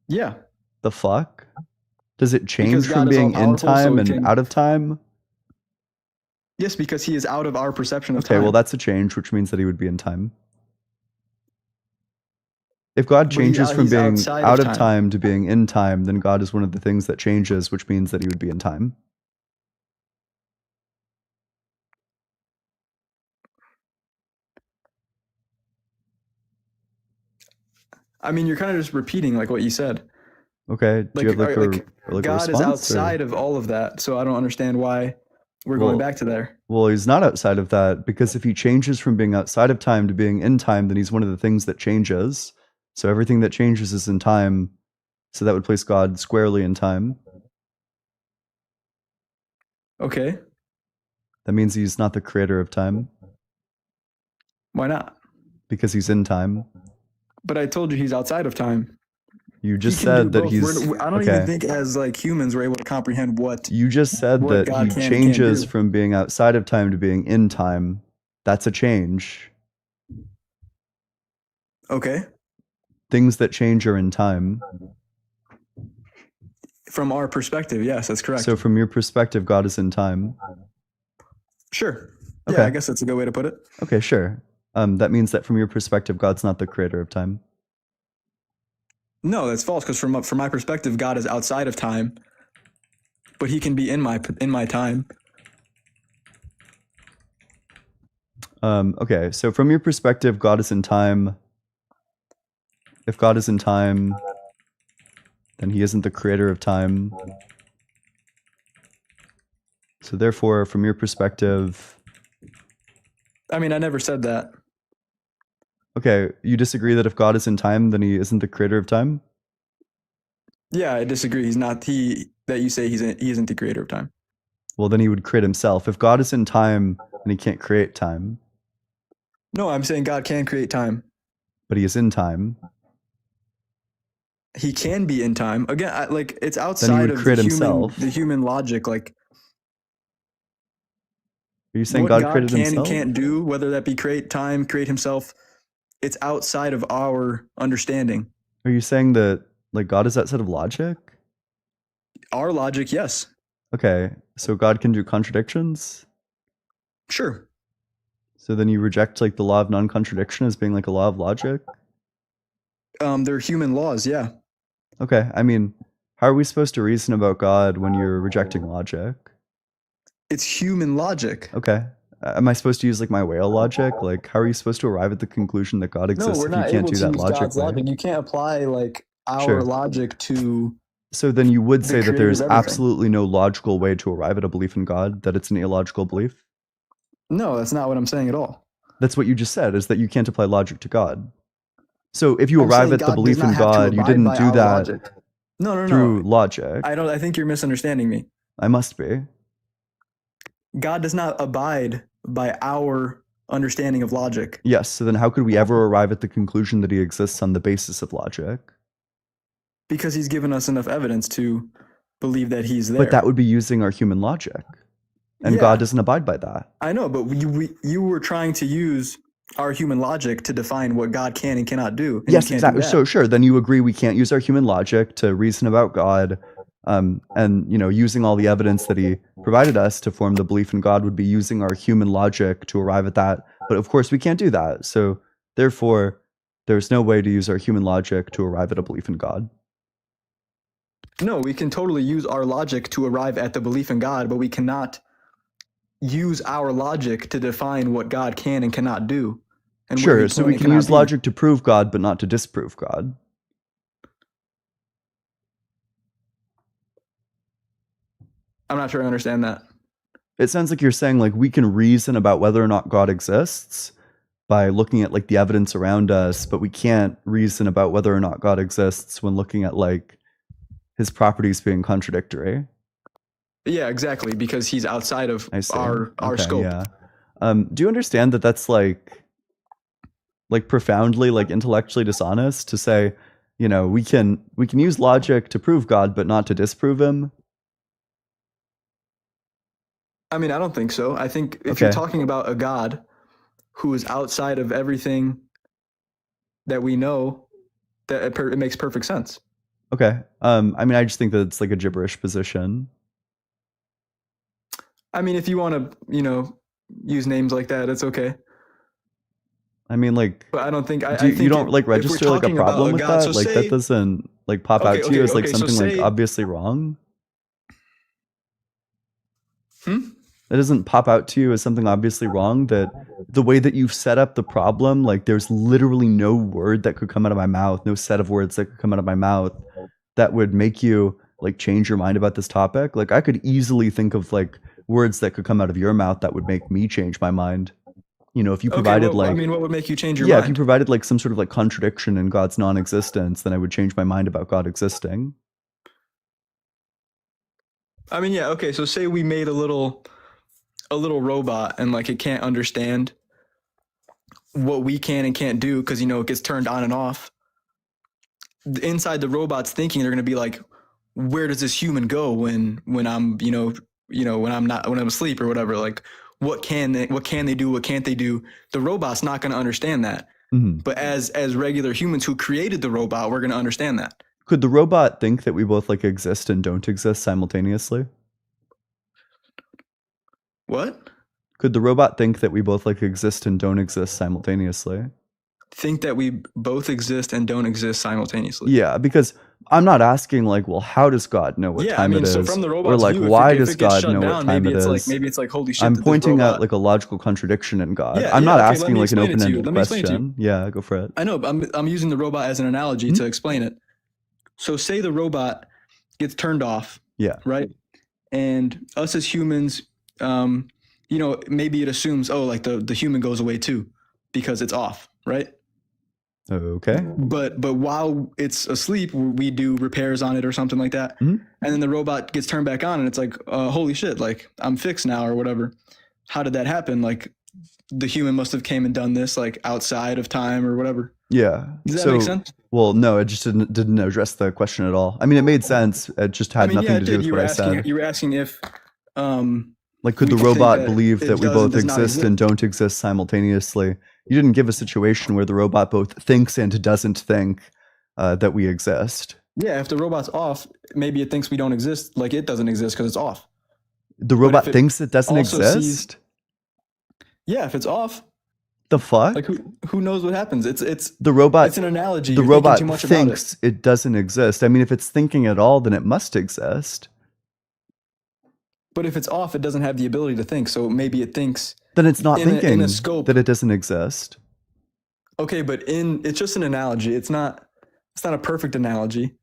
Yeah. The fuck? Does it change Because from God is being in all-powerful, so time it and can- out of time? Yes, because he is out of our perception of Okay, time. well that's a change, which means that he would be in time. If God But changes from he's being outside out of of time. time to being in time, then God is one of the things that changes, which means that he would be in time. I mean, you're kind of just repeating like what you said. Okay. Do you have like a God is response, outside of all of that, so I don't understand why we're going back to there. Well, he's not outside of that, because if he changes from being outside of time to being in time, then he's one of the things that changes. So everything that changes is in time. So that would place God squarely in time. Okay. That means he's not the creator of time. Why not? Because he's in time. But I told you he's outside of time. You just said that he's... I don't even think as like humans we're able to comprehend what... You just said that God he changes from being outside of time to being in time. That's a change. Okay. Things that change are in time. From our perspective, yes, that's correct. So from your perspective, God is in time. Sure. Okay. Yeah, I guess that's a good way to put it. Okay, sure. That means that from your perspective, God's not the creator of time. No, that's false, because from my perspective, God is outside of time, but he can be in my time. Okay, so from your perspective, God is in time. If God is in time, then he isn't the creator of time. So therefore, from your perspective... I mean, I never said that. Okay, you disagree that if God is in time, then he isn't the creator of time? Yeah, I disagree. He's not that you say he isn't the creator of time. Well, then he would create himself. If God is in time, then he can't create time. No, I'm saying God can create time. But he is in time. He can be in time. Again, it's outside of the human logic. Like, are you saying God created himself? What God can and can't do, whether that be create time, create himself, it's outside of our understanding. Are you saying that like God is outside of logic? Our logic, yes. Okay, so God can do contradictions? Sure. So then you reject like the law of non-contradiction as being like a law of logic? They're human laws, yeah. Okay, I mean, how are we supposed to reason about God when you're rejecting logic? It's human logic. Okay. Am I supposed to use like my whale logic? Like, how are you supposed to arrive at the conclusion that God exists if you can't do that logically? You can't apply like our logic to... So then you would say that there's absolutely no logical way to arrive at a belief in God, that it's an illogical belief? No, that's not what I'm saying at all. That's what you just said, is that you can't apply logic to God. So if you arrive at the belief in God, you didn't do that through logic. I think you're misunderstanding me. I must be. God does not abide by our understanding of logic. Yes, so then how could we ever arrive at the conclusion that he exists on the basis of logic? Because he's given us enough evidence to believe that he's there. But that would be using our human logic. And God doesn't abide by that. I know, but you were trying to use our human logic to define what God can and cannot do. And yes, exactly. So sure, then you agree we can't use our human logic to reason about God. And, you know, using all the evidence that he provided us to form the belief in God would be using our human logic to arrive at that. But of course, we can't do that. So therefore, there's no way to use our human logic to arrive at a belief in God. No, we can totally use our logic to arrive at the belief in God, but we cannot use our logic to define what God can and cannot do. And sure, so we can use logic to prove God, but not to disprove God. I'm not sure I understand that. It sounds like you're saying like we can reason about whether or not God exists by looking at like the evidence around us, but we can't reason about whether or not God exists when looking at like his properties being contradictory. Yeah, exactly, because he's outside of our scope. Yeah. Do you understand that that's like profoundly like intellectually dishonest to say, you know, we can use logic to prove God, but not to disprove him? I mean, I don't think so. I think if you're talking about a God who is outside of everything that we know, that it makes perfect sense. Okay. I mean, I just think that it's like a gibberish position. I mean, if you want to, you know, use names like that, it's okay. I mean, like, but I don't think you don't like register like a problem with that. Like that doesn't like pop out to you as like something like obviously wrong. It doesn't pop out to you as something obviously wrong, that the way that you've set up the problem, like there's literally no word that could come out of my mouth, no set of words that could come out of my mouth that would make you like change your mind about this topic? Like I could easily think of like words that could come out of your mouth that would make me change my mind. You know, if you provided I mean, what would make you change your yeah, mind? if you provided like some sort of like contradiction in God's non-existence, then I would change my mind about God existing. I mean, yeah, okay. So say we made a little robot and like it can't understand what we can and can't do because, you know, it gets turned on and off. Inside the robot's thinking, they're going to be like, where does this human go when I'm, when I'm asleep or whatever? Like, what can they do? What can't they do? The robot's not going to understand that. Mm-hmm. But as regular humans who created the robot, we're going to understand that. Could the robot think that we both like exist and don't exist simultaneously? What? Could the robot think that we both like exist and don't exist simultaneously? Think that we both exist and don't exist simultaneously. Yeah, because I'm not asking like, well, how does God know what time it is? So from the robot's or like, view, why if does it gets God shut know down, what time it is? maybe it's like, holy shit. I'm that this pointing robot... out like a logical contradiction in God. Yeah, I'm not okay, asking like an open-ended question. Yeah, go for it. I know, but I'm using the robot as an analogy to explain it. So say the robot gets turned off. Yeah. Right. And us as humans, maybe it assumes, oh, like the human goes away too, because it's off, right? Okay. But while it's asleep, we do repairs on it or something like that. Mm-hmm. And then the robot gets turned back on and it's like, holy shit, like I'm fixed now or whatever. How did that happen? Like the human must have came and done this like outside of time or whatever. Yeah. Does that make sense? Well, no, it just didn't address the question at all. I mean, it made sense. It just had nothing to do with what I said. You were asking if like, could the robot believe that we both exist and don't exist simultaneously? You didn't give a situation where the robot both thinks and doesn't think that we exist. Yeah, if the robot's off, maybe it thinks we don't exist, like it doesn't exist because it's off. The robot thinks it doesn't exist? Yeah, if it's off. The fuck? Like who knows what happens? It's the robot. It's an analogy. The robot thinks it. It doesn't exist. I mean, if it's thinking at all, then it must exist. But if it's off, it doesn't have the ability to think. So maybe it thinks. Then it's not thinking in a scope that it doesn't exist. Okay, but it's just an analogy. It's not a perfect analogy.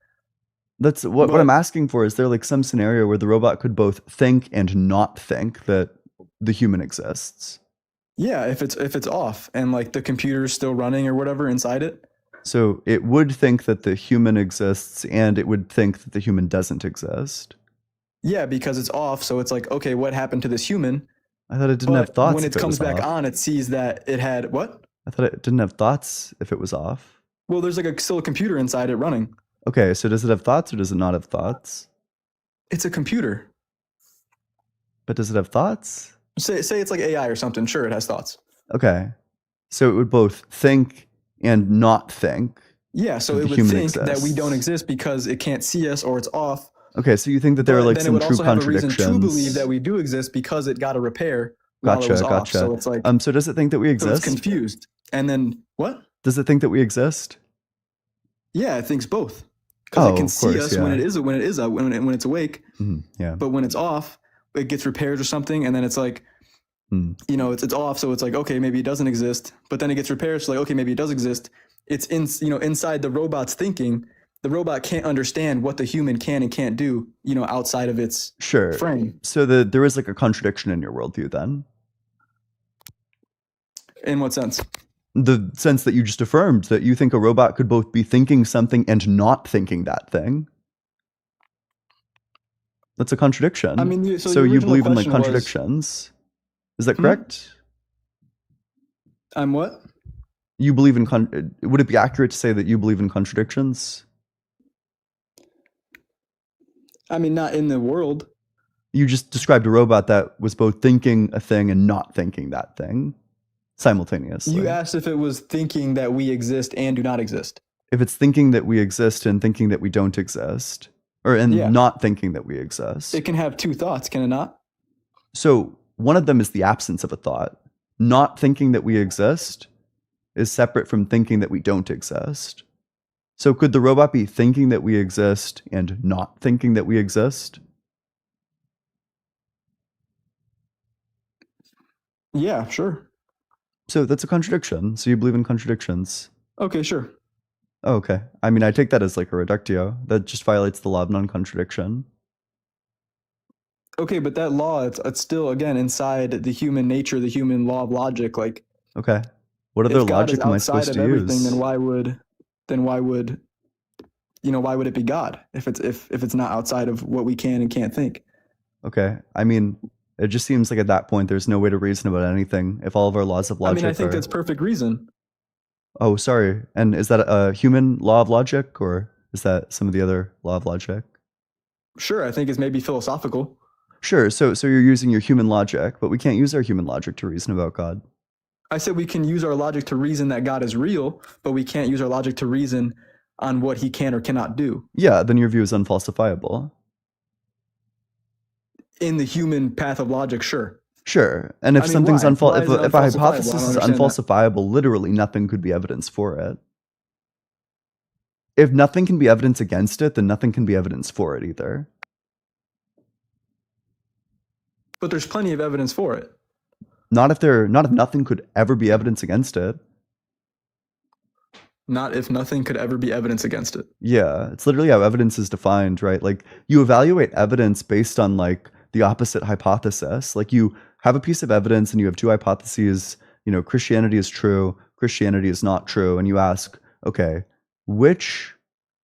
That's what I'm asking for. Is there like some scenario where the robot could both think and not think that the human exists? Yeah, if it's off and like the computer's still running or whatever inside it. So it would think that the human exists and it would think that the human doesn't exist. Yeah, because it's off. So it's like, okay, what happened to this human? I thought it didn't have thoughts. When it comes back on, it sees that it had what? I thought it didn't have thoughts if it was off. Well, there's like still a computer inside it running. Okay, so does it have thoughts or does it not have thoughts? It's a computer. But does it have thoughts? Say it's like AI or something. Sure, it has thoughts. Okay. So it would both think and not think. Yeah, so it would think that we don't exist because it can't see us or it's off. Okay, so you think that there are like some true contradictions. Then it would also have a reason to believe that we do exist because it got a repair while it was off. So it's like, so does it think that we exist? So it's confused. And then what? Does it think that we exist? Yeah, it thinks both. Because it can see us when it's awake. Mm-hmm, yeah. But when it's off, it gets repaired or something, and then it's like, it's off. So it's like, okay, maybe it doesn't exist. But then it gets repaired. So like, okay, maybe it does exist. It's inside the robot's thinking. The robot can't understand what the human can and can't do, outside of its frame. So there is like a contradiction in your worldview then. In what sense? The sense that you just affirmed that you think a robot could both be thinking something and not thinking that thing. That's a contradiction. I mean, so you believe in like contradictions. Is that correct? I'm what? You believe in would it be accurate to say that you believe in contradictions? I mean, not in the world. You just described a robot that was both thinking a thing and not thinking that thing simultaneously. You asked if it was thinking that we exist and do not exist. If it's thinking that we exist and thinking that we don't exist, not thinking that we exist. It can have two thoughts, can it not? So one of them is the absence of a thought. Not thinking that we exist is separate from thinking that we don't exist. So could the robot be thinking that we exist and not thinking that we exist? Yeah, sure. So that's a contradiction. So you believe in contradictions. Okay, sure. Oh, okay. I mean, I take that as like a reductio. That just violates the law of non-contradiction. Okay, but that law, it's still, again, inside the human nature, the human law of logic. Like, okay, what other if God logic is am I outside supposed of to everything, use? then why would it be God if it's not outside of what we can and can't think? Okay, I mean, it just seems like at that point there's no way to reason about anything if all of our laws of logic I think are... that's perfect reason. Oh, sorry. And is that a human law of logic, or is that some of the other law of logic? Sure, I think it's maybe philosophical. Sure, so you're using your human logic, but we can't use our human logic to reason about God. I said we can use our logic to reason that God is real, but we can't use our logic to reason on what he can or cannot do. Yeah, then your view is unfalsifiable. In the human path of logic, sure. Sure, and if I mean, something's why? Why is it if a unfalsifiable? hypothesis I is don't understand that. unfalsifiable, literally nothing could be evidence for it. If nothing can be evidence against it, then nothing can be evidence for it either. But there's plenty of evidence for it. Not if nothing could ever be evidence against it. Not if nothing could ever be evidence against it. Yeah, it's literally how evidence is defined, right? Like, you evaluate evidence based on like the opposite hypothesis. Like, you have a piece of evidence and you have two hypotheses, Christianity is true, Christianity is not true, and you ask, okay, which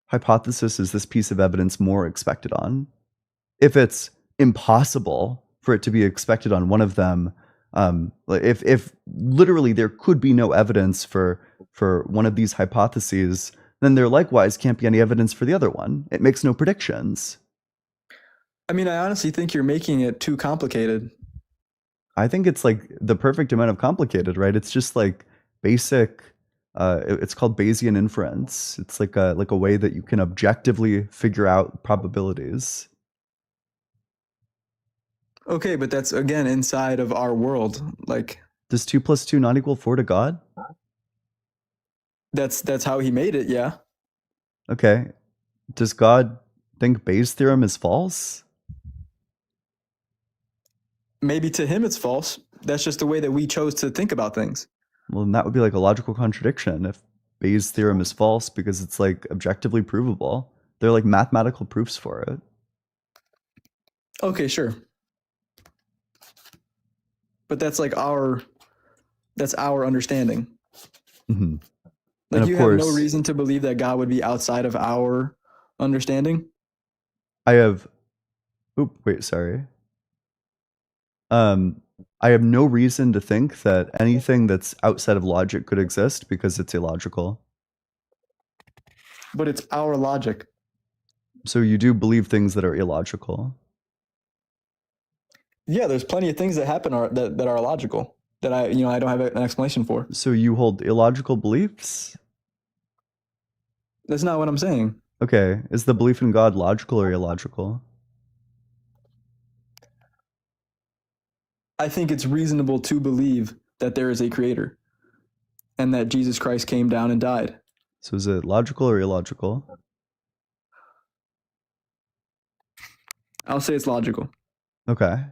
hypothesis is this piece of evidence more expected on? If it's impossible for it to be expected on one of them, if literally there could be no evidence for one of these hypotheses, then there likewise can't be any evidence for the other one. It makes no predictions. I mean, I honestly think you're making it too complicated. I think it's like the perfect amount of complicated, right? It's just like basic. It's called Bayesian inference. It's like a way that you can objectively figure out probabilities. Okay, but that's again inside of our world. Like, does 2 + 2 not equal 4 to God? That's how he made it, yeah. Okay. Does God think Bayes' theorem is false? Maybe to him it's false. That's just the way that we chose to think about things. Well, then that would be like a logical contradiction if Bayes' theorem is false because it's like objectively provable. They're like mathematical proofs for it. Okay, sure. But that's like our understanding. Mm-hmm. Like, you have no reason to believe that God would be outside of our understanding? I have no reason to think that anything that's outside of logic could exist because it's illogical. But it's our logic. So you do believe things that are illogical? Yeah, there's plenty of things that happen that are logical that I don't have an explanation for. So you hold illogical beliefs? That's not what I'm saying. Okay, is the belief in God logical or illogical? I think it's reasonable to believe that there is a creator and that Jesus Christ came down and died. So is it logical or illogical? I'll say it's logical. Okay.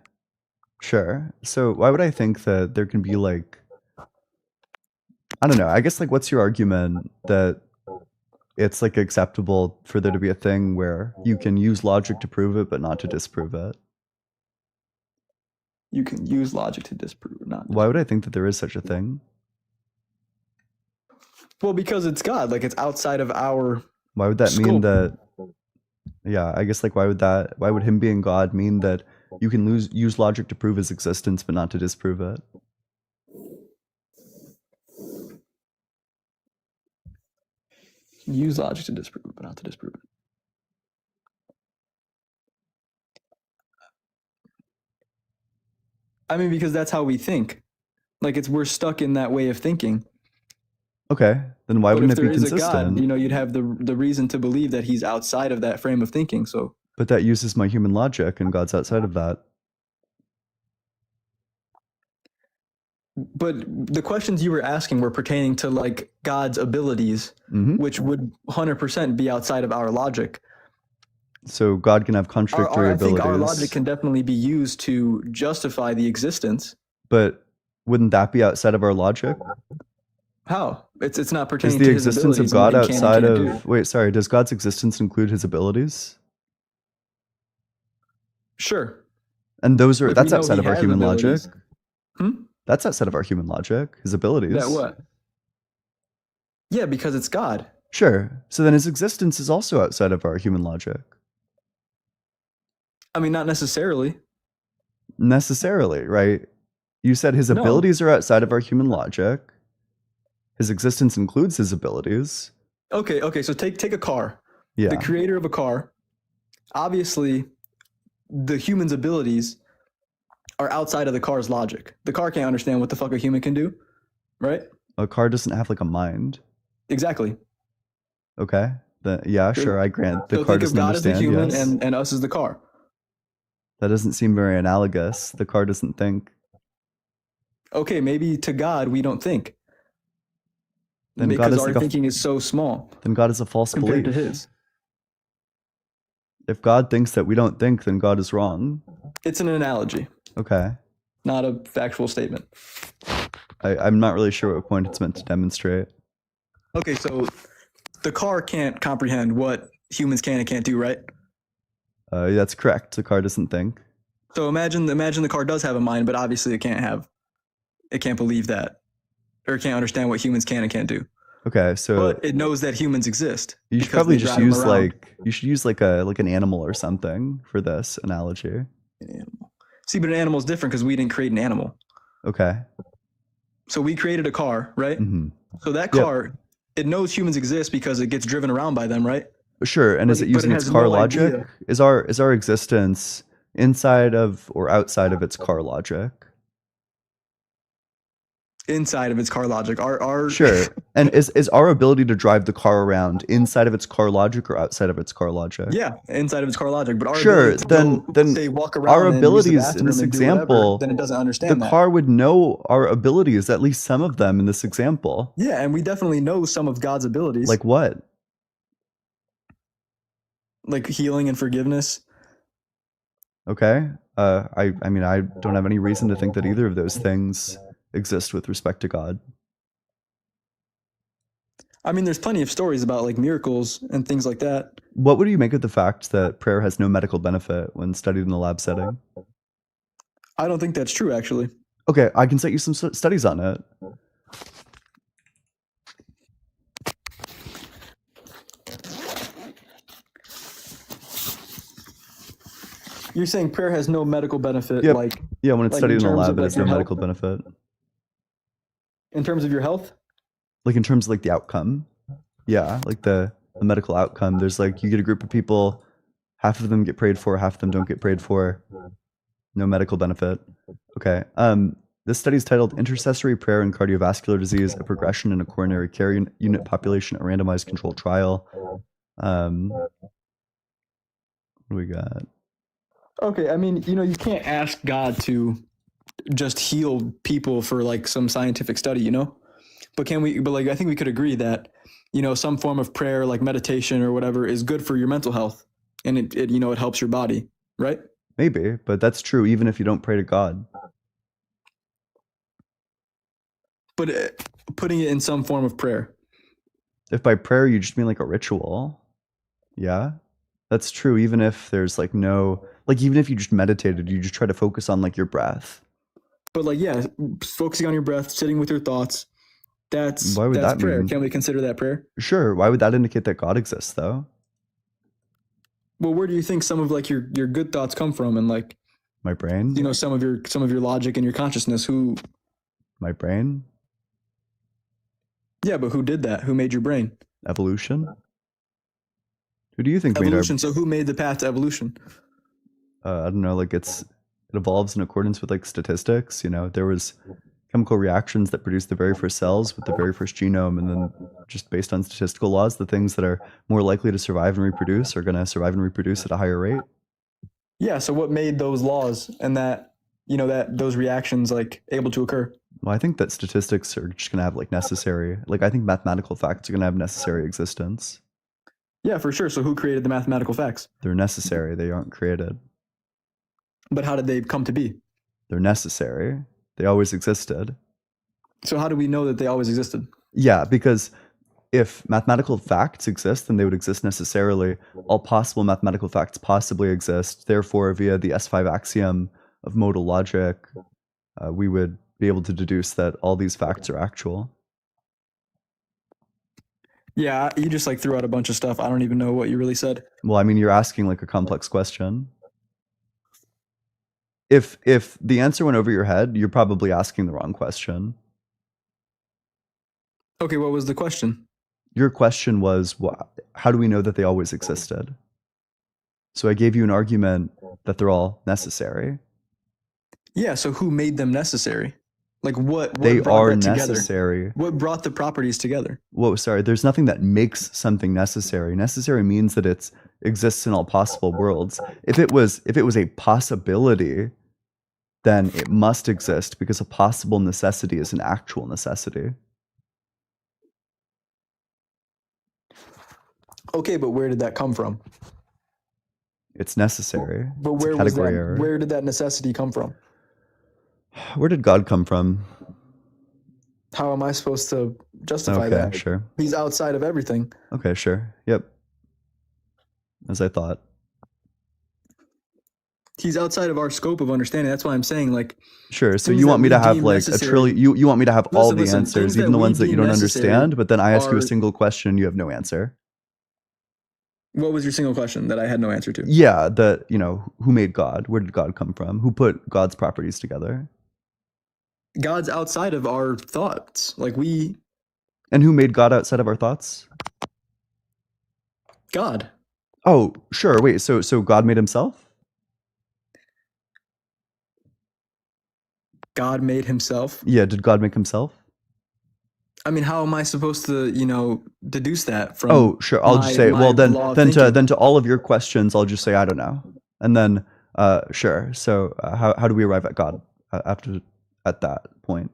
Sure. So why would I think that there can be like, I don't know, I guess like what's your argument that it's like acceptable for there to be a thing where you can use logic to prove it but not to disprove it? You can use logic to disprove it, not disprove. Why would I think that there is such a thing? Well, because it's God. Like, it's outside of our Why would that scope. mean that? Yeah, I guess like why would him being God mean that you can use logic to prove his existence but not to disprove it? Use logic to disprove it, but not to disprove it. I mean, because that's how we think. Like, we're stuck in that way of thinking. Okay, then why wouldn't it be consistent? But if there is a God, you'd have the reason to believe that he's outside of that frame of thinking. So, but that uses my human logic, and God's outside of that. But the questions you were asking were pertaining to like God's abilities, which would 100% be outside of our logic. So God can have contradictory abilities. I think our logic can definitely be used to justify the existence. But wouldn't that be outside of our logic? How? It's not Is pertaining the to his existence of abilities and what God he can and outside can't of... do. Wait, sorry. Does God's existence include his abilities? Sure. And those are... If we That's know outside he of our has human logic. abilities. Hmm? That's outside of our human logic. His abilities. That what? Yeah, because it's God. Sure. So then his existence is also outside of our human logic. I mean, not necessarily. Necessarily, right? You said his No. abilities are outside of our human logic. His existence includes his abilities. Okay. So take a car. Yeah. The creator of a car. Obviously, the human's abilities are outside of the car's logic. The car can't understand what the fuck a human can do, right? A car doesn't have like a mind. Exactly. Okay. Yeah, sure. I grant the So car think of doesn't God as the understand. human Yes. and us as the car. That doesn't seem very analogous. The car doesn't think. Okay, maybe to God we don't think. Then God because is our like a, thinking is so small then God is a false compared belief. to his. If God thinks that we don't think, then God is wrong. It's an analogy, Okay. not a factual statement. I'm not really sure what point it's meant to demonstrate. Okay, so the car can't comprehend what humans can and can't do, right? That's correct. The car doesn't think. So imagine the car does have a mind, but obviously it can't believe that, or it can't understand what humans can and can't do. Okay, so But it knows that humans exist. you should because probably they just drive 'em use around. you should use like an animal or something for this analogy. See, but an animal is different because we didn't create an animal. Okay. So we created a car, right? Mm-hmm. So that Yep. car, it knows humans exist because it gets driven around by them, right? Sure. And is But- it but using it its has car no logic? idea. Is our existence inside of or outside of its car logic? Inside of its car logic. Our Sure. And is our ability to drive the car around inside of its car logic or outside of its car logic? Yeah, inside of its car logic. But our Sure, ability to then- go, then say walk around our and use the abilities in bathroom this and do whatever, example, then it doesn't The understand that. car would know our abilities, at least some of them in this example. Yeah, and we definitely know some of God's abilities, Like what? like healing and forgiveness. Okay. I mean, I don't have any reason to think that either of those things exist with respect to God. I mean, there's plenty of stories about like miracles and things like that. What would you make of the fact that prayer has no medical benefit when studied in a lab setting? I don't think that's true, actually. Okay, I can set you some studies on it. You're saying prayer has no medical benefit, Yep. like Yeah, when it's like, studied in in a terms lab, of, it like, has no your health? medical benefit. in terms of your health? Like in terms of like the outcome. Yeah, like the medical outcome. There's like you get a group of people, half of them get prayed for, half of them don't get prayed for. No medical benefit. Okay. This study is titled Intercessory Prayer and Cardiovascular Disease, a Progression in a Coronary Care Unit Population, a Randomized Controlled Trial. What do we got? Okay, I mean, you can't ask God to just heal people for like some scientific study, But like I think we could agree that, some form of prayer like meditation or whatever is good for your mental health and it helps your body, right? Maybe, but that's true even if you don't pray to God. But putting it in some form of prayer. If by prayer you just mean like a ritual, yeah, that's true. Even if there's like no, like even if you just meditated, you just try to focus on like your breath. But like, yeah, focusing on your breath, sitting with your thoughts, that's Why would that prayer. mean? Can we consider that prayer? Sure. Why would that indicate that God exists though? Well, where do you think some of like your good thoughts come from, and like My brain? some of your logic and your consciousness? My brain? Yeah, but who did that? Who made your brain? Evolution? Who do you think Evolution. made So who made the path to evolution? I don't know, like it evolves in accordance with like statistics. There was chemical reactions that produced the very first cells with the very first genome, and then just based on statistical laws, the things that are more likely to survive and reproduce are going to survive and reproduce at a higher rate. Yeah. So what made those laws and that those reactions like able to occur? Well, I think that statistics are just going to have like necessary, like I think mathematical facts are going to have necessary existence. Yeah, for sure. So who created the mathematical facts? They're necessary. They aren't created. But how did they come to be? They're necessary. They always existed. So how do we know that they always existed? Yeah, because if mathematical facts exist, then they would exist necessarily. All possible mathematical facts possibly exist. Therefore, via the S5 axiom of modal logic, we would be able to deduce that all these facts are actual. Yeah, you just like threw out a bunch of stuff. I don't even know what you really said. Well, I mean, you're asking like a complex question. If the answer went over your head, you're probably asking the wrong question. Okay, what was the question? Your question was, how do we know that they always existed? So I gave you an argument that they're all necessary. Yeah, so who made them necessary? Like what They brought are that together? necessary. What brought the properties together? Whoa, sorry. There's nothing that makes something necessary. Necessary means that it exists in all possible worlds. If it was a possibility, then it must exist because a possible necessity is an actual necessity. Okay, but where did that come from? It's necessary. But It's a where was that? category error. Where did that necessity come from? Where did God come from? How am I supposed to justify that? Okay, sure. He's outside of everything. Okay, sure. Yep. As I thought. He's outside of our scope of understanding. That's why I'm saying, like, Sure. So things you that want me we to have deem like necessary- a trillion? You want me to have all the Listen, answers, things even the that we ones that you deem don't necessary understand? But then I ask you a are- single question, you have no answer. What was your single question that I had no answer to? Yeah, who made God? Where did God come from? Who put God's properties together? God's outside of our thoughts. Like And who made God outside of our thoughts? God. Oh, sure. Wait, so God made himself? God made himself. Yeah, did God make himself? I mean, how am I supposed to, deduce that from? Oh, sure. I'll just say, well, then law of then thinking? to all of your questions, I'll just say I don't know. And then sure. So how do we arrive at God at that point?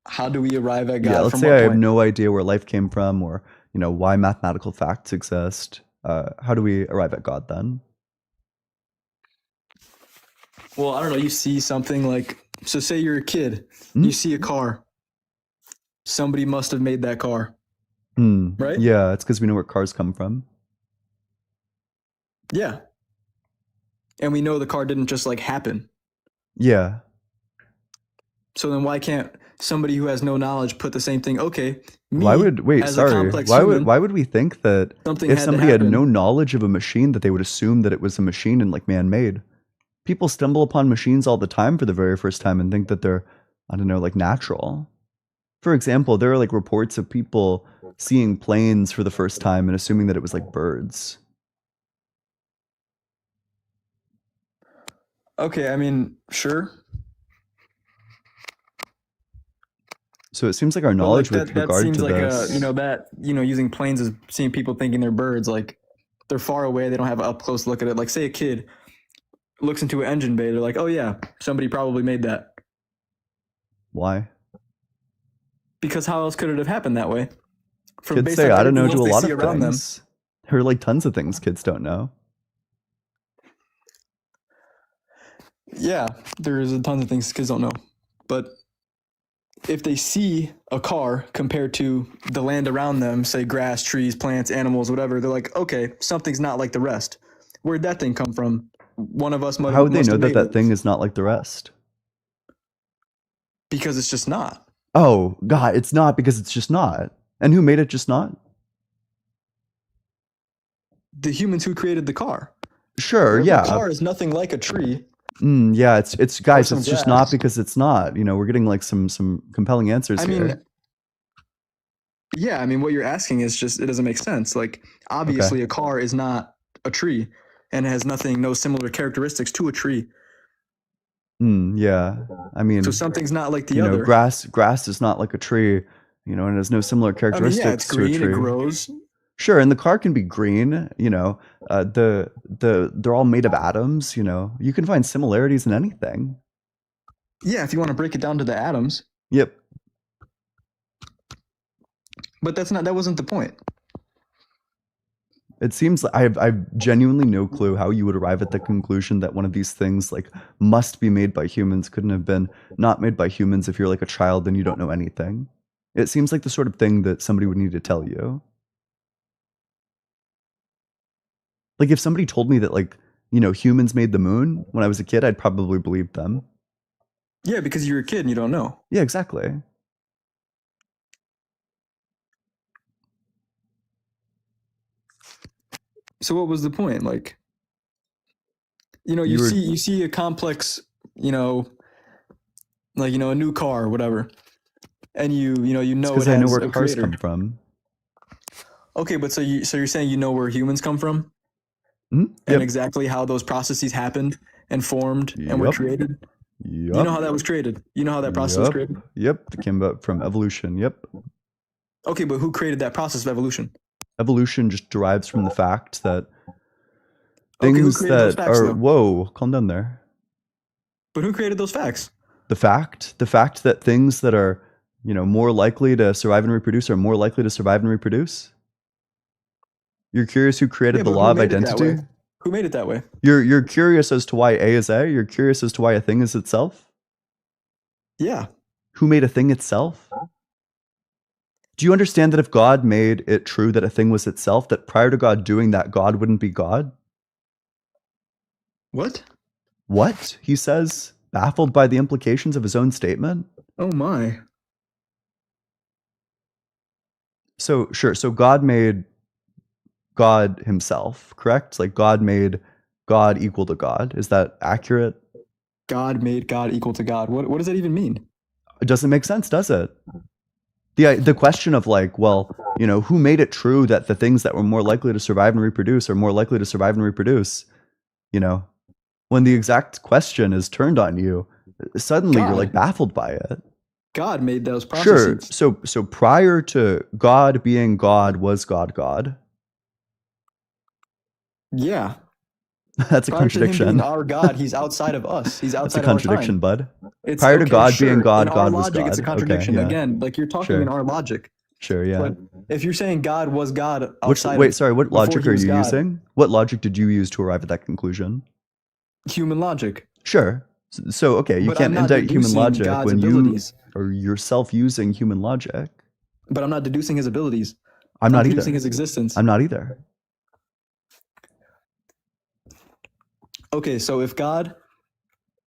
How do we arrive at God? Yeah, let's from say what I have point? no idea where life came from, or why mathematical facts exist. How do we arrive at God then? Well, I don't know. You see something like, so say you're a kid, Hmm? you see a car. Somebody must have made that car, right? Yeah, it's because we know where cars come from. Yeah. And we know the car didn't just like happen. Yeah. So then why can't somebody who has no knowledge put the same thing? Okay, me Why would as a complex human, why would we think that something if had to somebody had happen. no knowledge of a machine that they would assume that it was a machine and like man-made? People stumble upon machines all the time for the very first time and think that they're, I don't know, like natural. For example, there are like reports of people seeing planes for the first time and assuming that it was like birds. Okay, I mean, sure. So it seems like our But knowledge like with that regard seems to like this. using planes as seeing people thinking they're birds, like they're far away, they don't have an up close look at it. Like say a kid looks into an engine bay, they're like, oh yeah, somebody probably made that. Why? Because how else could it have happened that way? Kids based say, on I don't know, everything do a else lot they of see around them. things. There are like tons of things kids don't know. Yeah, there's a ton of things kids don't know. But if they see a car compared to the land around them, say grass, trees, plants, animals, whatever, they're like, okay, something's not like the rest. Where'd that thing come from? One of us How would they must know have that made that it. thing is not like the rest? Because it's just not. Oh, God, it's not because it's just not. And who made it just not? The humans who created the car. Sure, The yeah. car is nothing like a tree. Yeah, it's guys, some it's just grass. not because it's not. We're getting like some compelling answers I here. mean, yeah, I mean, what you're asking is just, it doesn't make sense. Like, obviously, a car is not a tree and it has no similar characteristics to a tree. Yeah. I mean, So something's not like the other. grass is not like a tree, and it has no similar I mean, characteristics yeah, it's to a green, tree. it grows. Sure, and the car can be green, they're all made of atoms, you can find similarities in anything. Yeah, if you want to break it down to the atoms. Yep. But that wasn't the point. It seems like I've genuinely no clue how you would arrive at the conclusion that one of these things like must be made by humans couldn't have been not made by humans if you're like a child and you don't know anything. It seems like the sort of thing that somebody would need to tell you. Like if somebody told me that like, you know, humans made the moon when I was a kid, I'd probably believe them. Yeah, because you're a kid and you don't know. Yeah, exactly. So what was the point? Like, you know, you see a complex, you know, like, you know, a new car or whatever, and you know it because has I know where a cars creator. come from. Okay, but so you're saying you know where humans come from, Mm-hmm. and exactly how those processes happened and formed and were created. Yep. You know how that was created. You know how that process was created. Yep, it came about from evolution. Yep. Okay, but who created that process of evolution? Evolution just derives from the fact that things that facts, are whoa, calm down there. But who created those facts? The fact that things that are, you know, more likely to survive and reproduce are more likely to survive and reproduce. You're curious who created the law of identity? Who made it that way? You're curious as to why A is A? You're curious as to why a thing is itself? Yeah. Who made a thing itself? Do you understand that if God made it true that a thing was itself, that prior to God doing that, God wouldn't be God? What? What? He says, baffled by the implications of his own statement. Oh my. So, sure. So God made God himself, correct? Like God made God equal to God. Is that accurate? God made God equal to God. What does that even mean? It doesn't make sense, does it? The question of like, well, you know, who made it true that the things that were more likely to survive and reproduce are more likely to survive and reproduce? You know, when the exact question is turned on you, suddenly you're like baffled by it. God made those processes. Sure. So prior to God being God, was God God? Yeah. That's a contradiction. To him being our God, he's outside of us. He's outside of our time. That's a contradiction, bud. It's, prior to God being God, in God our was logic, God. It's a contradiction. Okay, yeah. Again, like you're talking in our logic. Sure, yeah. But if you're saying God was God outside what logic are you using? What logic did you use to arrive at that conclusion? Human logic. Sure. So okay, you can't indict human logic God's when abilities. you are yourself using human logic. But I'm not deducing his abilities. I'm not deducing either. His existence. I'm not either. Okay, so if God,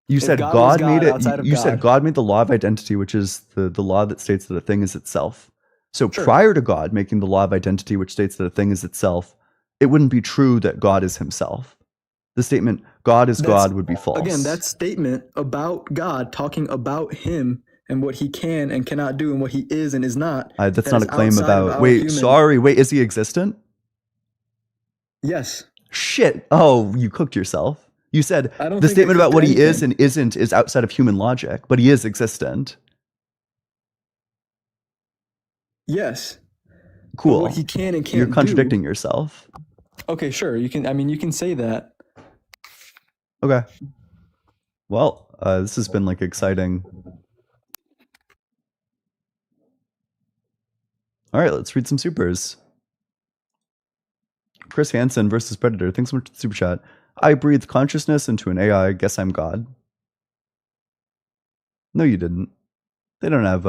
you said God made it. You said God made the law of identity, which is the law that states that a thing is itself. So prior to God making the law of identity, which states that a thing is itself, it wouldn't be true that God is himself. The statement "God is God" would be false. Again, that statement about God, talking about him and what he can and cannot do and what he is and is not. That's not a claim about. Wait, is he existent? Yes. Shit. Oh, you cooked yourself. You said the statement about what he is and isn't is outside of human logic, but he is existent. Yes. Cool. But what he can and can't You're contradicting yourself. Okay, sure. You can say that. Okay. Well, this has been like exciting. All right, let's read some supers. Chris Hansen versus Predator. Thanks so much for the super chat. I breathed consciousness into an AI. Guess I'm God. No, you didn't. They don't have.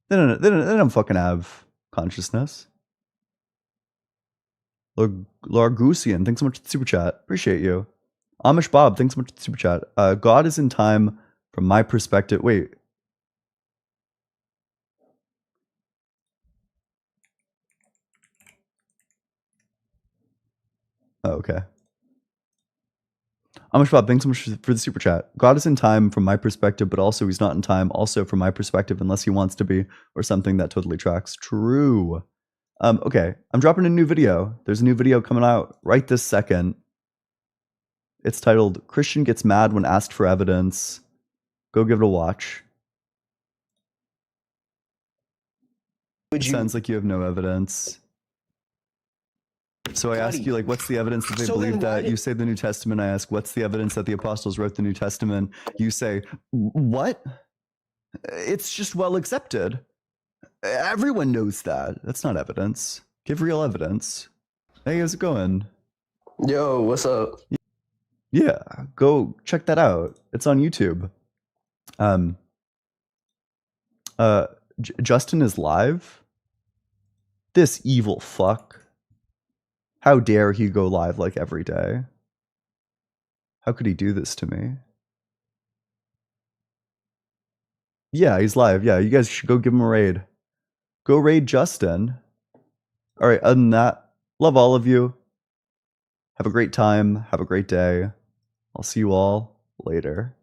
They don't fucking have consciousness. Largusian. Thanks so much for the super chat. Appreciate you. Amish Bob. Thanks so much for the super chat. God is in time from my perspective. Wait. Oh, okay. Amish Bob, thanks so much for the super chat. God is in time from my perspective, but also he's not in time also from my perspective unless he wants to be, or something that totally tracks. True. Okay, I'm dropping a new video. There's a new video coming out right this second. It's titled Christian Gets Mad When Asked for Evidence. Go give it a watch. It sounds like you have no evidence. So I ask you, like, what's the evidence that they believe that? You say the New Testament. I ask, what's the evidence that the apostles wrote the New Testament? You say, what? It's just well accepted. Everyone knows that. That's not evidence. Give real evidence. Hey, how's it going? Yo, what's up? Yeah, go check that out. It's on YouTube. Justin is live? This evil fuck. How dare he go live like every day? How could he do this to me? Yeah, he's live. Yeah, you guys should go give him a raid. Go raid Justin. All right, other than that, love all of you. Have a great time. Have a great day. I'll see you all later.